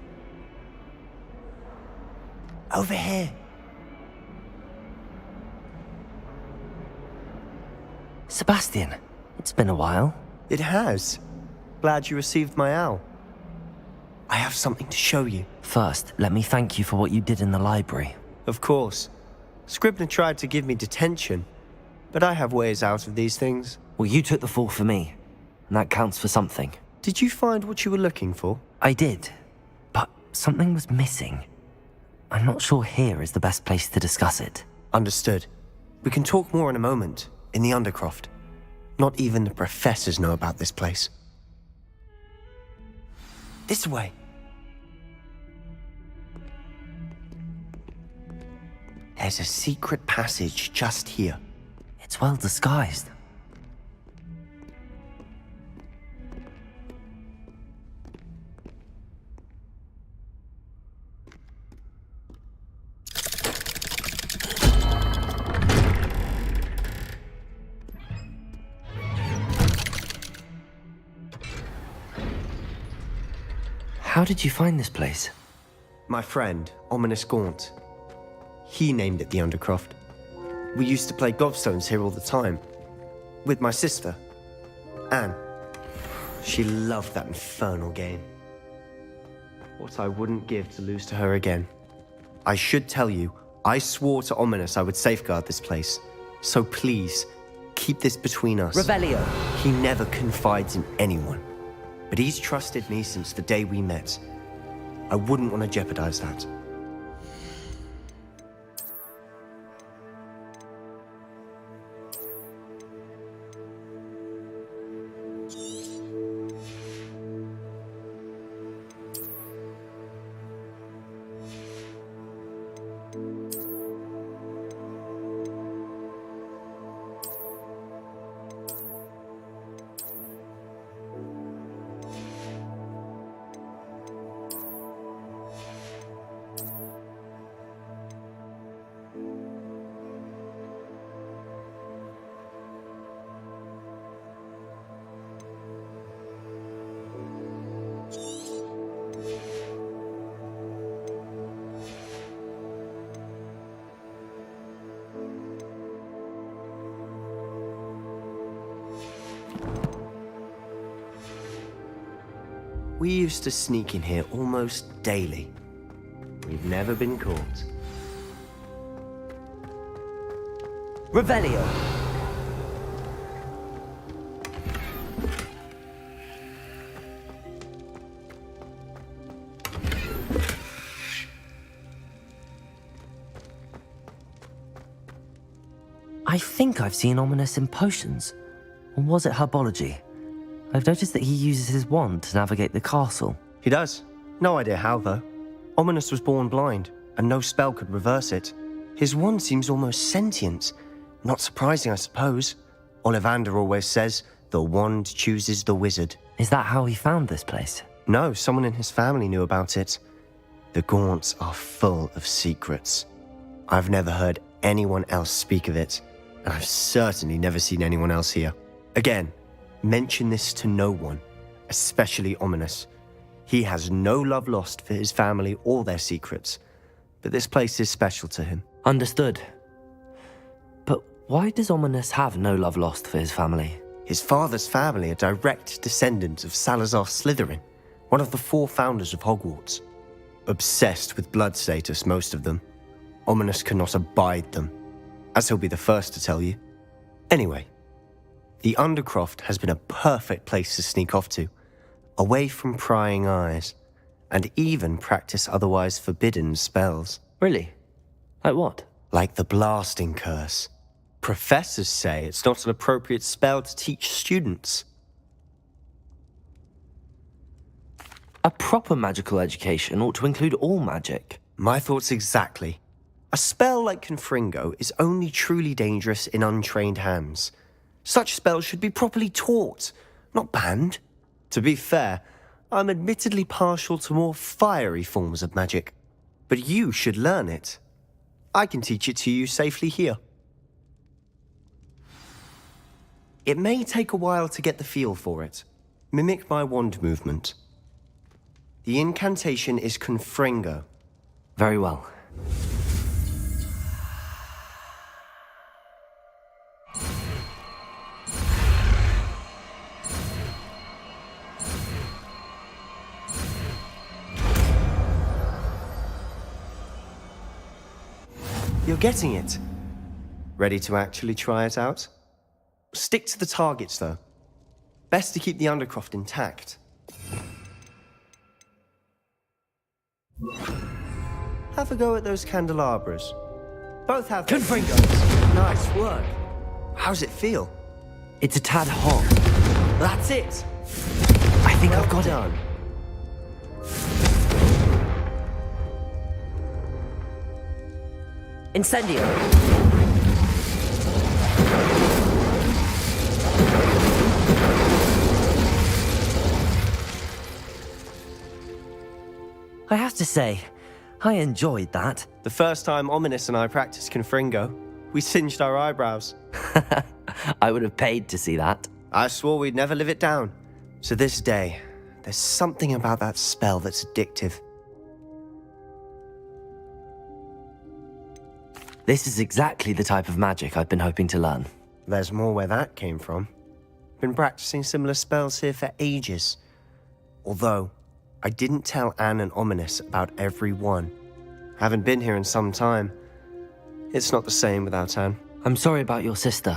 Over here. Sebastian, it's been a while. It has. Glad you received my owl. I have something to show you. First, let me thank you for what you did in the library. Of course. Scribner tried to give me detention, but I have ways out of these things. Well, you took the fall for me, and that counts for something. Did you find what you were looking for? I did, but something was missing. I'm not sure here is the best place to discuss it. Understood. We can talk more in a moment, in the Undercroft. Not even the professors know about this place. This way. There's a secret passage just here. It's well disguised. How did you find this place? My friend, Ominous Gaunt. He named it the Undercroft. We used to play gobstones here all the time. With my sister, Anne. She loved that infernal game. What I wouldn't give to lose to her again. I should tell you, I swore to Ominous I would safeguard this place. So please, keep this between us. Revelio. He never confides in anyone. But he's trusted me since the day we met. I wouldn't want to jeopardize that. We used to sneak in here almost daily. We've never been caught. Revelio. I think I've seen Ominous in potions. Or was it herbology? I've noticed that he uses his wand to navigate the castle. He does. No idea how, though. Ominous was born blind, and no spell could reverse it. His wand seems almost sentient. Not surprising, I suppose. Ollivander always says, the wand chooses the wizard. Is that how he found this place? No, someone in his family knew about it. The Gaunts are full of secrets. I've never heard anyone else speak of it, and I've certainly never seen anyone else here. Again, mention this to no one, especially Ominous. He has no love lost for his family or their secrets, but this place is special to him. Understood. But why does Ominous have no love lost for his family? His father's family are direct descendants of Salazar Slytherin, one of the 4 founders of Hogwarts. Obsessed with blood status, most of them. Ominous cannot abide them, as he'll be the first to tell you. Anyway, the Undercroft has been a perfect place to sneak off to, away from prying eyes, and even practice otherwise forbidden spells. Really? Like what? Like the blasting curse. Professors say it's not an appropriate spell to teach students. A proper magical education ought to include all magic. My thoughts exactly. A spell like Confringo is only truly dangerous in untrained hands. Such spells should be properly taught, not banned. To be fair, I'm admittedly partial to more fiery forms of magic. But you should learn it. I can teach it to you safely here. It may take a while to get the feel for it. Mimic my wand movement. The incantation is Confringo. Very well. You're getting it. Ready to actually try it out? Stick to the targets, though. Best to keep the Undercroft intact. Have a go at those candelabras. Both have... Confringo! Nice work. How's it feel? It's a tad hot. That's it! I think I've got it. Incendio! I have to say, I enjoyed that. The first time Ominous and I practiced Confringo, we singed our eyebrows. I would have paid to see that. I swore we'd never live it down. To this day, There's something about that spell that's addictive. This is exactly the type of magic I've been hoping to learn. There's more where that came from. Been practicing similar spells here for ages. Although, I didn't tell Anne and Ominous about every one. Haven't been here in some time. It's not the same without Anne. I'm sorry about your sister.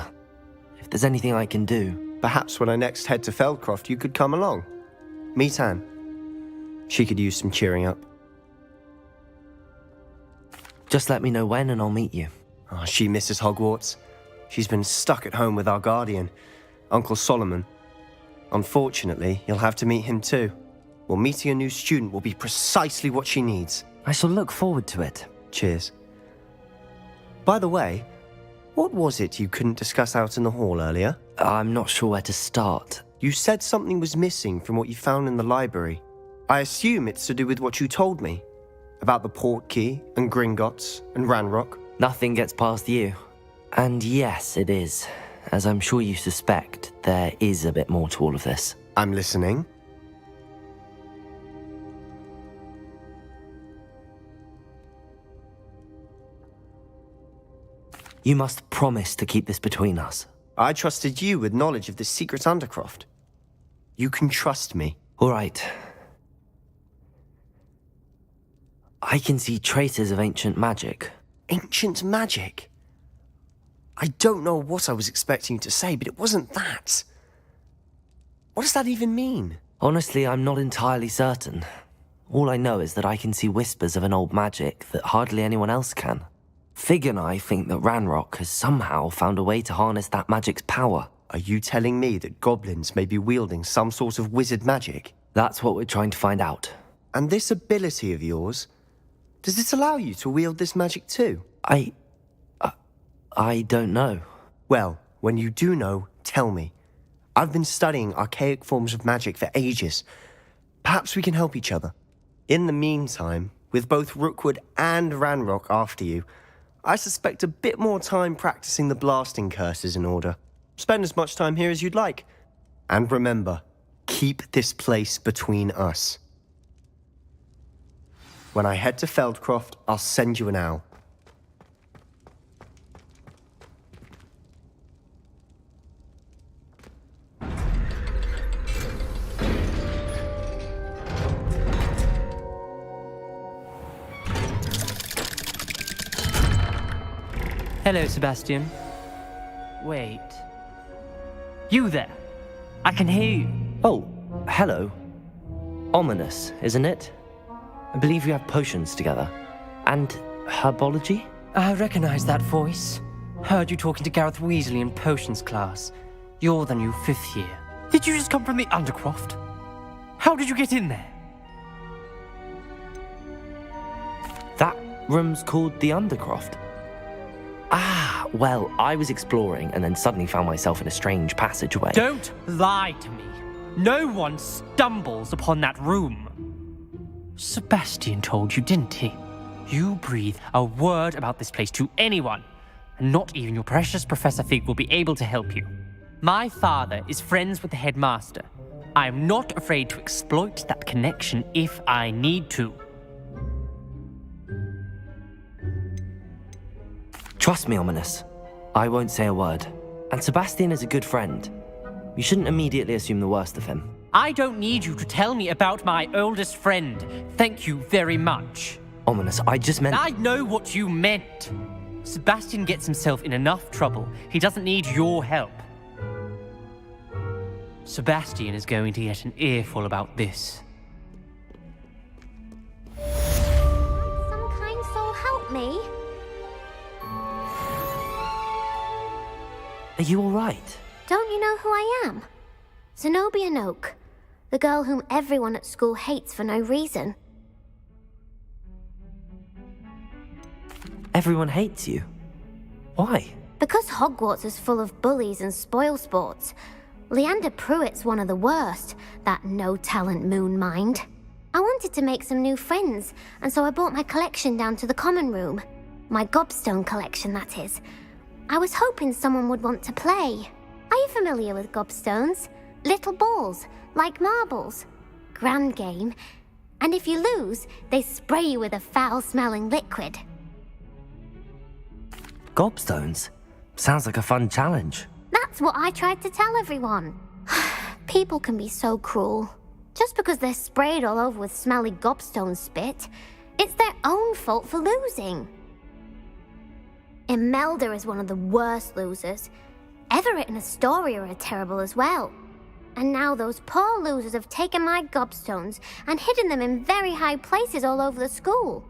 If there's anything I can do... Perhaps when I next head to Feldcroft, you could come along. Meet Anne. She could use some cheering up. Just let me know when and I'll meet you. Oh, she misses Hogwarts. She's been stuck at home with our guardian, Uncle Solomon. Unfortunately, you'll have to meet him too. Well, meeting a new student will be precisely what she needs. I shall look forward to it. Cheers. By the way, what was it you couldn't discuss out in the hall earlier? I'm not sure where to start. You said something was missing from what you found in the library. I assume it's to do with what you told me. About the Portkey and Gringotts and Ranrock. Nothing gets past you. And yes, it is. As I'm sure you suspect, there is a bit more to all of this. I'm listening. You must promise to keep this between us. I trusted you with knowledge of the secret Undercroft. You can trust me. All right. I can see traces of ancient magic. Ancient magic? I don't know what I was expecting you to say, but it wasn't that. What does that even mean? Honestly, I'm not entirely certain. All I know is that I can see whispers of an old magic that hardly anyone else can. Fig and I think that Ranrock has somehow found a way to harness that magic's power. Are you telling me that goblins may be wielding some sort of wizard magic? That's what we're trying to find out. And this ability of yours, does it allow you to wield this magic too? I don't know. Well, when you do know, tell me. I've been studying archaic forms of magic for ages. Perhaps we can help each other. In the meantime, with both Rookwood and Ranrock after you, I suspect a bit more time practicing the blasting curse is in order. Spend as much time here as you'd like. And remember, keep this place between us. When I head to Feldcroft, I'll send you an owl. Hello, Sebastian. Wait. You there? I can hear you. Oh, hello. Ominous, isn't it? I believe you have potions together. And herbology? I recognize that voice. Heard you talking to Gareth Weasley in potions class. You're the new 5th year. Did you just come from the Undercroft? How did you get in there? That room's called the Undercroft. Ah, well, I was exploring and then suddenly found myself in a strange passageway. Don't lie to me. No one stumbles upon that room. Sebastian told you, didn't he? You breathe a word about this place to anyone, and not even your precious Professor Fig will be able to help you. My father is friends with the headmaster. I am not afraid to exploit that connection if I need to. Trust me, Ominous. I won't say a word. And Sebastian is a good friend. You shouldn't immediately assume the worst of him. I don't need you to tell me about my oldest friend. Thank you very much. Ominous, I just meant... I know what you meant. Sebastian gets himself in enough trouble. He doesn't need your help. Sebastian is going to get an earful about this. Some kind soul help me. Are you all right? Don't you know who I am? Zenobia Noak, the girl whom everyone at school hates for no reason. Everyone hates you. Why? Because Hogwarts is full of bullies and spoilsports. Leander Pruitt's one of the worst, that no-talent moon mind. I wanted to make some new friends, and so I brought my collection down to the common room. My gobstone collection, that is. I was hoping someone would want to play. Are you familiar with gobstones? Little balls, like marbles. grand game. And if you lose, they spray you with a foul-smelling liquid. Gobstones? Sounds like a fun challenge. That's what I tried to tell everyone. People can be so cruel. Just because they're sprayed all over with smelly gobstone spit, it's their own fault for losing. Imelda is one of the worst losers. Everett and Astoria are terrible as well. And now those poor losers have taken my gobstones and hidden them in very high places all over the school.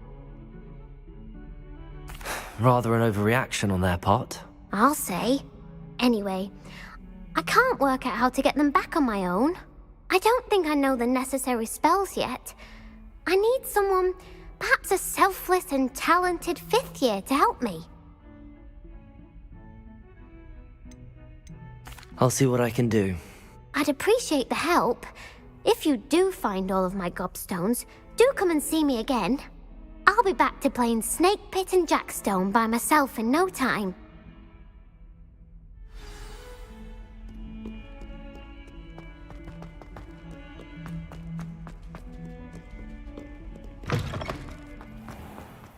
Rather an overreaction on their part. I'll say. Anyway, I can't work out how to get them back on my own. I don't think I know the necessary spells yet. I need someone, perhaps a selfless and talented 5th year to help me. I'll see what I can do. I'd appreciate the help. If you do find all of my gobstones, do come and see me again. I'll be back to playing Snake Pit and Jackstone by myself in no time.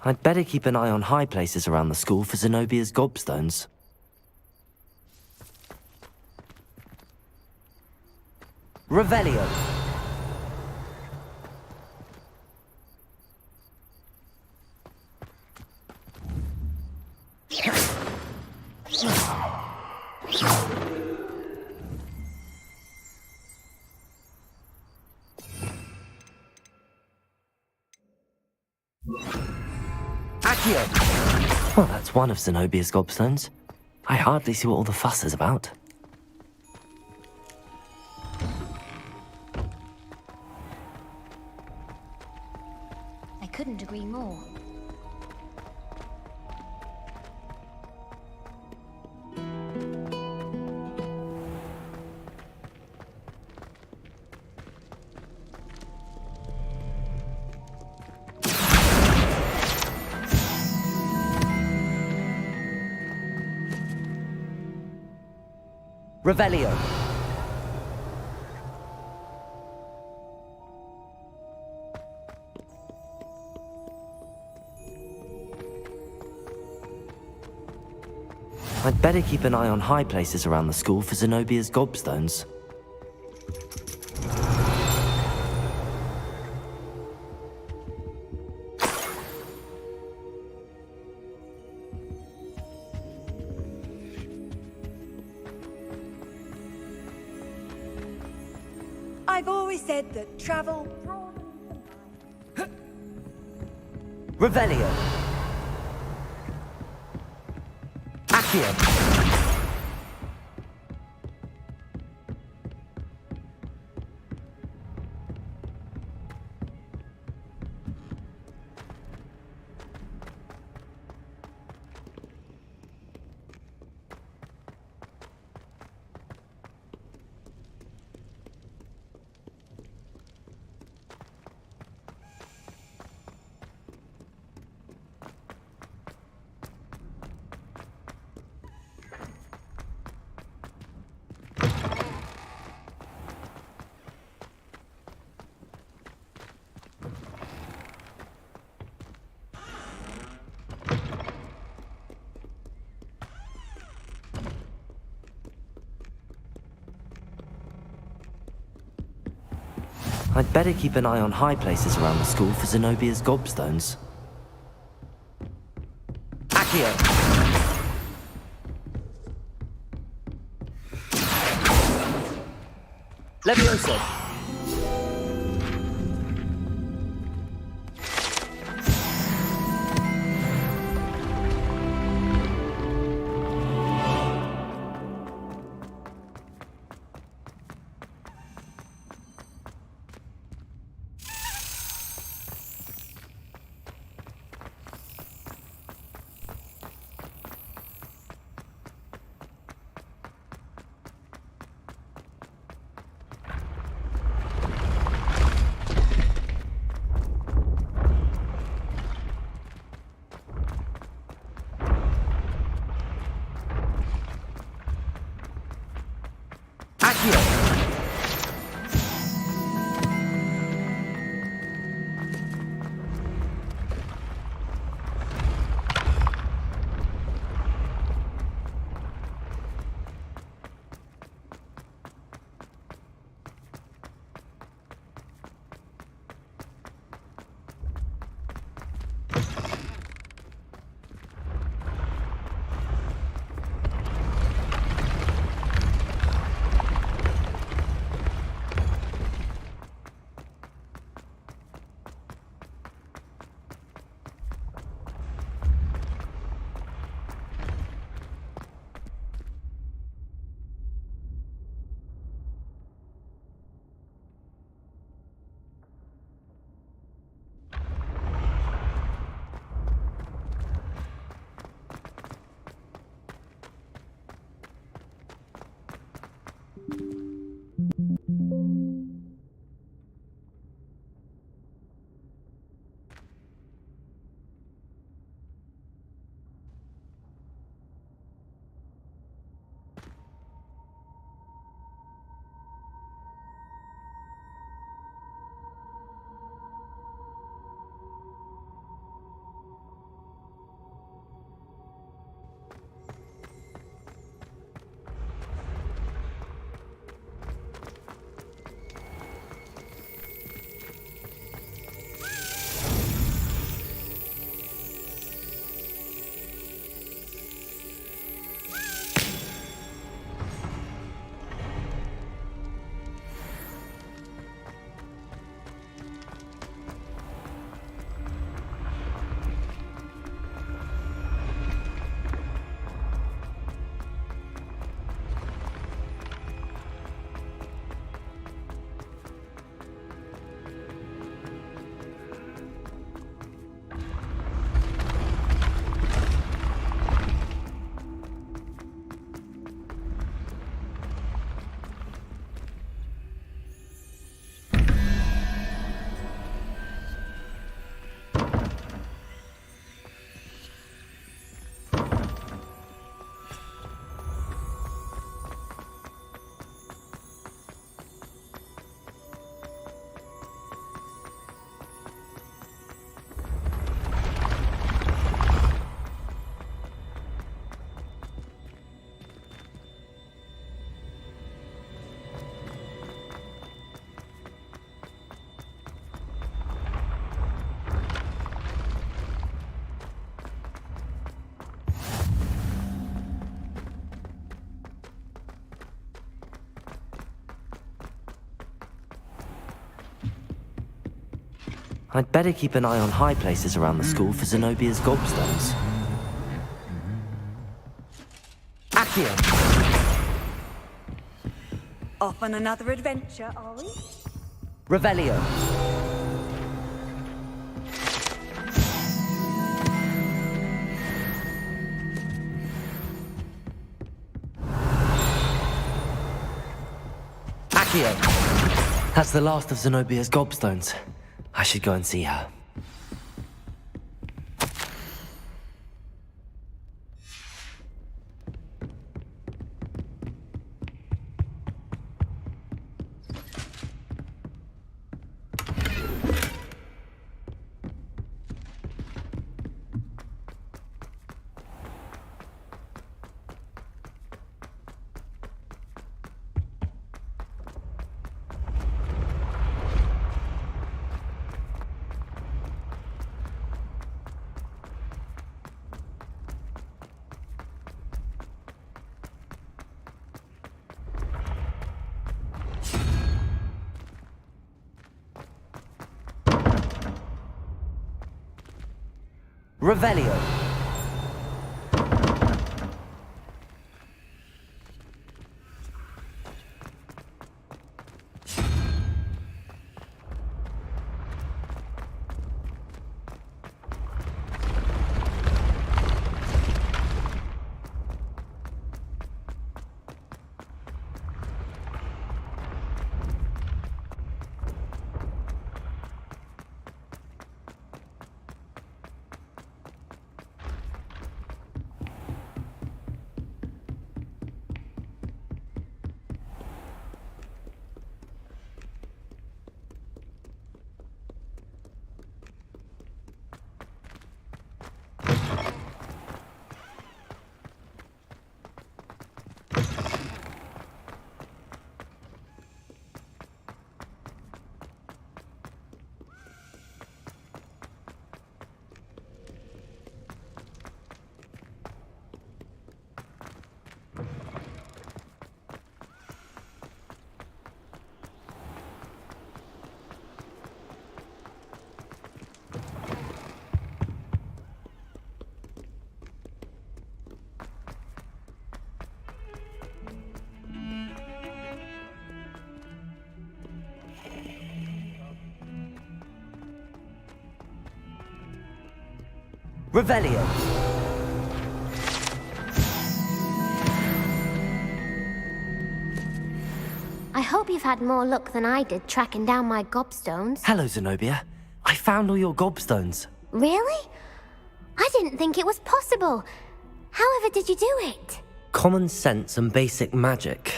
I'd better keep an eye on high places around the school for Zenobia's gobstones. Revelio. Well, that's one of Zenobia's gobstones. I hardly see what all the fuss is about. I couldn't agree more. Revelio. I'd better keep an eye on high places around the school for Zenobia's gobstones. I've always said that travel... Revelio. Accio. I'd better keep an eye on high places around the school for Zenobia's gobstones. Accio. Levioso. I'd better keep an eye on high places around the school for Zenobia's gobstones. Accio! Off on another adventure, are we? Revelio! Accio! That's the last of Zenobia's gobstones. I should go and see her. Revelio. Revelio. I hope you've had more luck than I did tracking down my gobstones. Hello, Zenobia. I found all your gobstones. Really? I didn't think it was possible. However did you do it? Common sense and basic magic.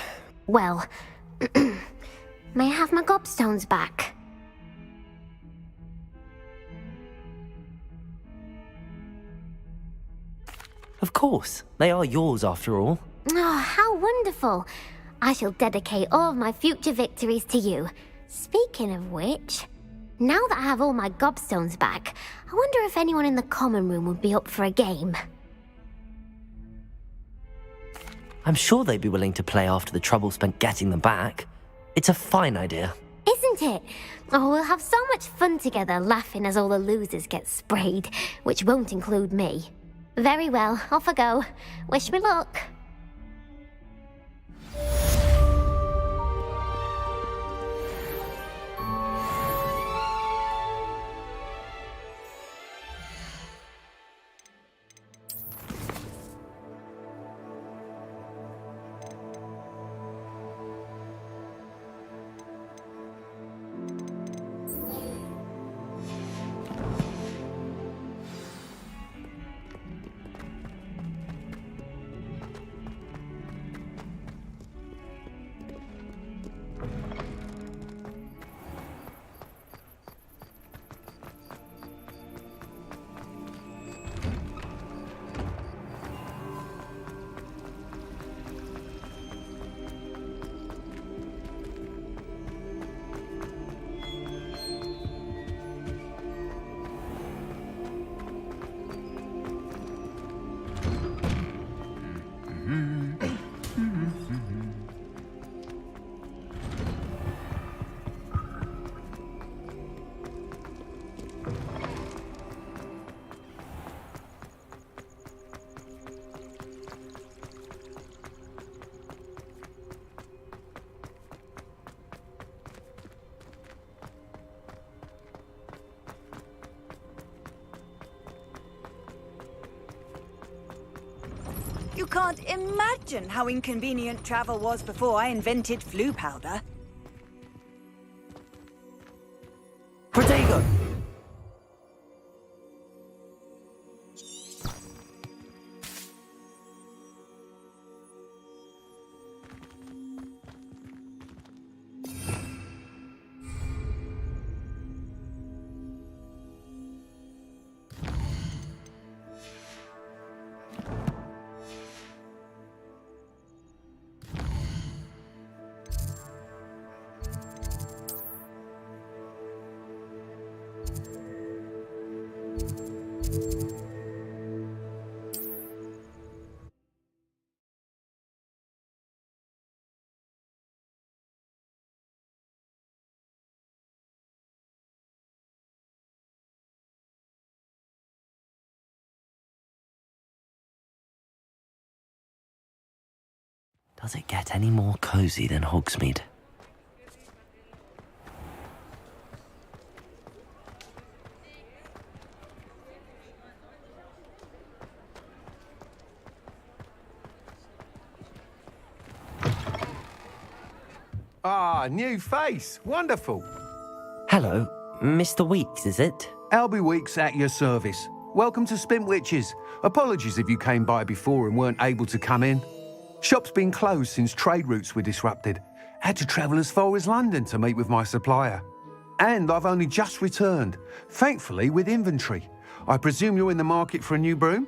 Well, may I have my gobstones back? Of course. They are yours after all. Oh, how wonderful. I shall dedicate all of my future victories to you. Speaking of which, now that I have all my gobstones back, I wonder if anyone in the common room would be up for a game. I'm sure they'd be willing to play after the trouble spent getting them back. It's a fine idea. Isn't it? Oh, we'll have so much fun together laughing as all the losers get sprayed, which won't include me. Very well, off I go. Wish me luck. You can't imagine how inconvenient travel was before I invented flu powder. Protego! Does it get any more cozy than Hogsmeade? Ah, new face. Wonderful. Hello, Mr. Weeks, is it? Albie Weeks at your service. Welcome to Spint Witches. Apologies if you came by before and weren't able to come in. Shop's been closed since trade routes were disrupted. Had to travel as far as London to meet with my supplier. And I've only just returned, thankfully with inventory. I presume you're in the market for a new broom?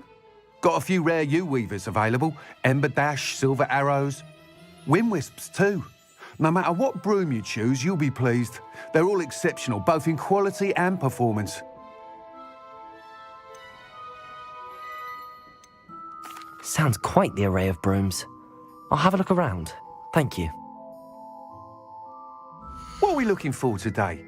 Got a few rare yew-weavers available. Ember Dash, Silver Arrows. Wind Wisps too. No matter what broom you choose, you'll be pleased. They're all exceptional, both in quality and performance. Sounds quite the array of brooms. I'll have a look around. Thank you. What are we looking for today?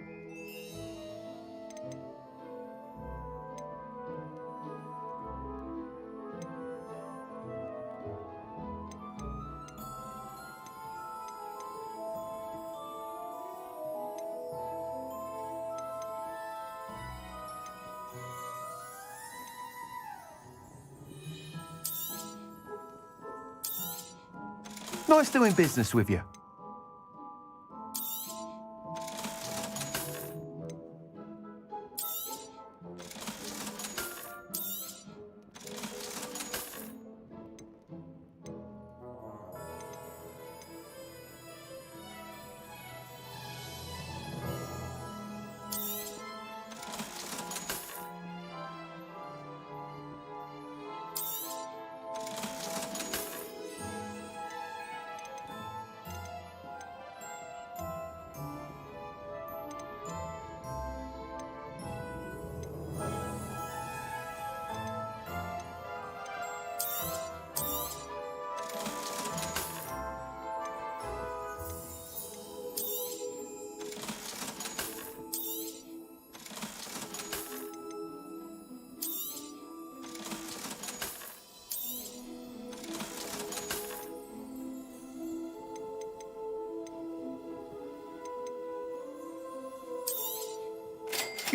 Nice doing business with you.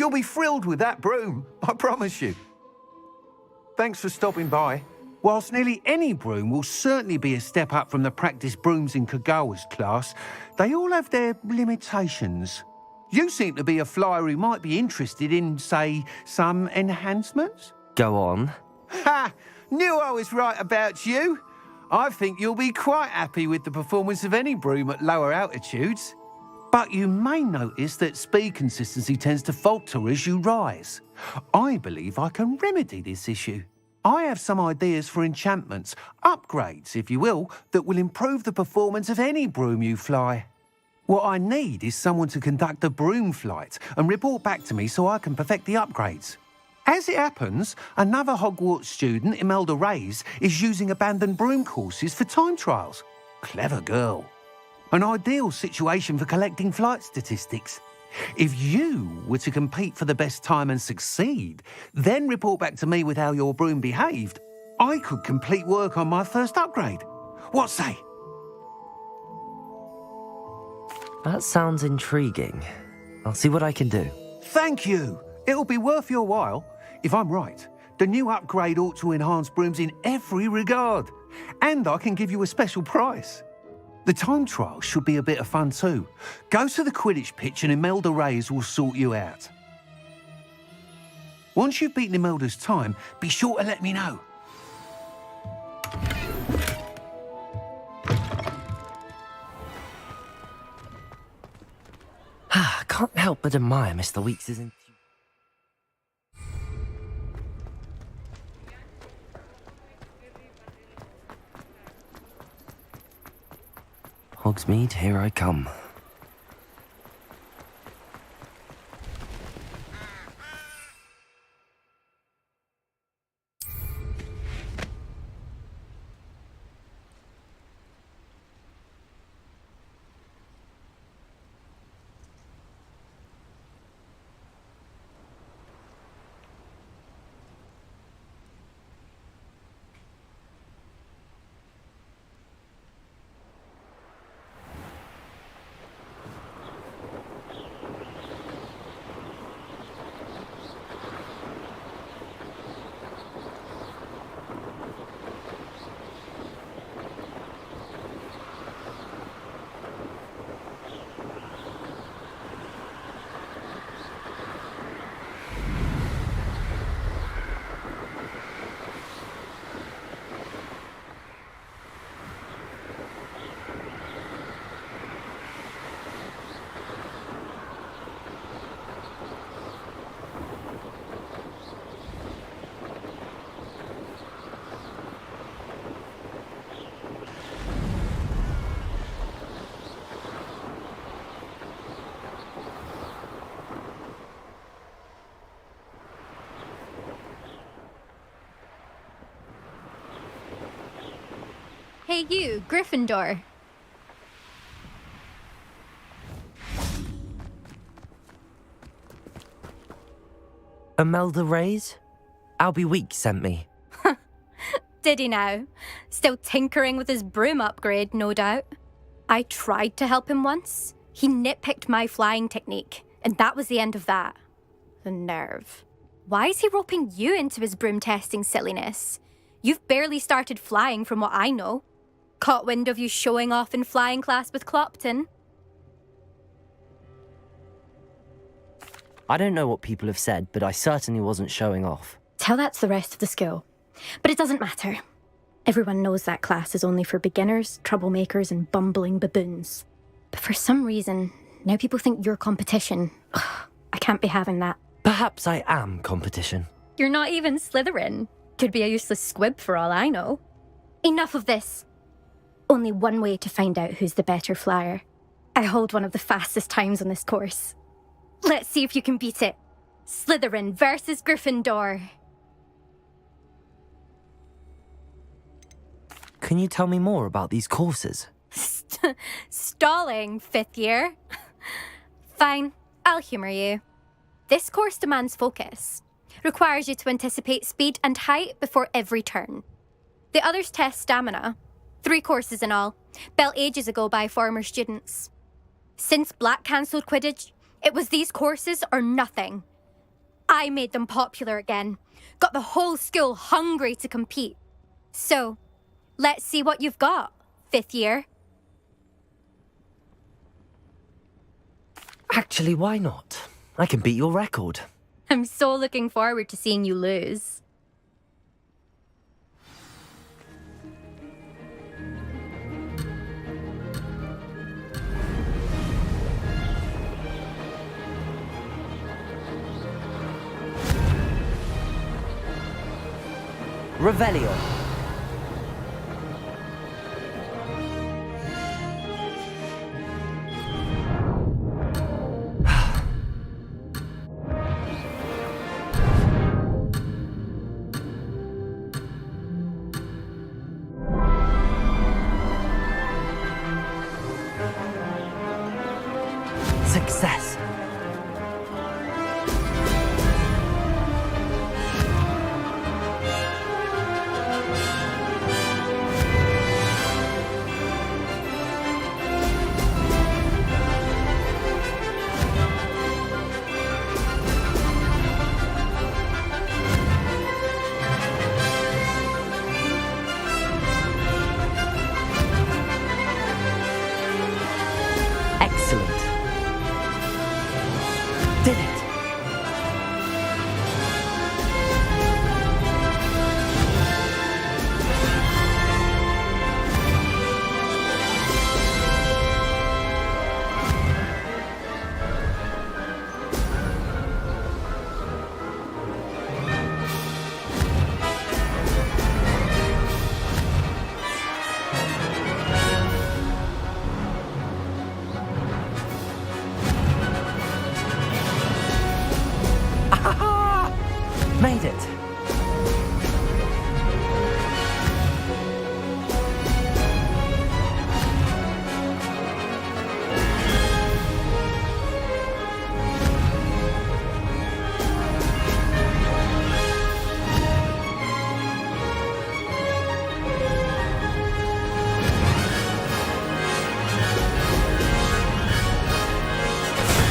You'll be thrilled with that broom, I promise you. Thanks for stopping by. Whilst nearly any broom will certainly be a step up from the practice brooms in Kagawa's class, they all have their limitations. You seem to be a flyer who might be interested in, say, some enhancements? Go on. Ha! Knew I was right about you. I think you'll be quite happy with the performance of any broom at lower altitudes. But you may notice that speed consistency tends to falter as you rise. I believe I can remedy this issue. I have some ideas for enchantments, upgrades, if you will, that will improve the performance of any broom you fly. What I need is someone to conduct a broom flight and report back to me so I can perfect the upgrades. As it happens, another Hogwarts student, Imelda Reyes, is using abandoned broom courses for time trials. Clever girl. An ideal situation for collecting flight statistics. If you were to compete for the best time and succeed, then report back to me with how your broom behaved, I could complete work on my first upgrade. What say? That sounds intriguing. I'll see what I can do. Thank you. It'll be worth your while. If I'm right, the new upgrade ought to enhance brooms in every regard. And I can give you a special prize. The time trial should be a bit of fun too. Go to the Quidditch pitch and Imelda Reyes will sort you out. Once you've beaten Imelda's time, be sure to let me know. I can't help but admire Mr. Weeks' Hogsmeade, here I come. Hey you, Gryffindor. Imelda Reyes? Albie Weeks sent me. Did he now? Still tinkering with his broom upgrade, no doubt. I tried to help him once. He nitpicked my flying technique, and that was the end of that. The nerve. Why is he roping you into his broom testing silliness? You've barely started flying from what I know. Caught wind of you showing off in flying class with Clopton. I don't know what people have said, but I certainly wasn't showing off. Tell that to the rest of the school. But it doesn't matter. Everyone knows that class is only for beginners, troublemakers, and bumbling baboons. But for some reason, now people think you're competition. Ugh, I can't be having that. Perhaps I am competition. You're not even Slytherin. Could be a useless squib for all I know. Enough of this. Only one way to find out who's the better flyer. I hold one of the fastest times on this course. Let's see if you can beat it. Slytherin versus Gryffindor. Can you tell me more about these courses? Stalling, 5th year. Fine, I'll humour you. This course demands focus. Requires you to anticipate speed and height before every turn. The others test stamina. 3 courses in all, built ages ago by former students. Since Black cancelled Quidditch, it was these courses or nothing. I made them popular again. Got the whole school hungry to compete. So, let's see what you've got, 5th year. Actually, why not? I can beat your record. I'm so looking forward to seeing you lose. Revelio. Success. Excellent. Did it. Made it.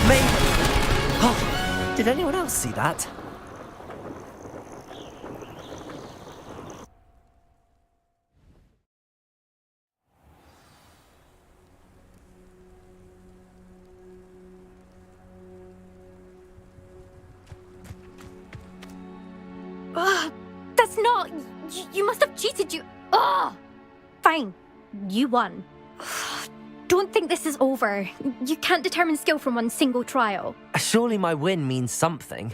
Made it. Oh, did anyone else see that? That's not... You must have cheated, you... Ugh! Fine. You won. Don't think this is over. You can't determine skill from one single trial. Surely my win means something.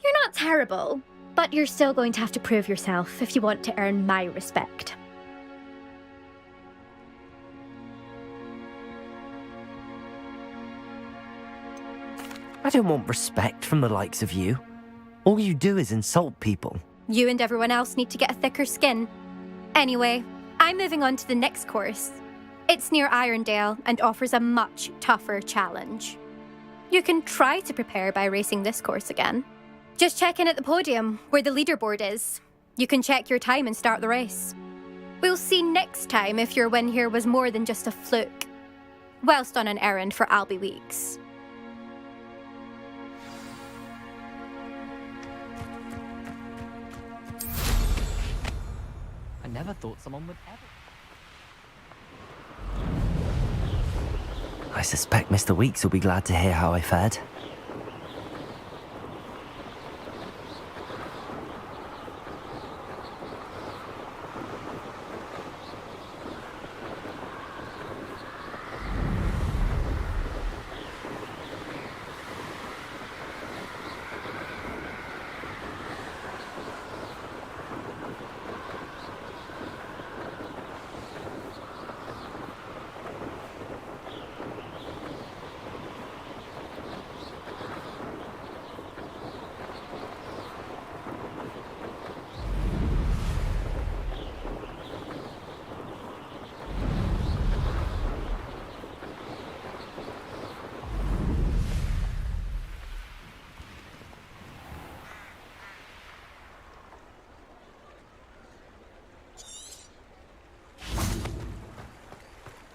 You're not terrible, but you're still going to have to prove yourself if you want to earn my respect. I don't want respect from the likes of you. All you do is insult people. You and everyone else need to get a thicker skin. Anyway, I'm moving on to the next course. It's near Irondale and offers a much tougher challenge. You can try to prepare by racing this course again. Just check in at the podium, where the leaderboard is. You can check your time and start the race. We'll see next time if your win here was more than just a fluke. Whilst on an errand for Albie Weeks. I never thought someone would ever... I suspect Mr. Weeks will be glad to hear how I fared.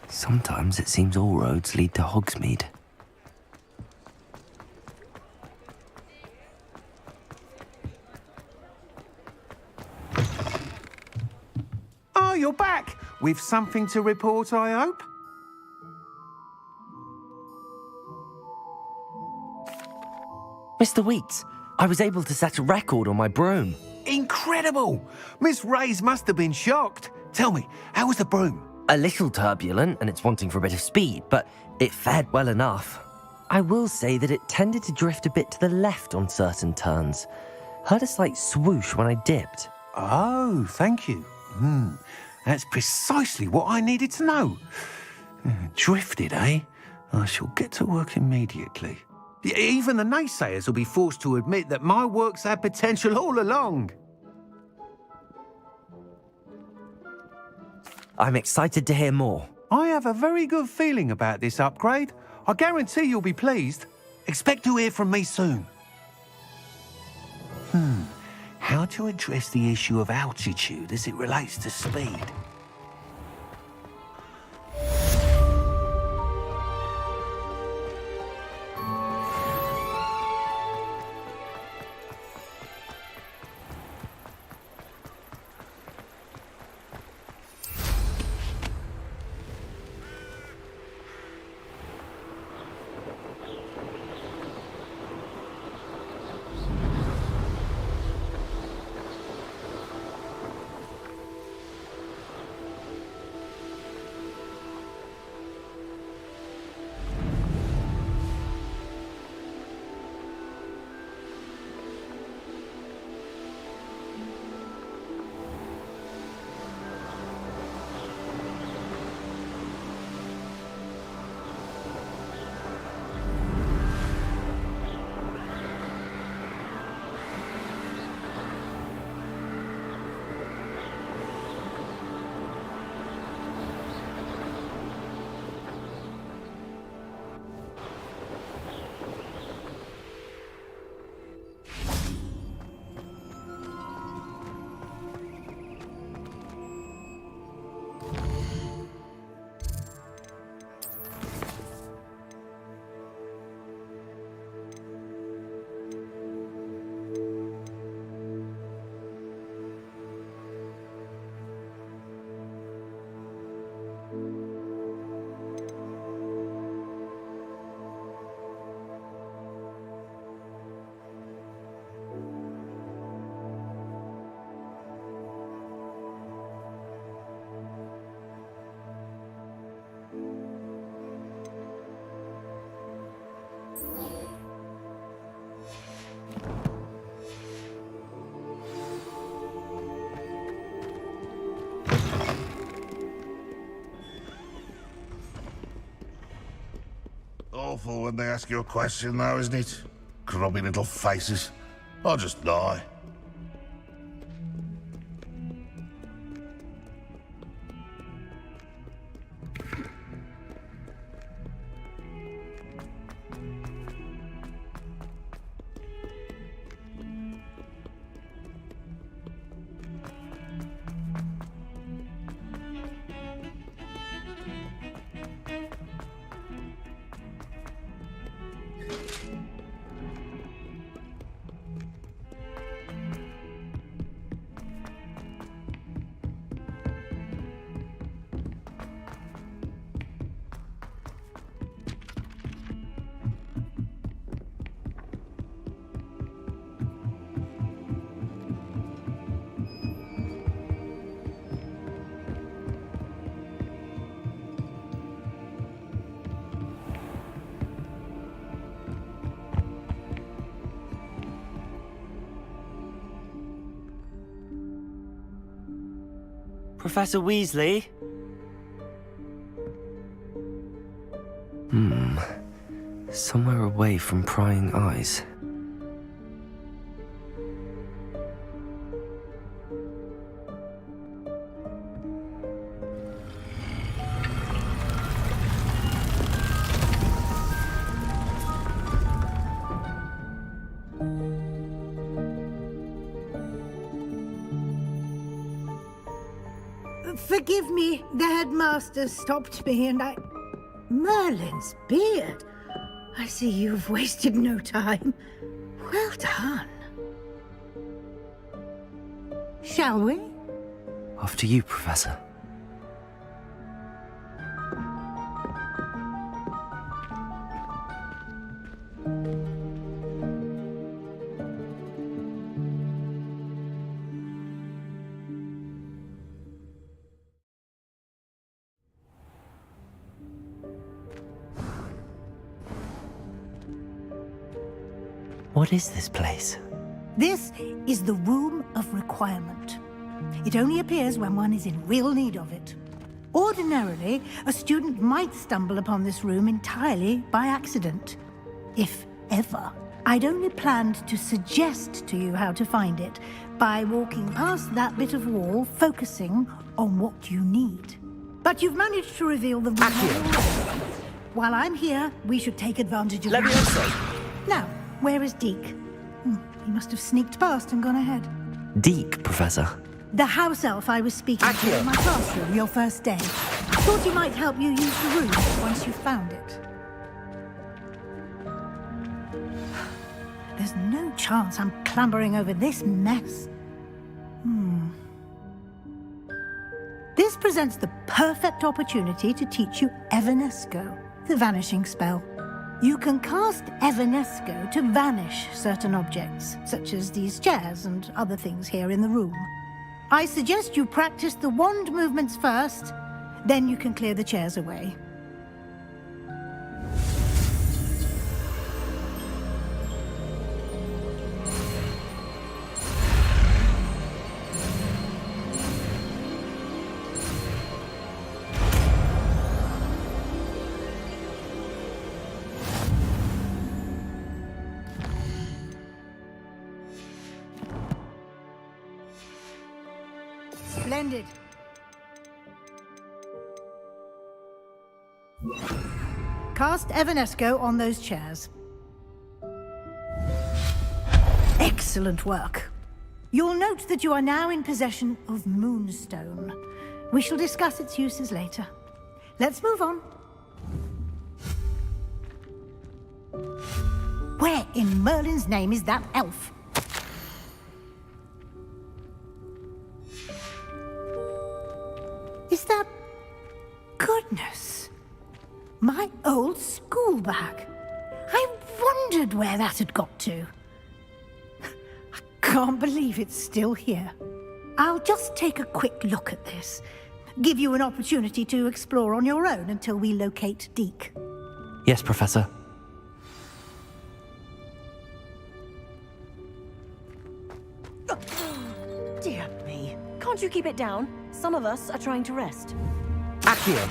Sometimes it seems all roads lead to Hogsmeade. Oh, you're back! With something to report, I hope? Mr. Weeks, I was able to set a record on my broom. Incredible! Miss Reyes must have been shocked. Tell me, how was the broom? A little turbulent, and it's wanting for a bit of speed, but it fared well enough. I will say that it tended to drift a bit to the left on certain turns. Heard a slight swoosh when I dipped. Oh, thank you. That's precisely what I needed to know. Drifted, eh? I shall get to work immediately. Even the naysayers will be forced to admit that my work's had potential all along. I'm excited to hear more. I have a very good feeling about this upgrade. I guarantee you'll be pleased. Expect to hear from me soon. How to address the issue of altitude as it relates to speed? Awful when they ask you a question, though, isn't it? Grubby little faces. I'll just lie. Professor Weasley? Somewhere away from prying eyes. Forgive me, the headmaster stopped me and I... Merlin's beard. I see you've wasted no time. Well done. Shall we? After you, Professor. What is this place? This is the Room of Requirement. It only appears when one is in real need of it. Ordinarily, a student might stumble upon this room entirely by accident. If ever. I'd only planned to suggest to you how to find it by walking past that bit of wall, focusing on what you need. But you've managed to reveal the room. While I'm here, we should take advantage of it. Now, where is Deke? He must have sneaked past and gone ahead. Deke, Professor. The house elf I was speaking to in my classroom your first day. Thought he might help you use the room once you found it. There's no chance I'm clambering over this mess. This presents the perfect opportunity to teach you Evanesco, the vanishing spell. You can cast Evanesco to vanish certain objects, such as these chairs and other things here in the room. I suggest you practice the wand movements first, then you can clear the chairs away. Splendid. Cast Evanesco on those chairs. Excellent work. You'll note that you are now in possession of Moonstone. We shall discuss its uses later. Let's move on. Where in Merlin's name is that elf? Is that... Goodness. My old school bag. I wondered where that had got to. I can't believe it's still here. I'll just take a quick look at this. Give you an opportunity to explore on your own until we locate Deke. Yes, Professor. Can't you keep it down? Some of us are trying to rest. Accio.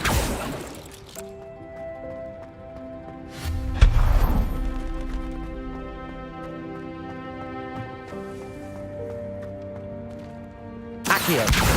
Accio.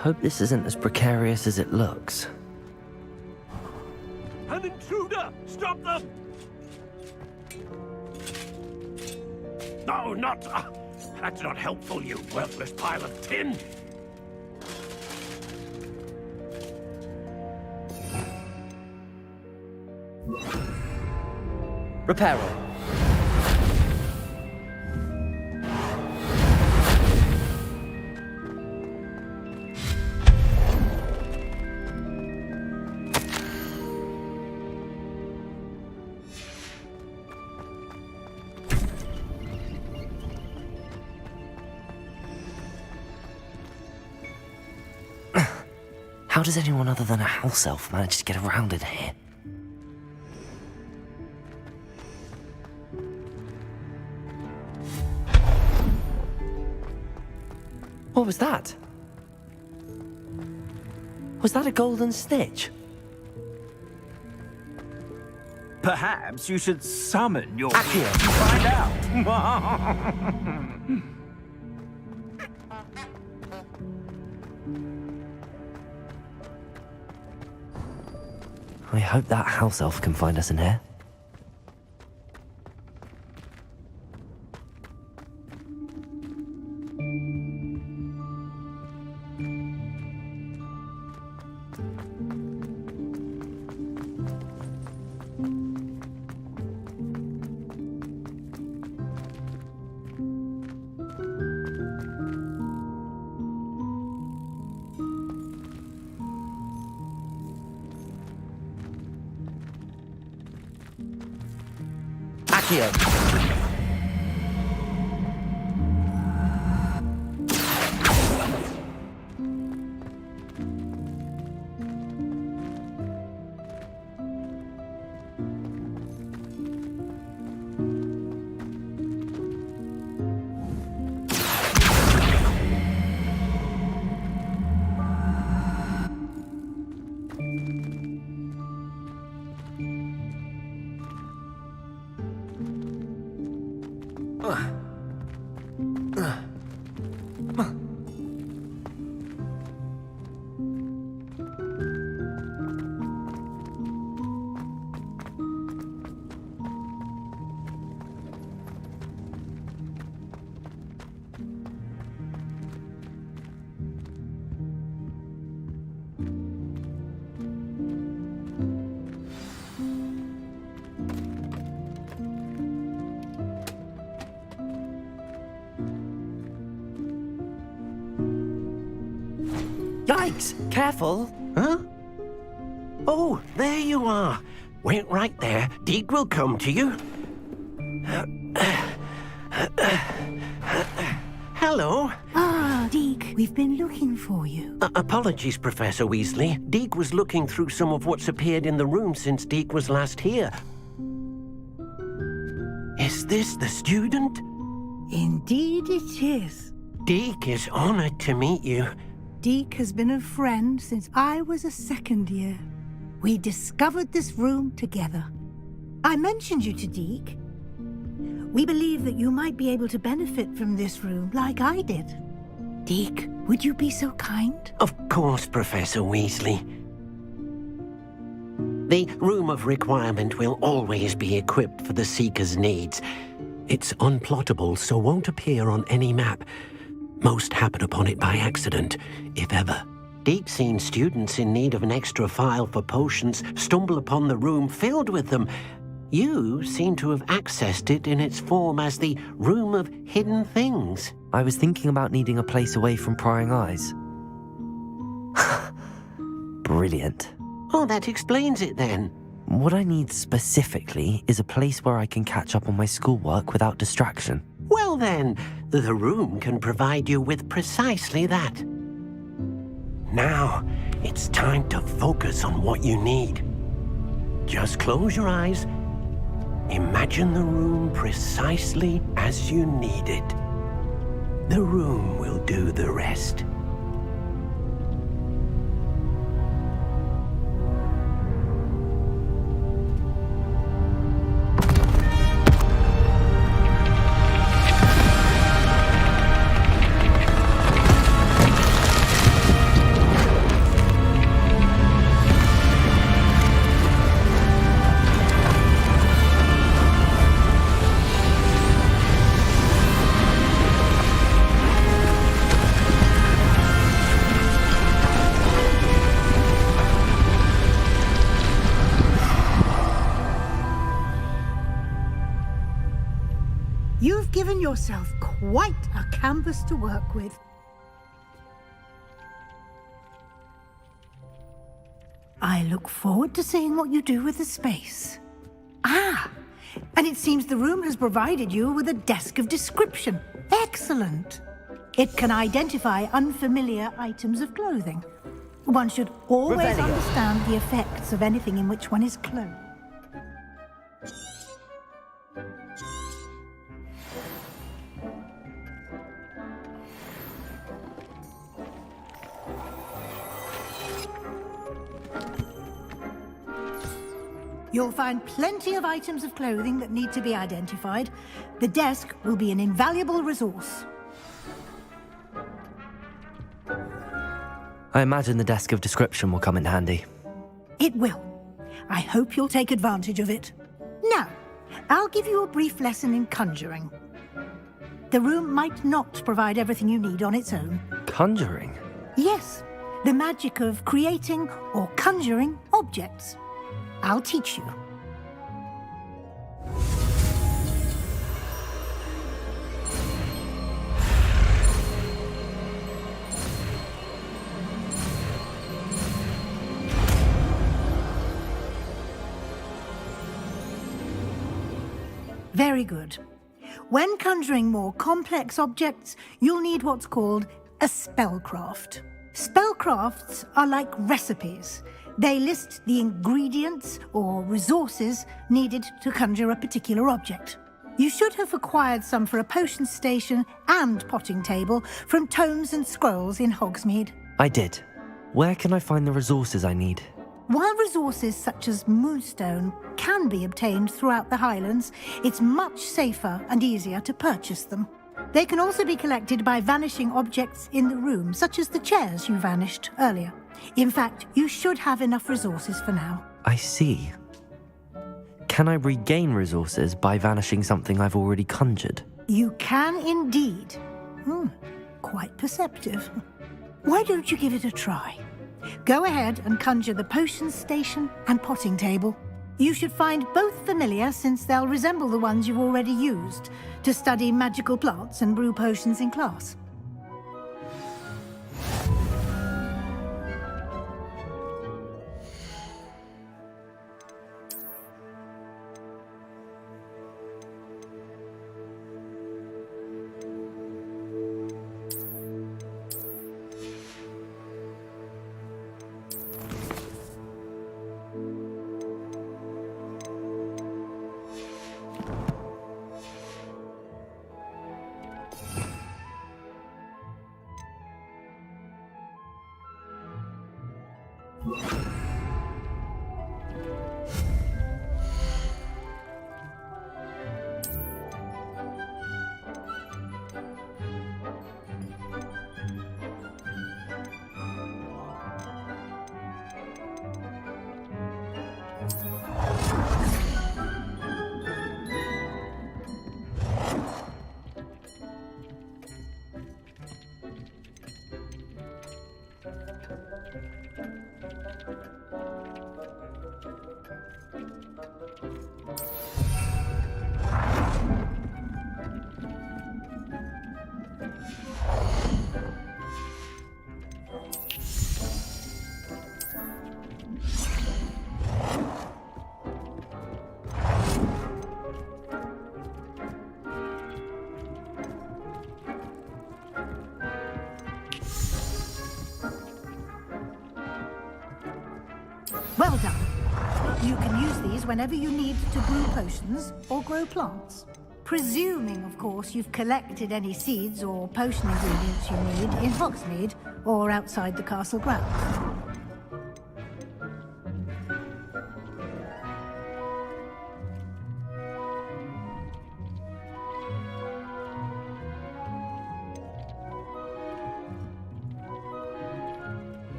Hope this isn't as precarious as it looks. An intruder! Stop them! No, not... that's not helpful, you worthless pile of tin! Reparo. How does anyone other than a house elf manage to get around in here? What was that? Was that a golden snitch? Perhaps you should summon your... Accio. Find out! I hope that house elf can find us in here. Accio. Yikes! Careful! Huh? Oh, there you are. Wait right there. Deek will come to you. Hello. Ah, Deek, we've been looking for you. Apologies, Professor Weasley. Deek was looking through some of what's appeared in the room since Deek was last here. Is this the student? Indeed it is. Deek is honored to meet you. Deek has been a friend since I was a second year. We discovered this room together. I mentioned you to Deek. We believe that you might be able to benefit from this room like I did. Deek, would you be so kind? Of course, Professor Weasley. The Room of Requirement will always be equipped for the Seeker's needs. It's unplottable, so won't appear on any map. Most happen upon it by accident, if ever. Deek's seen students in need of an extra file for potions stumble upon the room filled with them. You seem to have accessed it in its form as the Room of Hidden Things. I was thinking about needing a place away from prying eyes. Brilliant. Oh, that explains it then. What I need specifically is a place where I can catch up on my schoolwork without distraction. Well then, the room can provide you with precisely that. Now, it's time to focus on what you need. Just close your eyes. Imagine the room precisely as you need it. The room will do the rest. You've given yourself quite a canvas to work with. I look forward to seeing what you do with the space. Ah, and it seems the room has provided you with a desk of description. Excellent. It can identify unfamiliar items of clothing. One should always Revelio. understand the effects of anything in which one is clothed. You'll find plenty of items of clothing that need to be identified. The desk will be an invaluable resource. I imagine the desk of description will come in handy. It will. I hope you'll take advantage of it. Now, I'll give you a brief lesson in conjuring. The room might not provide everything you need on its own. Conjuring? Yes, the magic of creating or conjuring objects. I'll teach you. Very good. When conjuring more complex objects, you'll need what's called a spellcraft. Spellcrafts are like recipes. They list the ingredients or resources needed to conjure a particular object. You should have acquired some for a potion station and potting table from tomes and scrolls in Hogsmeade. I did. Where can I find the resources I need? While resources such as moonstone can be obtained throughout the Highlands, it's much safer and easier to purchase them. They can also be collected by vanishing objects in the room, such as the chairs you vanished earlier. In fact, you should have enough resources for now. I see. Can I regain resources by vanishing something I've already conjured? You can indeed. Quite perceptive. Why don't you give it a try? Go ahead and conjure the potion station and potting table. You should find both familiar, since they'll resemble the ones you've already used to study magical plants and brew potions in class. You can use these whenever you need to brew potions or grow plants. Presuming, of course, you've collected any seeds or potion ingredients you need in Hogsmeade or outside the castle grounds.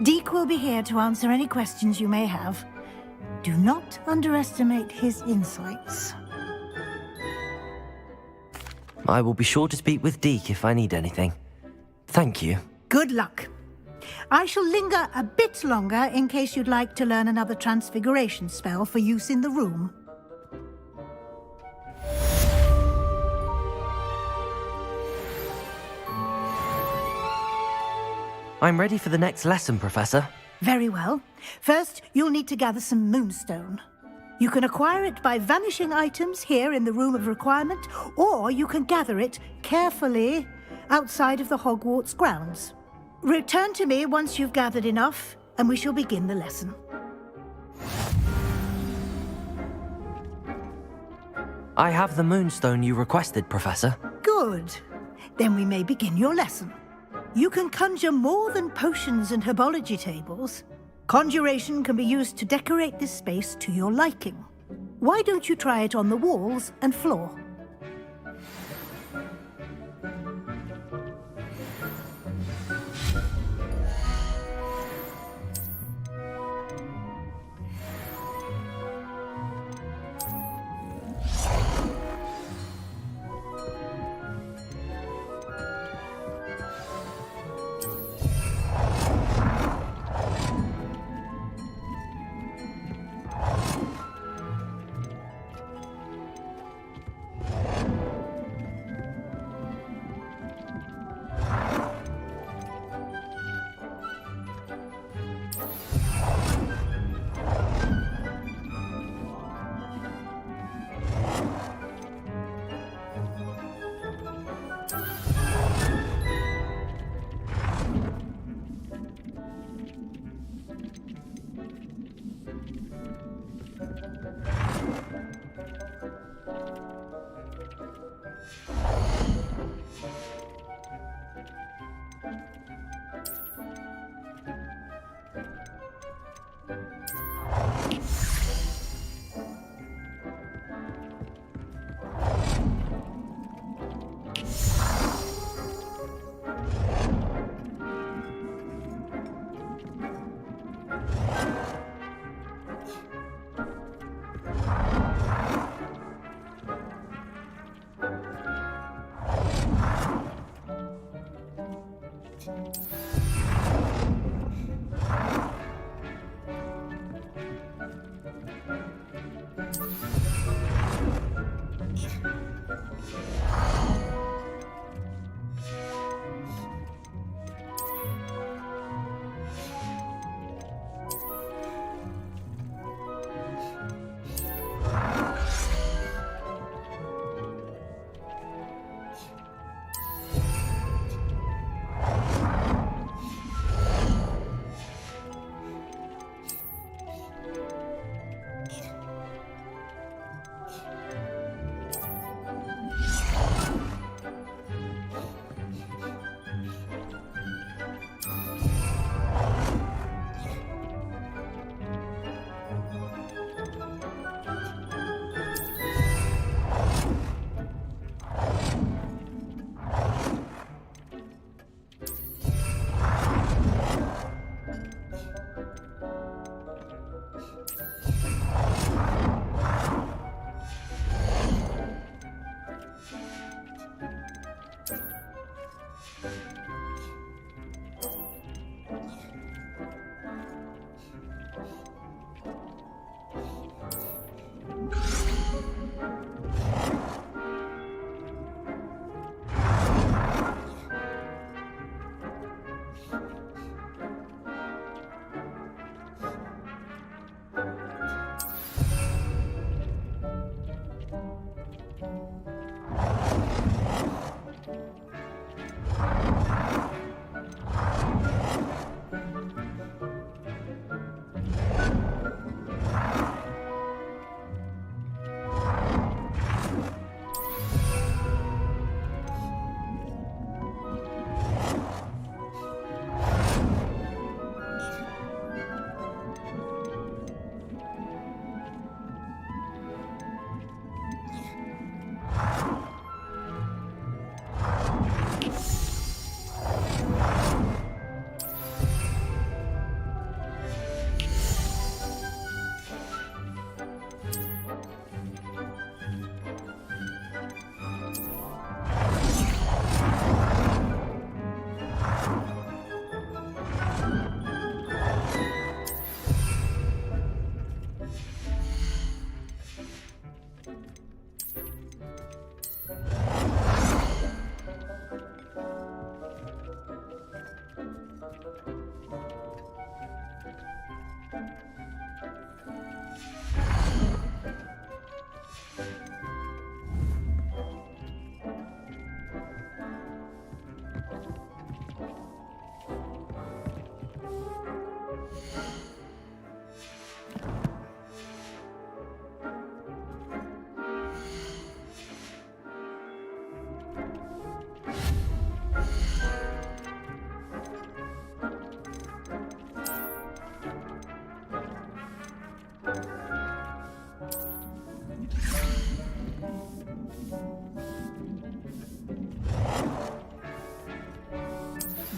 Deke will be here to answer any questions you may have. Do not underestimate his insights. I will be sure to speak with Deke if I need anything. Thank you. Good luck. I shall linger a bit longer in case you'd like to learn another transfiguration spell for use in the room. I'm ready for the next lesson, Professor. Very well. First, you'll need to gather some moonstone. You can acquire it by vanishing items here in the Room of Requirement, or you can gather it carefully outside of the Hogwarts grounds. Return to me once you've gathered enough, and we shall begin the lesson. I have the moonstone you requested, Professor. Good. Then we may begin your lesson. You can conjure more than potions and herbology tables. Conjuration can be used to decorate this space to your liking. Why don't you try it on the walls and floor?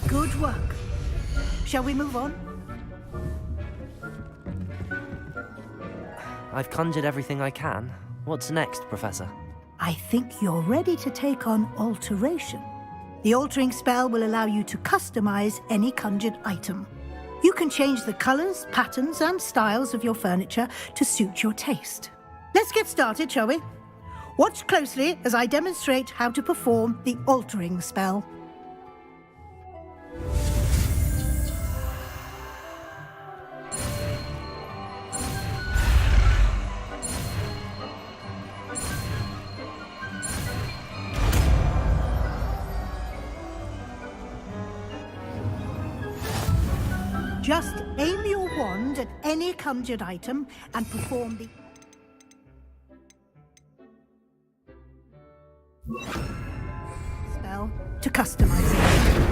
Good work. Shall we move on? I've conjured everything I can. What's next, Professor? I think you're ready to take on alteration. The altering spell will allow you to customize any conjured item. You can change the colors, patterns, and styles of your furniture to suit your taste. Let's get started, shall we? Watch closely as I demonstrate how to perform the altering spell. Just aim your wand at any conjured item and perform the spell to customize it.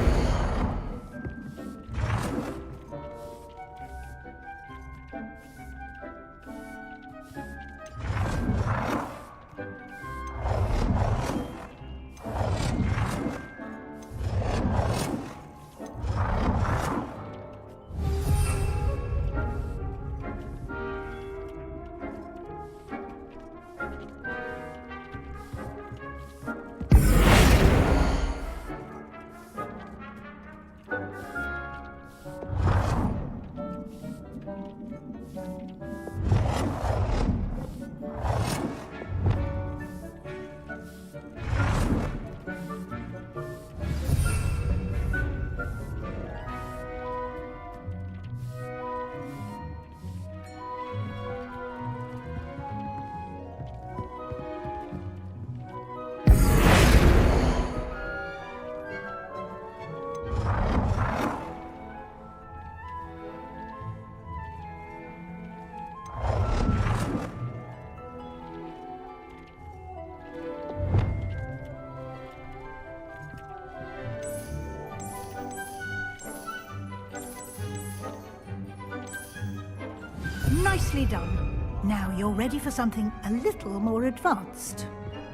Nicely done. Now you're ready for something a little more advanced.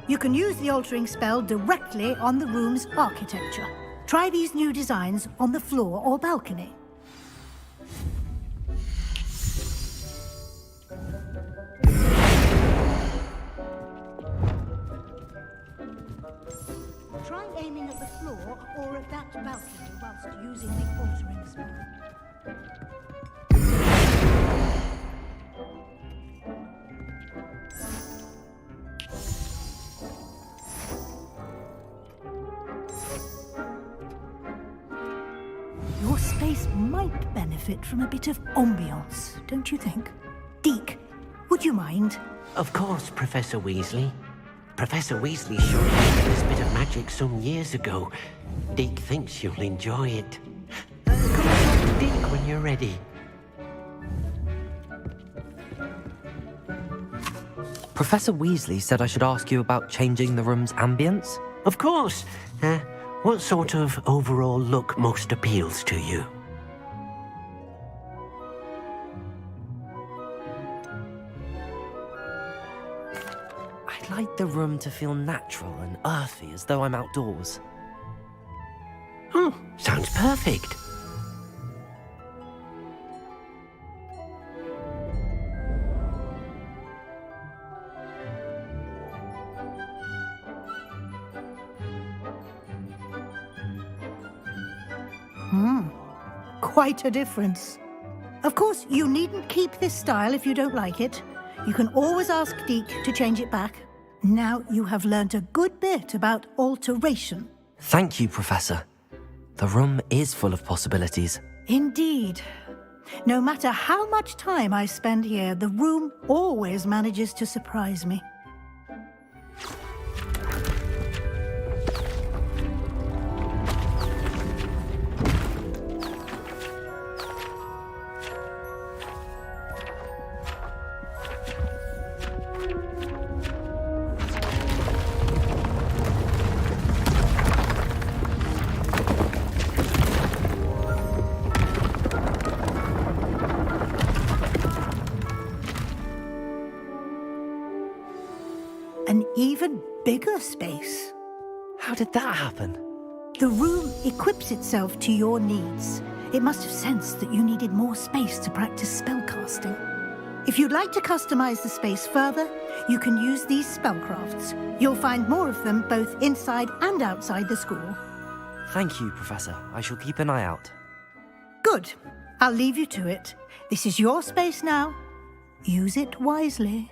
You can use the altering spell directly on the room's architecture. Try these new designs on the floor or balcony. Try aiming at the floor or at that balcony whilst using the altering spell. Your space might benefit from a bit of ambiance, don't you think? Deke, would you mind? Of course, Professor Weasley. Professor Weasley showed me this bit of magic some years ago. Deke thinks you'll enjoy it. Come and talk to Deke when you're ready. Professor Weasley said I should ask you about changing the room's ambience? Of course. What sort of overall look most appeals to you? I'd like the room to feel natural and earthy, as though I'm outdoors. Oh, sounds perfect. Quite a difference. Of course, you needn't keep this style if you don't like it. You can always ask Deke to change it back. Now you have learnt a good bit about alteration. Thank you, Professor. The room is full of possibilities. Indeed. No matter how much time I spend here, the room always manages to surprise me. An even bigger space. How did that happen? The room equips itself to your needs. It must have sensed that you needed more space to practice spellcasting. If you'd like to customize the space further, you can use these spellcrafts. You'll find more of them both inside and outside the school. Thank you, Professor. I shall keep an eye out. Good. I'll leave you to it. This is your space now. Use it wisely.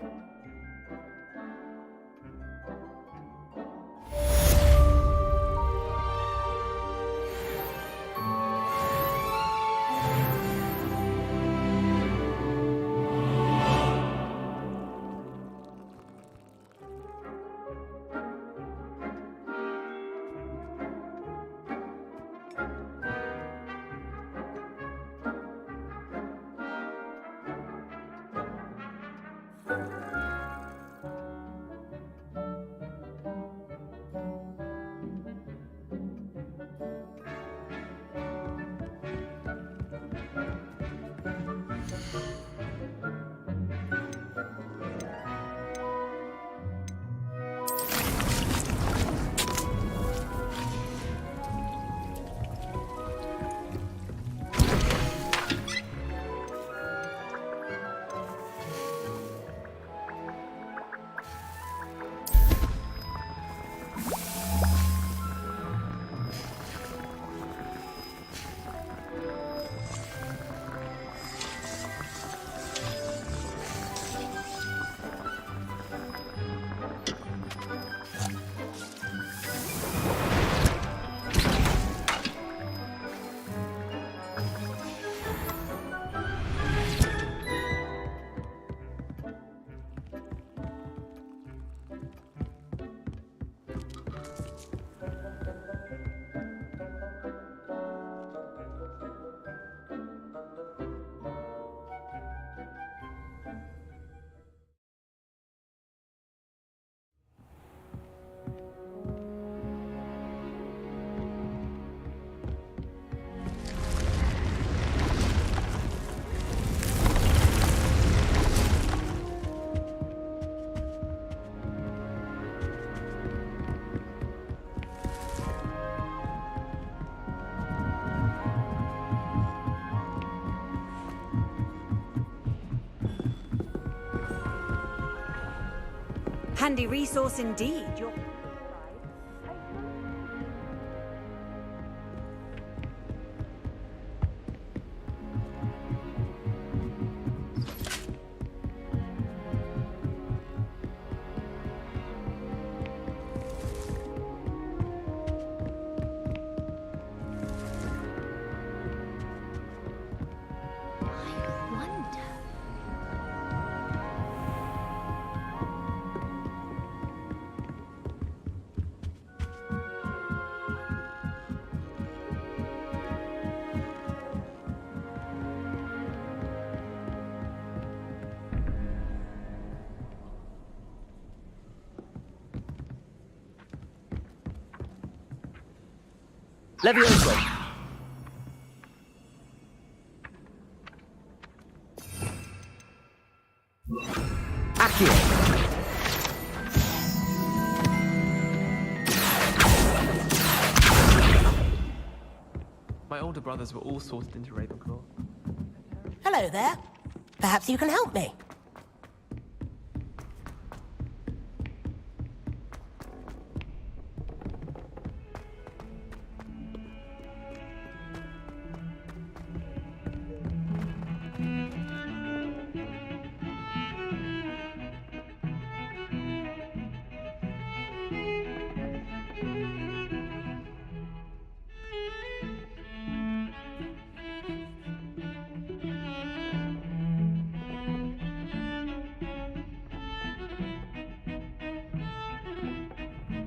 Handy resource indeed. Levioso. Accio. My older brothers were all sorted into Ravenclaw. Hello there. Perhaps you can help me.